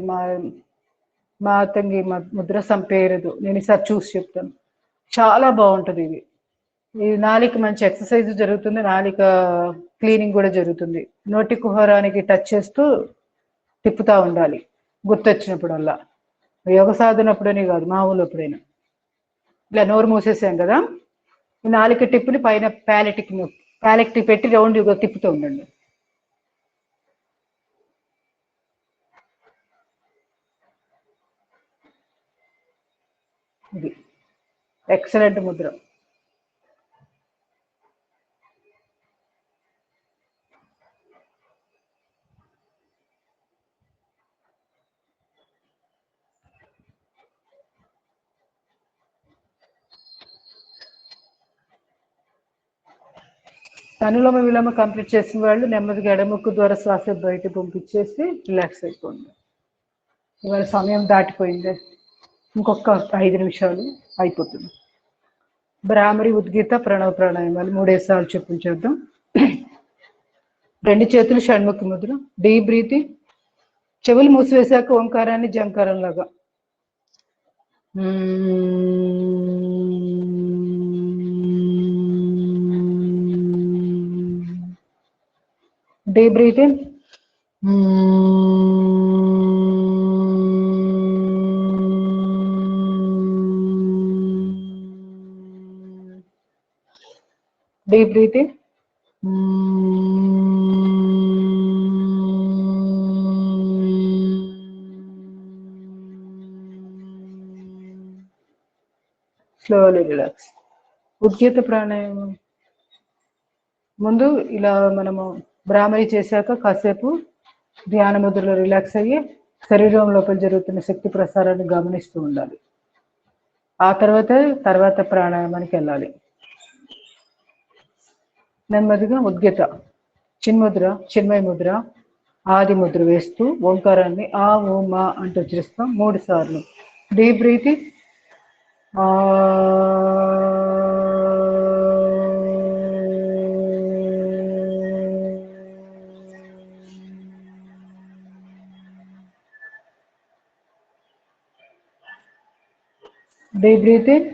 [SPEAKER 2] మా తంగి ముద్ర సంపేరదు. నేను ఈసారి చూసి చెప్తాను. చాలా బాగుంటుంది ఇది. ఈ నాలిక మంచి ఎక్సర్సైజ్ జరుగుతుంది, నాలిక క్లీనింగ్ కూడా జరుగుతుంది. నోటి కుహరానికి టచ్ చేస్తూ తిప్పుతా ఉండాలి గుర్తొచ్చినప్పుడల్లా. యోగ సాధనప్పుడని కాదు, మామూలు ఎప్పుడైనా. ఇలా నోరు మూసేసాం కదా, ఈ నాలిక టిప్పుని పైన ప్యాలెట్కి పెట్టి రౌండ్ తిప్పుతూ ఉండండి. ఇది ఎక్సలెంట్ ముద్ర. అనులోమ విలోమ కంప్లీట్ చేసిన వాళ్ళు నెమ్మదిగా ఎడముక్కు ద్వారా శ్వాస బయట పంపించేసి రిలాక్స్ అయిపోండి. ఇవాళ సమయం దాటిపోయింది, ఇంకొక 5 నిమిషాలు అయిపోతుంది. భ్రామరి, ఉద్గీత, ప్రణవ ప్రాణాయామాలు 3 సార్లు చెప్పించేద్దాం. 2 చేతులు షణ్ముఖి ముద్ర. Deep breathing. చెవులు మూసివేశాక ఓంకారాన్ని జంకారం లాగా. Deep breathing. Deep breathing. Slowly relax. Udgeeth ప్రాణాయామం ముందు ఇలా మనము భ్రామరి చేశాక కాసేపు ధ్యాన ముద్రలో రిలాక్స్ అయ్యి శరీరం లోపల జరుగుతున్న శక్తి ప్రసారాన్ని గమనిస్తూ ఉండాలి. ఆ తర్వాత ప్రాణాయామానికి వెళ్ళాలి. నెమ్మదిగా ఉద్గీత చిన్ముద్ర, చిన్మయ ముద్ర, ఆది ముద్ర వేస్తూ ఓంకారాన్ని ఆ ఓ మా అంటూ ఉచ్చరిస్తాం 3 సార్లు. Deep breathing. Deep breathing.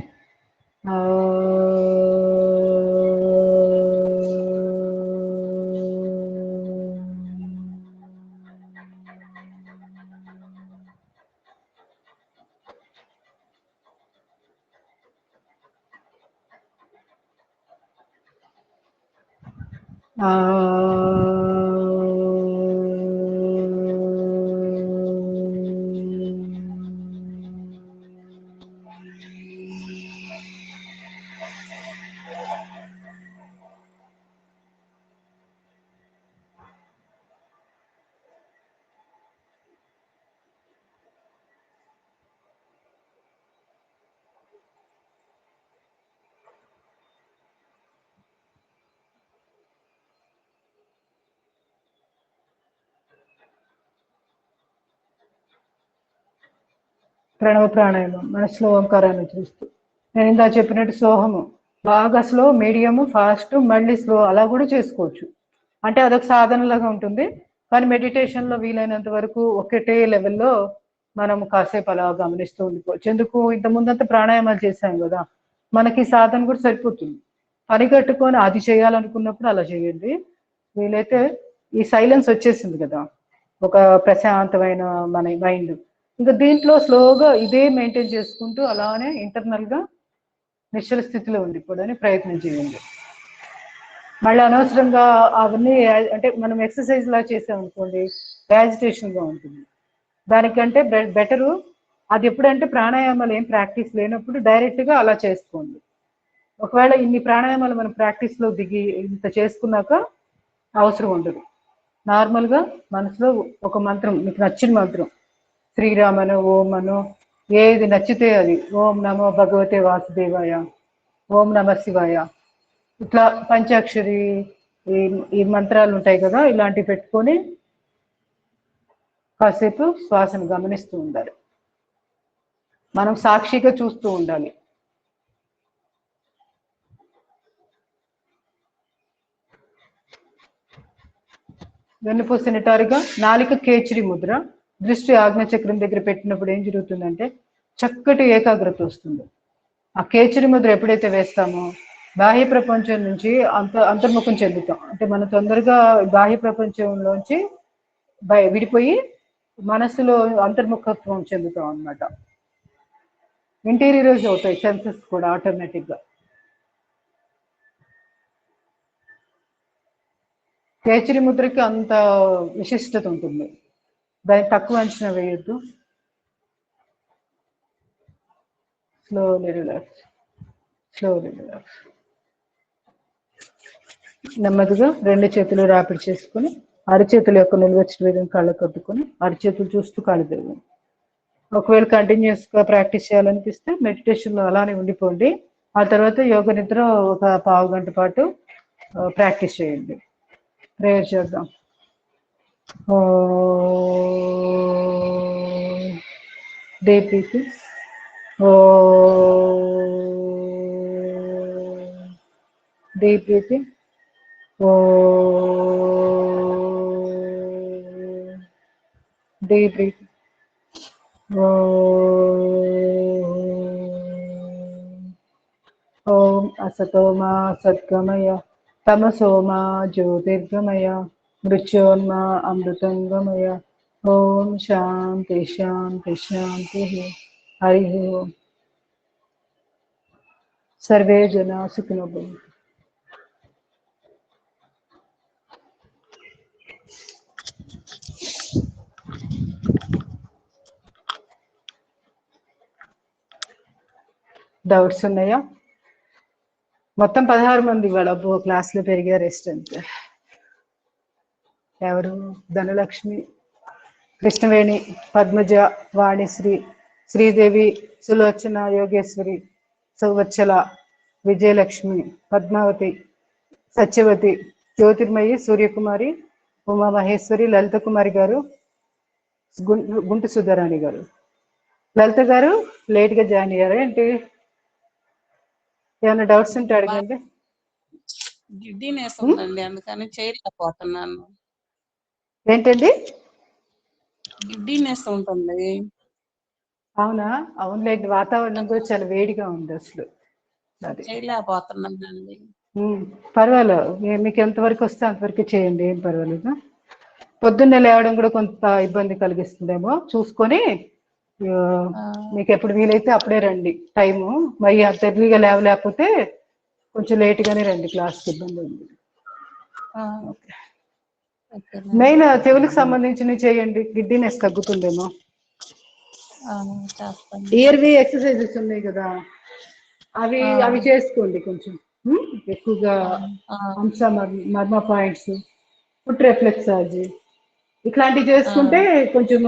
[SPEAKER 2] ప్రణవ ప్రాణాయామం మనసులో ఓంకారాన్ని చూస్తూ. నేను ఇందా చెప్పినట్టు సోహము బాగా స్లో, మీడియము, ఫాస్ట్, మళ్ళీ స్లో అలా కూడా చేసుకోవచ్చు. అంటే అదొక సాధనలాగా ఉంటుంది. కానీ మెడిటేషన్లో వీలైనంత వరకు ఒకటే లెవెల్లో మనం కాసేపు అలా గమనిస్తూ ఉండిపోవచ్చు. ఎందుకు ఇంతకుముందంతా ప్రాణాయామాలు చేశాం కదా, మనకి సాధన కూడా సరిపోతుంది. పని కట్టుకొని అది చేయాలనుకున్నప్పుడు అలా చేయండి. వీలైతే ఈ సైలెన్స్ వచ్చేసింది కదా, ఒక ప్రశాంతమైన మన మైండ్. ఇంకా దీంట్లో స్లోగా ఇదే మెయింటైన్ చేసుకుంటూ అలానే ఇంటర్నల్గా నిశ్చల స్థితిలో ఉండిపోవడానికి ప్రయత్నం చేయండి. మళ్ళీ అనవసరంగా అవన్నీ అంటే మనం ఎక్సర్సైజ్ లా చేసామనుకోండి యాజిటేషన్గా ఉంటుంది. దానికంటే బెటరు అది ఎప్పుడంటే ప్రాణాయామాలు ఏం ప్రాక్టీస్ లేనప్పుడు డైరెక్ట్గా అలా చేసుకోండి. ఒకవేళ ఇన్ని ప్రాణాయామాలు మనం ప్రాక్టీస్లో దిగి ఇంత చేసుకున్నాక అవసరం ఉండదు. నార్మల్గా మనసులో ఒక మంత్రం, మీకు నచ్చిన మంత్రం, శ్రీరామను, ఓం అను, ఏది నచ్చితే అది, ఓం నమో భగవతే వాసుదేవాయ, ఓం నమ శివాయ, ఇట్లా పంచాక్షరి ఈ మంత్రాలు ఉంటాయి కదా, ఇలాంటివి పెట్టుకొని కాసేపు శ్వాసను గమనిస్తూ ఉండాలి. మనం సాక్షిగా చూస్తూ ఉండాలి. వెన్నుపూస నిటారుగా, నాలిక కేచరి ముద్ర, దృష్టి ఆజ్ఞచక్రం దగ్గర పెట్టినప్పుడు ఏం జరుగుతుందంటే చక్కటి ఏకాగ్రత వస్తుంది. ఆ కేచరి ముద్ర ఎప్పుడైతే వేస్తామో బాహ్య ప్రపంచం నుంచి అంతర్ముఖం చెందుతాం. అంటే మనం తొందరగా బాహ్య ప్రపంచంలోంచి విడిపోయి మనసులో అంతర్ముఖత్వం చెందుతాం అన్నమాట. ఇంటీరియరైజ్ అవుతాయి సెన్సెస్ కూడా ఆటోమేటిక్గా. కేచరి ముద్రకి అంత విశిష్టత ఉంటుంది, దాన్ని తక్కువ అంచనా వేయొద్దు. Slowly relax, slowly relax. నెమ్మదిగా రెండు చేతులు రాపిడి చేసుకుని అరచేతుల యొక్క నిలువచ్చిన విధంగా కళ్ళ కట్టుకొని అరచేతులు చూస్తూ కళ్ళు తిరగండి. ఒకవేళ కంటిన్యూస్గా ప్రాక్టీస్ చేయాలనిపిస్తే మెడిటేషన్లో అలానే ఉండిపోండి. ఆ తర్వాత యోగ నిద్ర ఒక పావు గంట పాటు ప్రాక్టీస్ చేయండి. ప్రేయర్ చేద్దాం. Deep deep breathing. Deep breathing. ఓం అసతోమా సద్గమయ తమసోమా జ్యోతిర్గమయ మృత్యోర్మా అమృతంగమయ. ఓం శాంతి శాంతి శాంతి. హరి ఓం. సర్వే జనా సుఖినో భవంతు. డౌట్స్ ఉన్నాయా? మొత్తం 16 మంది వాళ్ళ క్లాస్లో పెరిగారు. స్ట్రెంత్ ఎవరు? ధనలక్ష్మి, కృష్ణవేణి, పద్మజ, వాణిశ్రీ, శ్రీదేవి, సులోచన, యోగేశ్వరి, సువత్సల, విజయలక్ష్మి, పద్మావతి, సత్యవతి, జ్యోతిర్మయి, సూర్యకుమారి, ఉమా మహేశ్వరి, లలిత కుమారి గారు, గుంటు సుధారాణి గారు. లలిత గారు లేట్గా జాయిన్ అయ్యారు ఏంటి? ఏమైనా డౌట్స్ ఉంటే అడగండి.
[SPEAKER 5] గిడ్డీనెస్ ఉందండి, అందుకని చేయలేకపోతున్నాను.
[SPEAKER 2] ఏంటండి?
[SPEAKER 5] గిడ్డీనెస్ ఉంటుంది.
[SPEAKER 2] అవునా? అవునులేండి, వాతావరణం కూడా చాలా వేడిగా ఉంది అసలు. అది
[SPEAKER 5] చేయలేకపోతున్నానండి.
[SPEAKER 2] పర్వాలేదు, మీకు ఎంతవరకు వస్తే అంతవరకు చేయండి, ఏం పర్వాలేదు. పొద్దున్నే లేవడం కూడా కొంత ఇబ్బంది కలిగిస్తుందేమో చూసుకొని మీకు ఎప్పుడు వీలైతే అప్పుడే రండి. టైము మరి అంత ఎర్లీగా లేవలేకపోతే కొంచెం లేట్గానే రండి, క్లాస్కి ఇబ్బంది ఉంది. మెయిన్ చెవులకు సంబంధించినవి చేయండి, గిడ్డీనెస్ తగ్గుతుందేమో. ఇయర్వి ఎక్సర్సైజెస్ ఉన్నాయి కదా, అవి చేసుకోండి కొంచెం ఎక్కువగా. హంస మర్మ పాయింట్స్, ఫుట్ రిఫ్లెక్సాలజీ ఇట్లాంటివి చేసుకుంటే కొంచెం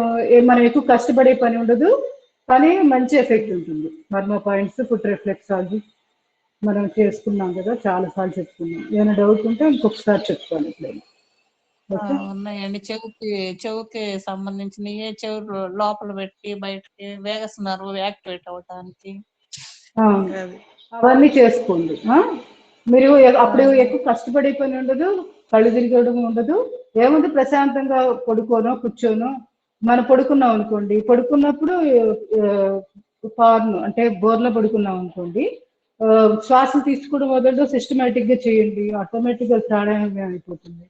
[SPEAKER 2] మనం ఎక్కువ కష్టపడే పని ఉండదు, కానీ మంచి ఎఫెక్ట్ ఉంటుంది. మర్మ పాయింట్స్, ఫుట్ రిఫ్లెక్సాలజీ మనం చేసుకున్నాం కదా, చాలా సార్లు చెప్పుకున్నాం. ఏమైనా డౌట్ ఉంటే ఇంకొకసారి చెప్పుకోండి.
[SPEAKER 5] ఉన్నాయండి, చెవుకి సంబంధించిన చెవు లోపల పెట్టి బయటకి వేగస్ నర్వ్ యాక్టివేట్ అవడానికి
[SPEAKER 2] అవన్నీ చేసుకోండి. మీరు అప్పుడు ఎక్కువ కష్టపడే పని ఉండదు, కళ్ళు తిరగడం ఉండదు. ఏముంది, ప్రశాంతంగా పడుకోనో కూర్చోనో. మనం పడుకున్నాం అనుకోండి, పడుకున్నప్పుడు అంటే బోర్లో పడుకున్నాం అనుకోండి, శ్వాస తీసుకోవడం వదలడం సిస్టమేటిక్గా చేయండి, ఆటోమేటిక్గా ప్రాణాయామం అయిపోతుంది.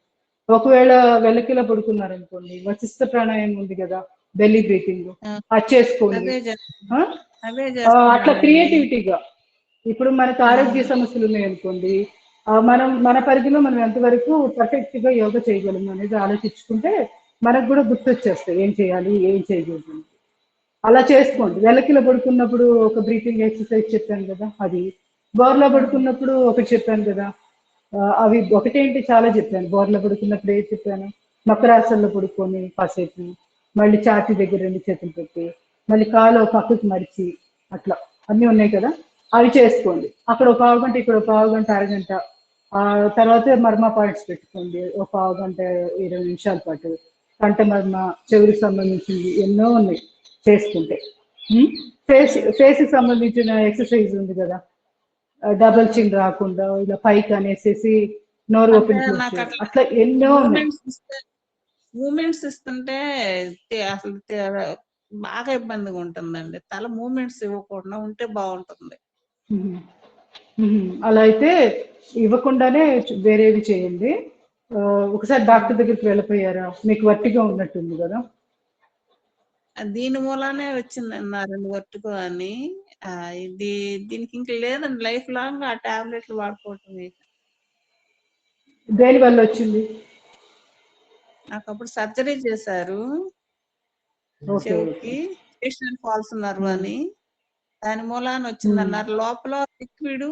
[SPEAKER 2] ఒకవేళ వెల్లకిలా పడుకున్నారు అనుకోండి, వశిష్ట ప్రాణాయామం ఉంది కదా, బెల్లీ బ్రీతింగ్,
[SPEAKER 5] ఆ,
[SPEAKER 2] అది చేసుకోండి.
[SPEAKER 5] అదే
[SPEAKER 2] ఆ?
[SPEAKER 5] అదే
[SPEAKER 2] అట్లా
[SPEAKER 5] చేస్తున్నానండి.
[SPEAKER 2] క్రియేటివిటీగా, ఇప్పుడు మనకు ఆరోగ్య సమస్యలు ఉన్నాయి అనుకోండి, మన పరిధిలో మనం ఎంతవరకు పర్ఫెక్ట్ గా యోగా చేయగలము అనేది ఆలోచించుకుంటే మనకు కూడా గుర్తొచ్చేస్తాయి ఏం చేయాలి ఏం చేయకూడదు. అలా చేసుకోండి. వెలకిలో పడుకున్నప్పుడు ఒక బ్రీతింగ్ ఎక్సర్సైజ్ చెప్పాను కదా అది, బోర్లో పడుకున్నప్పుడు ఒకటి చెప్పాను కదా, అవి ఒకటేంటి చాలా చెప్పాను. బోర్లో పడుకున్నప్పుడు ఏది చెప్పాను, మకరాసనలో పడుకొని కాసేపు, మళ్ళీ ఛాతీ దగ్గర 2 చేతులు పెట్టి, మళ్ళీ కాలు ఒక పక్కకు మరిచి, అట్లా అన్నీ ఉన్నాయి కదా, అవి చేసుకోండి. అక్కడ ఒక పావు గంట, ఇక్కడ ఒక పావు గంట, అరగంట. ఆ తర్వాత మర్మ పాయింట్స్ పెట్టుకోండి, ఒక పావు గంట 20 నిమిషాల పాటు. కంట మర్మ, చెవులకు సంబంధించింది ఎన్నో ఉన్నాయి చేసుకుంటే. ఫేస్ కి సంబంధించిన ఎక్సర్సైజ్ ఉంది కదా, డబుల్ చిన్ రాకుండా ఇలా పైకి అనేసేసి నోరు
[SPEAKER 5] అంటే
[SPEAKER 2] ఓపెన్ క్లోజ్
[SPEAKER 5] నాకు
[SPEAKER 2] చేయడం,
[SPEAKER 5] అట్లా
[SPEAKER 2] అట్లా ఎన్నో ఉన్నాయి.
[SPEAKER 5] మూమెంట్స్ ఇస్తుంటే అసలు బాగా ఇబ్బందిగా ఉంటుందండి. తల మూమెంట్స్ ఇవ్వకుండా ఉంటే బాగుంటుంది.
[SPEAKER 2] ఉహుం. అలా అయితే ఇవ్వకుండానే వేరేవి చేయండి. ఒకసారి డాక్టర్ దగ్గరికి వెళ్ళిపోయారా, మీకు వర్టిగా ఉన్నట్టుంది కదా?
[SPEAKER 5] దీని మూలానే వచ్చిందన్నారండి వర్టిగో అని. దీనికి ఇంక లేదండి, లైఫ్ లాంగ్ ఆ టాబ్లెట్లు వాడుకోవటమే.
[SPEAKER 2] దేని వల్ల వచ్చింది?
[SPEAKER 5] నాకు అప్పుడు సర్జరీ చేశారు
[SPEAKER 2] ఓకే,
[SPEAKER 5] చెవుకి, స్టేషన్ ఫాల్స్ నర్వ్ అని. దాని మూలాన వచ్చిందన్నారు. లోపల లిక్విడ్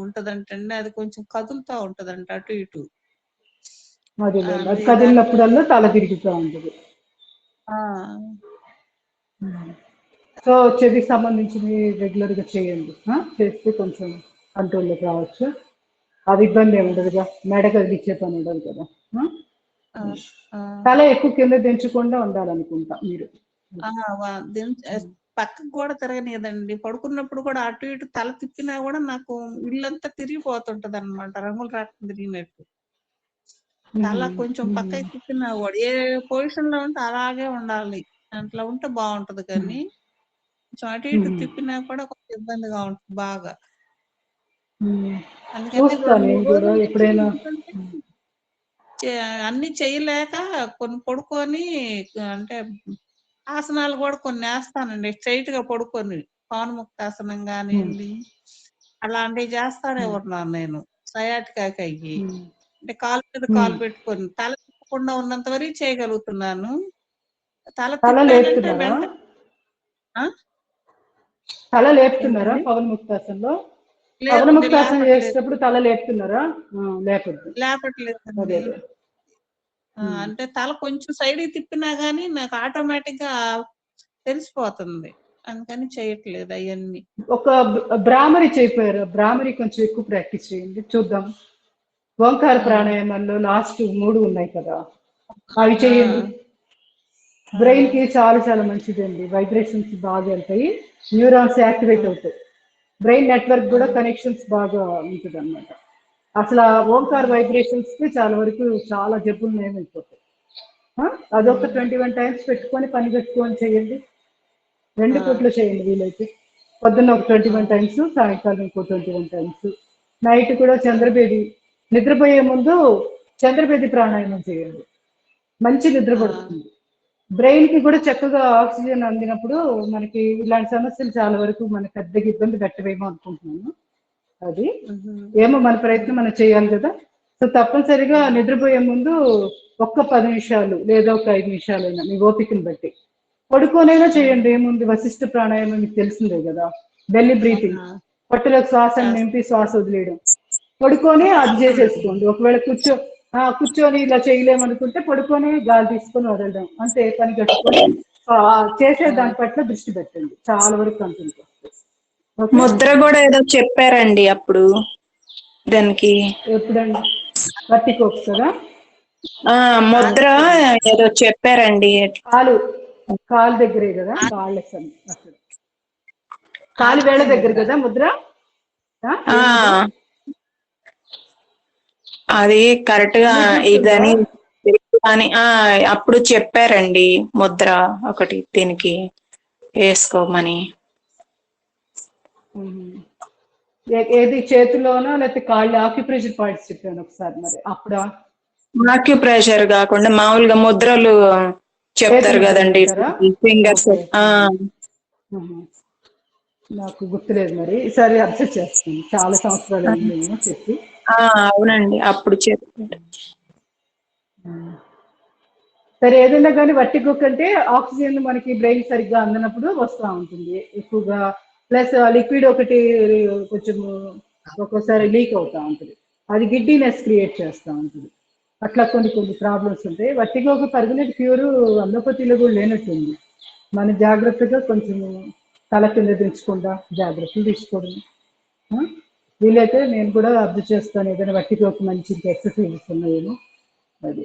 [SPEAKER 5] ఉంటదంటండి, అది కొంచెం కదులుతా ఉంటదంట అటు ఇటు.
[SPEAKER 2] అదే అది
[SPEAKER 5] అది
[SPEAKER 2] కదిలినప్పుడల్లా తల తిరుగుతూ ఉంటుంది.
[SPEAKER 5] ఆ,
[SPEAKER 2] సో చెవికి సంబంధించినవి రెగ్యులర్ గా చేయండి. చేస్తే కొంచెం కంట్రోల్లోకి రావచ్చు. అది ఇబ్బంది ఏమి ఉండదుగా, మెడ కదిలిచ్చే పని ఉండదు కదా.
[SPEAKER 5] ఆ, ఆ,
[SPEAKER 2] తల ఎక్కువ కింద దించకుండా ఉండాలనుకుంటా మీరు.
[SPEAKER 5] పక్కకు కూడా తిరగనియదండి. పడుకున్నప్పుడు కూడా అటు ఇటు తల తిప్పినా కూడా నాకు ఇల్లంతా తిరిగిపోతుంటది అనమాట, రంగులు రాట్నం తిరిగినట్టు. తల కొంచెం పక్కకి తిప్పినా కూడా ఏ పొజిషన్ లో ఉంటే అలాగే ఉండాలి. అట్లా ఉంటే బాగుంటది, కానీ కొంచెం అటు ఇటు తిప్పినా కూడా కొంచెం ఇబ్బందిగా ఉంటుంది బాగా. అందుకని
[SPEAKER 2] చూస్తా
[SPEAKER 5] 2-3
[SPEAKER 2] నేను కూడా
[SPEAKER 5] రోజుల నుంచి
[SPEAKER 2] ఎప్పుడైనా.
[SPEAKER 5] అన్ని చేయలేక కొన్ని పడుకొని, అంటే ఆసనాలు కూడా కొన్ని వేస్తానండి స్ట్రైట్ గా పడుకొని, పవనముక్తాసనం కానివ్వండి, అలాంటివి చేస్తానే ఉన్నాను నేను. సయాటికాకి అయ్యి అంటే కాలు మీద కాలు పెట్టుకొని తల తిప్పకుండా ఉన్నంత వరకు చేయగలుగుతున్నాను. తల
[SPEAKER 2] తల
[SPEAKER 5] తిప్పానంటే
[SPEAKER 2] లేపుతున్నారా?
[SPEAKER 5] వెంట
[SPEAKER 2] తల లేపుతున్నారా
[SPEAKER 5] ఏంటండి?
[SPEAKER 2] పవనముక్తాసనంలో?
[SPEAKER 5] లేదండి,
[SPEAKER 2] పవనముక్తాసనం
[SPEAKER 5] లేపట్లేదు,
[SPEAKER 2] చేసేటప్పుడు తల లేపుతున్నారా? లేపద్దు. అదే
[SPEAKER 5] లేపట్లేదండి.
[SPEAKER 2] అదే.
[SPEAKER 5] అంటే తల కొంచెం సైడ్ తిప్పినా గానీ నాకు ఆటోమేటిక్ గా తెలిసిపోతుంది, అందుకని చేయట్లేదు అవన్నీ.
[SPEAKER 2] ఒక భ్రామరి చేయిపోయారు. భ్రామరి కొంచెం ఎక్కువ ప్రాక్టీస్ చేయండి, చూద్దాం. ఓంకార ప్రాణాయామంలో లాస్ట్ 3 ఉన్నాయి కదా, అవి చేయండి. బ్రెయిన్ కి చాలా చాలా మంచిదండి, వైబ్రేషన్స్ బాగా వెళ్తాయి, న్యూరాన్స్ యాక్టివేట్ అవుతాయి, బ్రెయిన్ నెట్వర్క్ కూడా కనెక్షన్స్ బాగా ఉంటుంది అనమాట. అసలు ఆ ఓంకార్ వైబ్రేషన్స్ కి చాలా వరకు చాలా జబ్బులు నయమైపోతాయి. అదొక 21 టైమ్స్ పెట్టుకొని పని పెట్టుకొని చేయండి. 2 పూట్లు చేయండి వీలైతే. పొద్దున్న ఒక 21 టైమ్స్, సాయంకాలం ఇంకో 21 టైమ్స్. నైట్ కూడా చంద్రబేది, నిద్రపోయే ముందు చంద్రబేది ప్రాణాయామం చేయండి, మంచి నిద్ర పడుతుంది. బ్రెయిన్ కి కూడా చక్కగా ఆక్సిజన్ అందినప్పుడు మనకి ఇలాంటి సమస్యలు చాలా వరకు మనకి పెద్దగా ఇబ్బంది పెట్టవేమో అనుకుంటున్నాను. అది ఏమో మన ప్రయత్నం మనం చేయాలి కదా. సో తప్పనిసరిగా నిద్రపోయే ముందు ఒక్క 10 నిమిషాలు లేదా ఒక 5 నిమిషాలైనా మీ ఓపికను బట్టి పడుకోనైనా చేయండి. ఏముంది, వశిష్ట ప్రాణాయామం మీకు తెలిసిందే కదా, బెల్లీ బ్రీతింగ్, పొట్టలోకి శ్వాసను నింపి శ్వాస వదిలేయడం. పడుకొని అది చేసేసుకోండి. ఒకవేళ కూర్చొని ఇలా చేయలేమనుకుంటే పడుకొని గాలి తీసుకొని వదలడం, అంతే. పని కట్టుకొని చేసే దాని పట్ల దృష్టి పెట్టండి, చాలా వరకు కంట్రోల్ వస్తుంది.
[SPEAKER 6] ముద్ర కూడా ఏదో చెప్పారండి అప్పుడు దానికి.
[SPEAKER 2] ఎప్పుడండి? వర్టికోక్స్ కదా.
[SPEAKER 6] ముద్ర ఏదో చెప్పారండి.
[SPEAKER 2] కాలు దగ్గరే కదా, అక్కడ కాలు వేళ్ళ దగ్గర కదా ముద్ర.
[SPEAKER 6] అది కరెక్ట్ గా ఇదని అని అప్పుడు చెప్పారండి, ముద్ర ఒకటి దీనికి వేసుకోమని.
[SPEAKER 2] ఏది చేతిలోనో లేకపోతే కాళ్ళు ఆక్యుప్రెషర్ పాయింట్స్ చెప్పాను ఒకసారి, మరి అప్పుడా?
[SPEAKER 6] ఆక్యుప్రెషర్ కాకుండా మామూలుగా ముద్రలు చెప్తారు కదండి, ఫింగర్స్.
[SPEAKER 2] నాకు గుర్తులేదు మరి, ఈసారి అబ్జర్వ్ చేస్తాను. చాలా సంవత్సరాలు అయిందేమో చెప్పి.
[SPEAKER 6] అవునండి, అప్పుడు చెప్పారు.
[SPEAKER 2] సరే, ఏదైనా కానీ వర్టిగో కంటే ఆక్సిజన్ మనకి బ్రెయిన్ సరిగ్గా అందనప్పుడు వస్తూ ఉంటుంది ఎక్కువగా. ప్లస్ లిక్విడ్ ఒకటి కొంచెం ఒక్కోసారి లీక్ అవుతూ ఉంటుంది, అది గిడ్డీనెస్ క్రియేట్ చేస్తూ ఉంటుంది. అట్లా కొన్ని కొన్ని ప్రాబ్లమ్స్ ఉంటాయి. వర్టిగోకి పర్మనెంట్ క్యూర్ అలోపతిలో కూడా లేనట్టుంది. మన జాగ్రత్తగా కొంచెం తల కింద దించకుండా జాగ్రత్తలు తీసుకోవడం. వీలైతే నేను కూడా అబ్జర్వ్ చేస్తాను, ఏదైనా వర్టిగోకి మంచి ఎక్సర్సైజెస్ ఉన్నాయేమో. అది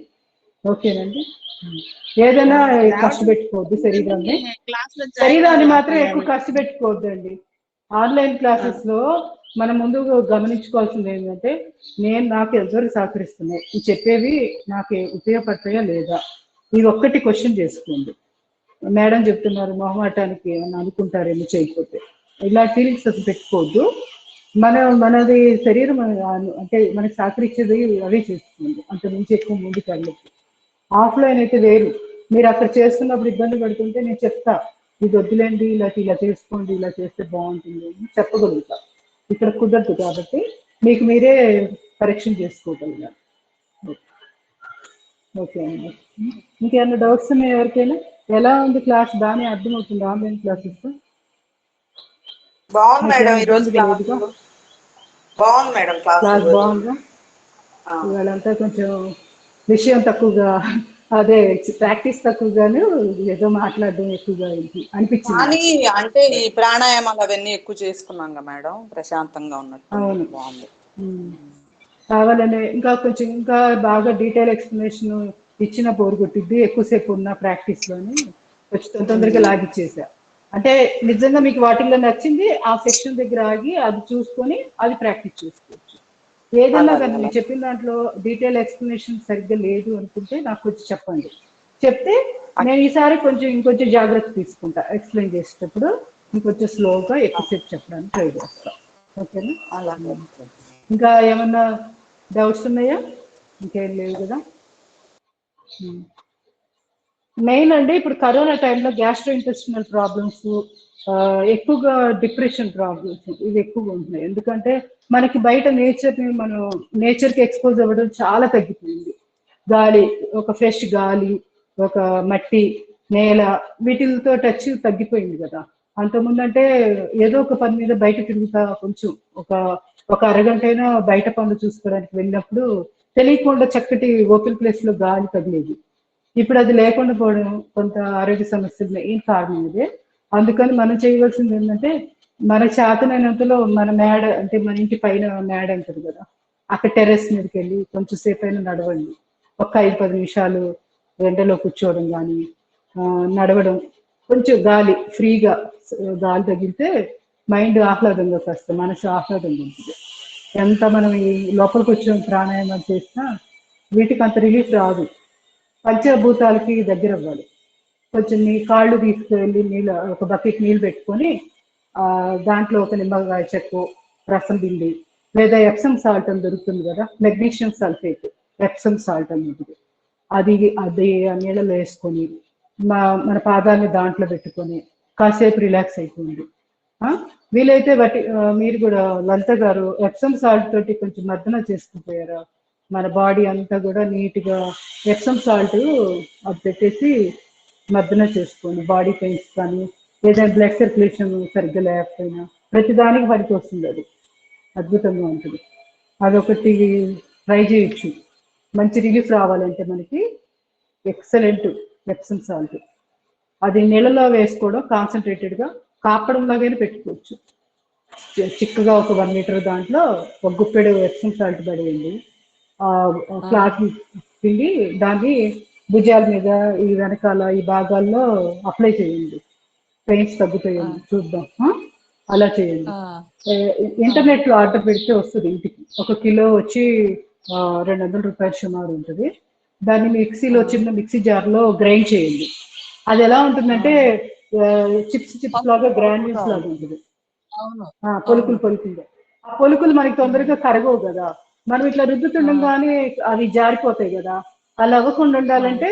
[SPEAKER 2] ఓకేనండి. ఏదైనా కష్టపెట్టుకోవద్దు శరీరాన్ని మాత్రం ఎక్కువ కష్టపెట్టుకోవద్దండి. ఆన్లైన్ క్లాసెస్ లో మనం ముందు గమనించుకోవాల్సింది ఏంటంటే, నాకు ఎంతవరకు సహకరిస్తున్నాయి, ఈ చెప్పేవి నాకు ఉపయోగపడతాయా లేదా, ఇది ఒక్కటి క్వశ్చన్ చేసుకోండి. మేడం చెప్తున్నారు మొహమాటానికి అని అనుకుంటారేమో చేయకపోతే, ఇలా ఫీలింగ్స్ అసలు పెట్టుకోవద్దు. మనది శరీరం అంటే మనకి సహకరించేది అవే చేస్తుంది, అంత మించి ఎక్కువ ముందుకు వెళ్ళదు. ఆఫ్లైన్ అయితే వేరు. మీరు అక్కడ చేస్తున్నప్పుడు ఇబ్బంది పడుతుంటే నేను చెప్తా, ఇది వద్దులేండి, ఇలా చేసుకోండి, ఇలా చేస్తే బాగుంటుంది అని చెప్పగలుగుతా. ఇక్కడ కుదరదు కాబట్టి మీకు మీరే పరీక్ష చేసుకోగలిగారు. ఓకే అండి. ఇంకేమైనా డౌట్స్ ఉన్నాయి ఎవరికైనా? ఎలా ఉంది క్లాస్? బాగానే అర్థమవుతుంది ఆన్లైన్ క్లాసెస్?
[SPEAKER 1] బాగుంది మేడం, ఈరోజు బాగుంది మేడం,
[SPEAKER 2] క్లాస్ బాగుందా? ఇవాళంతా కొంచెం విషయం తక్కువగా, అదే ప్రాక్టీస్ తక్కువగాను, ఏదో మాట్లాడడం ఎక్కువగా అనిపించింది.
[SPEAKER 7] కానీ అంటే ఈ ప్రాణాయామాలు అవన్నీ ఎక్కువ చేసుకున్నాం కదా మేడం, ప్రశాంతంగా ఉన్నట్టు.
[SPEAKER 2] అవును,
[SPEAKER 7] బాగుంది.
[SPEAKER 2] కావాలనే ఇంకా కొంచెం ఇంకా బాగా డీటెయిల్ ఎక్స్ప్లెనేషన్ ఇచ్చిన బోర్ కొట్టిద్ది, ఎక్కువసేపు ఉన్న ప్రాక్టీస్ లోని కొంచెం తొందరగా లాగిచ్చేసా. అంటే నిజంగా మీకు వాటిల్లో నచ్చింది ఆ సెక్షన్ దగ్గర ఆగి అది చూసుకొని అది ప్రాక్టీస్ చేసుకోవచ్చు. ఏదైనా కానీ మీరు చెప్పిన దాంట్లో డీటెయిల్ ఎక్స్ప్లెనేషన్ సరిగ్గా లేదు అనుకుంటే నాకు కొంచెం చెప్పండి. చెప్తే నేను ఈసారి ఇంకొంచెం జాగ్రత్త తీసుకుంటా, ఎక్స్ప్లెయిన్ చేసేటప్పుడు ఇంకొంచెం స్లోగా ఎక్కువసేపు చెప్పడానికి ట్రై చేస్తా. ఓకేనా? ఇంకా ఏమన్నా డౌట్స్ ఉన్నాయా? ఇంకేం లేవు కదా. మెయిన్ అండి ఇప్పుడు కరోనా టైంలో గ్యాస్ట్రో ఇంటెస్టినల్ ప్రాబ్లమ్స్, ఎక్కువగా డిప్రెషన్ ప్రాబ్లమ్స్ ఇవి ఎక్కువగా ఉంటున్నాయి. ఎందుకంటే మనకి బయట నేచర్కి ఎక్స్పోజ్ అవ్వడం చాలా తగ్గిపోయింది. గాలి, ఒక ఫ్రెష్ గాలి, ఒక మట్టి నేల, వీటితో టచ్ తగ్గిపోయింది కదా. అంతకుముందు అంటే ఏదో ఒక పని మీద బయట తిరుగుతా కొంచెం ఒక అరగంట అయినా బయట పనులు చూసుకోవడానికి వెళ్ళినప్పుడు తెలియకుండా చక్కటి ఓపెన్ ప్లేస్ లో గాలి తగిలేది. ఇప్పుడు అది లేకుండా పోవడం కొంత ఆరోగ్య సమస్యలు ఏం కారణం ఇదే. అందుకని మనం చేయవలసింది ఏంటంటే, మన చేతనైనంతలో మన మేడ, అంటే మన ఇంటి పైన మేడ ఉంటుంది కదా, అక్కడ టెర్రస్ మీదకి వెళ్ళి కొంచెం సేపు అయినా నడవండి. ఒక 5-10 నిమిషాలు ఎండలో కూర్చోవడం కానీ, నడవడం, కొంచెం గాలి ఫ్రీగా గాలి తగిలితే మైండ్ ఆహ్లాదంగా వస్తుంది, మనసు ఆహ్లాదంగా ఉంటుంది. ఎంత మనం ఈ లోపలికి వచ్చిన ప్రాణాయామం చేసినా వీటికి అంత రిలీఫ్ రాదు. పంచభూతాలకి దగ్గర అవ్వాలి. కొంచెం మీ కాళ్ళు తీసుకువెళ్ళి ఒక బకెట్ నీళ్ళు పెట్టుకొని దాంట్లో ఒక నిమ్మకాయ చెక్కు రసం పిండి, లేదా ఎప్సమ్ సాల్ట్ అని దొరుకుతుంది కదా, మెగ్నీషియం సల్ఫేట్, ఎప్సమ్ సాల్ట్ అనేది, అది ఆ నీళ్ళలో వేసుకొని మన పాదాన్ని దాంట్లో పెట్టుకొని కాసేపు రిలాక్స్ అయిపోయింది. వీలైతే మీరు కూడా లలిత గారు ఎప్సమ్ సాల్ట్ తోటి కొంచెం మర్దన చేసుకుపోయారా, మన బాడీ అంతా కూడా నీట్గా ఎప్సమ్ సాల్ట్ అది పెట్టేసి మర్దన చేసుకోండి. బాడీ పెయిన్స్ కానీ, ఏదైనా బ్లడ్ సర్క్యులేషన్ సరిగ్గా లేకపోయినా ప్రతిదానికి పనికి వస్తుంది, అది అద్భుతంగా ఉంటుంది. అదొకటి ట్రై చేయొచ్చు. మంచి రిలీఫ్ రావాలంటే మనకి ఎక్సలెంట్ ఎప్సమ్ సాల్ట్. అది నీళ్ళలో వేసుకోవడం, కాన్సన్ట్రేటెడ్గా కాపడంలాగానే పెట్టుకోవచ్చు. చిక్కగా ఒక 1 లీటర్ దాంట్లో ఒక గుప్పెడు ఎప్సమ్ సాల్ట్ పడేయండి. క్లాత్ పిండి దాన్ని భుజాల మీద, ఈ వెనకాల ఈ భాగాల్లో అప్లై చేయండి. పెయిన్స్ తగ్గుతాయండి, చూద్దాం. అలా చేయండి. ఇంటర్నెట్ లో ఆర్డర్ పెడితే వస్తుంది ఇంటికి. 1 కిలో వచ్చి 200 రూపాయలు సుమారు ఉంటుంది. దాన్ని మిక్సీలో, చిన్న మిక్సీ జార్ లో గ్రైండ్ చేయండి. అది ఎలా ఉంటుందంటే చిప్స్ లాగా, గ్రాన్యూల్స్ లాగా ఉంటుంది. పొలుకులు ఆ పొలుకులు మనకి తొందరగా కరగవు కదా, మనం ఇట్లా రుద్దుతుండగానే అవి జారిపోతాయి కదా, అలా అవ్వకుండా ఉండాలంటే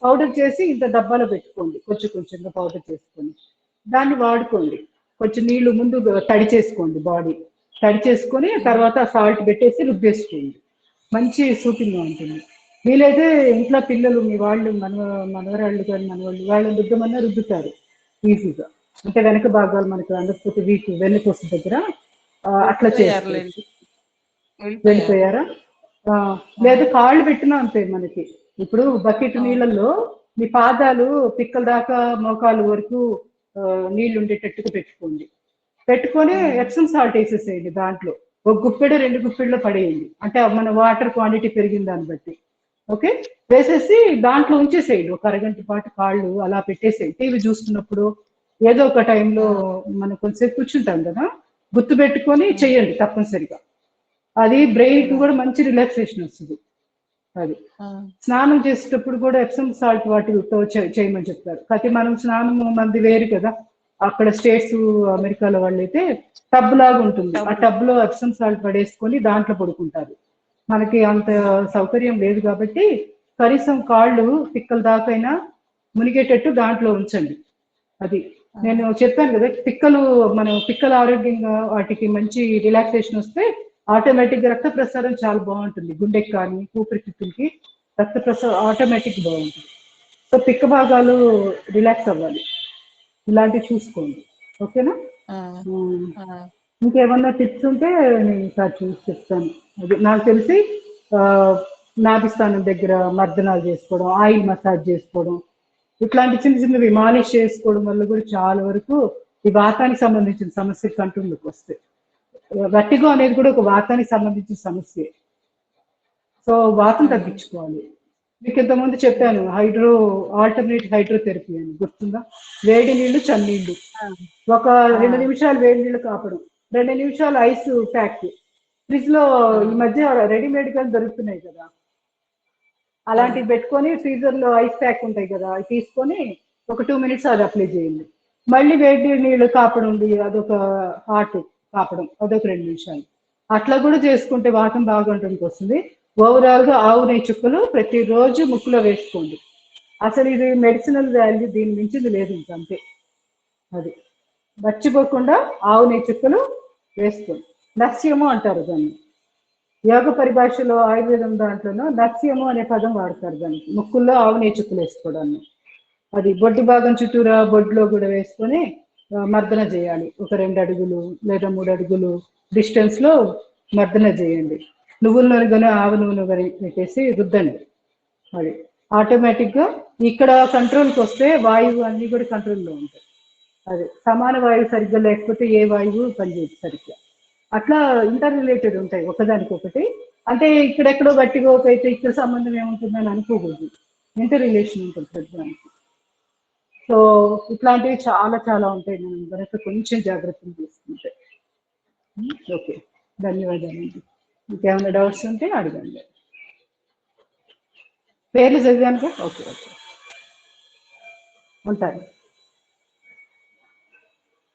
[SPEAKER 2] పౌడర్ చేసి ఇంత డబ్బాలో పెట్టుకోండి, కొంచెం కొంచెంగా పౌడర్ చేసుకొని దాన్ని వాడుకోండి. కొంచెం నీళ్లు ముందు తడి చేసుకోండి, బాడీ తడి చేసుకొని తర్వాత సాల్ట్ పెట్టేసి రుద్దేసుకోండి, మంచి సూటింగ్గా ఉంటుంది. వీలైతే ఇంట్లో పిల్లలు మీ వాళ్ళు మనవరాళ్ళు కానీ మనవాళ్ళు వాళ్ళని రుద్దమన్నా రుద్దుతారు ఈజీగా. అంటే వెనక భాగాలు మనకు అందకపోతే వీక్ వెన్నుపూస దగ్గర అట్లా చేసుకోవచ్చు. వెళ్ళిపోయారా? లేదా కాళ్ళు పెట్టినా అంతే. మనకి ఇప్పుడు బకెట్ నీళ్ళల్లో మీ పాదాలు పిక్కల దాకా మోకాలు వరకు నీళ్లు ఉండేటట్టుగా పెట్టుకోండి. పెట్టుకొని ఎప్సమ్ సాల్ట్ వేసేసేయండి దాంట్లో. ఒక గుప్పెడు 2 గుప్పెళ్ళు పడేయండి, అంటే మన వాటర్ క్వాంటిటీ పెరిగిన దాన్ని బట్టి. ఓకే, వేసేసి దాంట్లో ఉంచేసేయండి ఒక అరగంట పాటు. కాళ్ళు అలా పెట్టేసేయండి. టీవీ చూస్తున్నప్పుడు ఏదో ఒక టైంలో మనం కొంచెంసేపు కూర్చుంటాం కదా, గుర్తు పెట్టుకొని చెయ్యండి తప్పనిసరిగా. అది బ్రెయిన్ కి కూడా మంచి రిలాక్సేషన్ వస్తుంది. అది స్నానం చేసేటప్పుడు కూడా ఎప్సమ్ సాల్ట్ వాటితో చేయమని చెప్తారు. కాకపోతే మనం స్నానం మంది వేరు కదా, అక్కడ స్టేట్స్ అమెరికాలో వాళ్ళు అయితే టబ్ లాగా ఉంటుంది, ఆ టబ్ లో ఎప్సమ్ సాల్ట్ పడేసుకొని దాంట్లో పడుకుంటారు. మనకి అంత సౌకర్యం లేదు కాబట్టి కనీసం కాళ్ళు పిక్కల దాకైనా మునిగేటట్టు దాంట్లో ఉంచండి. అది నేను చెప్పాను కదా, పిక్కలు ఆరోగ్యంగా వాటికి మంచి రిలాక్సేషన్ వస్తే ఆటోమేటిక్ గా రక్త ప్రసారం చాలా బాగుంటుంది. గుండెకి కానీ ఊపిరితిత్తులకి రక్త ప్రసారం ఆటోమేటిక్ బాగుంటుంది. సో పిక్క భాగాలు రిలాక్స్ అవ్వాలి, ఇలాంటివి చూసుకోండి. ఓకేనా? ఇంకేమన్నా టిప్స్ ఉంటే నేను ఈసారి చూసి చెప్తాను. అది నాకు తెలిసి నాభిస్థానం దగ్గర మర్దనాలు చేసుకోవడం, ఆయిల్ మసాజ్ చేసుకోవడం, ఇట్లాంటి చిన్న చిన్నవి మాలిష్ చేసుకోవడం వల్ల కూడా చాలా వరకు ఈ వాతానికి సంబంధించిన సమస్యలు కంట్రోల్లోకి వస్తాయి. వెర్టిగో అనేది కూడా ఒక వాతానికి సంబంధించిన సమస్య. సో వాతం తగ్గించుకోవాలి. మీకు ఇంతకుముందు చెప్పాను ఆల్టర్నేట్ హైడ్రోథెరపీ అని, గుర్తుందా? వేడి నీళ్లు చన్నీళ్లు, ఒక 2 నిమిషాలు వేడి నీళ్లు కాపడం, 2 నిమిషాలు ఐస్ ప్యాక్. ఫ్రిడ్జ్ లో ఈ మధ్య రెడీమేడ్ గా దొరుకుతున్నాయి కదా, అలాంటివి పెట్టుకొని ఫ్రీజర్ లో ఐస్ ప్యాక్ ఉంటాయి కదా, అవి తీసుకొని ఒక 2 మినిట్స్ అది అప్లై చేయండి. మళ్ళీ వేడి నీళ్ళు కాపడం ఉంది, అదొక హాట్ కాపడం, అదొక 2 నిమిషాలు. అట్లా కూడా చేసుకుంటే వాతం బాగుంటుంది వస్తుంది. ఓవరాల్ గా ఆవు నెయ్యి చుక్కలు ప్రతిరోజు ముక్కులో వేసుకోండి. అసలు ఇది మెడిసినల్ వాల్యూ, దీని మించింది లేదు ఇంకంతే. అది మర్చిపోకుండా ఆవు నెయ్యి చుక్కలు వేసుకోండి. నస్యము అంటారు దాన్ని, యోగ పరిభాషలో ఆయుర్వేదం దాంట్లోనూ నస్యము అనే పదం వాడతారు దానికి, ముక్కుల్లో ఆవు నెయ్యి చుక్కలు వేసుకోవడాన్ని. అది బొడ్డు భాగం చుట్టూరా బొడ్డులో కూడా వేసుకొని మర్దన చేయాలి. ఒక 2 అడుగులు లేదా 3 అడుగులు డిస్టెన్స్ లో మర్దన చేయండి. నువ్వుల నూనె కానీ ఆవు నూనె కానీ పెట్టేసి రుద్దండి. అది ఆటోమేటిక్ గా ఇక్కడ కంట్రోల్కి వస్తే వాయువు అన్ని కూడా కంట్రోల్లో ఉంటాయి. అది సమాన వాయువు సరిగ్గా లేకపోతే ఏ వాయువు పనిచేయదు సరిగ్గా. అట్లా ఇంటర్ రిలేటెడ్ ఉంటాయి ఒకదానికొకటి. అంటే ఇక్కడెక్కడో గట్టిగా అయితే ఇక్కడ సంబంధం ఏముంటుందని అనుకోకూడదు, ఇంటర్ రిలేషన్ ఉంటుంది ప్రతిదానికి. సో ఇట్లాంటివి చాలా చాలా ఉంటాయి, మనం కనుక కొంచెం జాగ్రత్తలు తీసుకుంటే. ఓకే, ధన్యవాదాలండి. ఇంకేమైనా డౌట్స్ ఉంటే అడగండి. పేర్లు చదివానుక? ఓకే, ఉంటాను.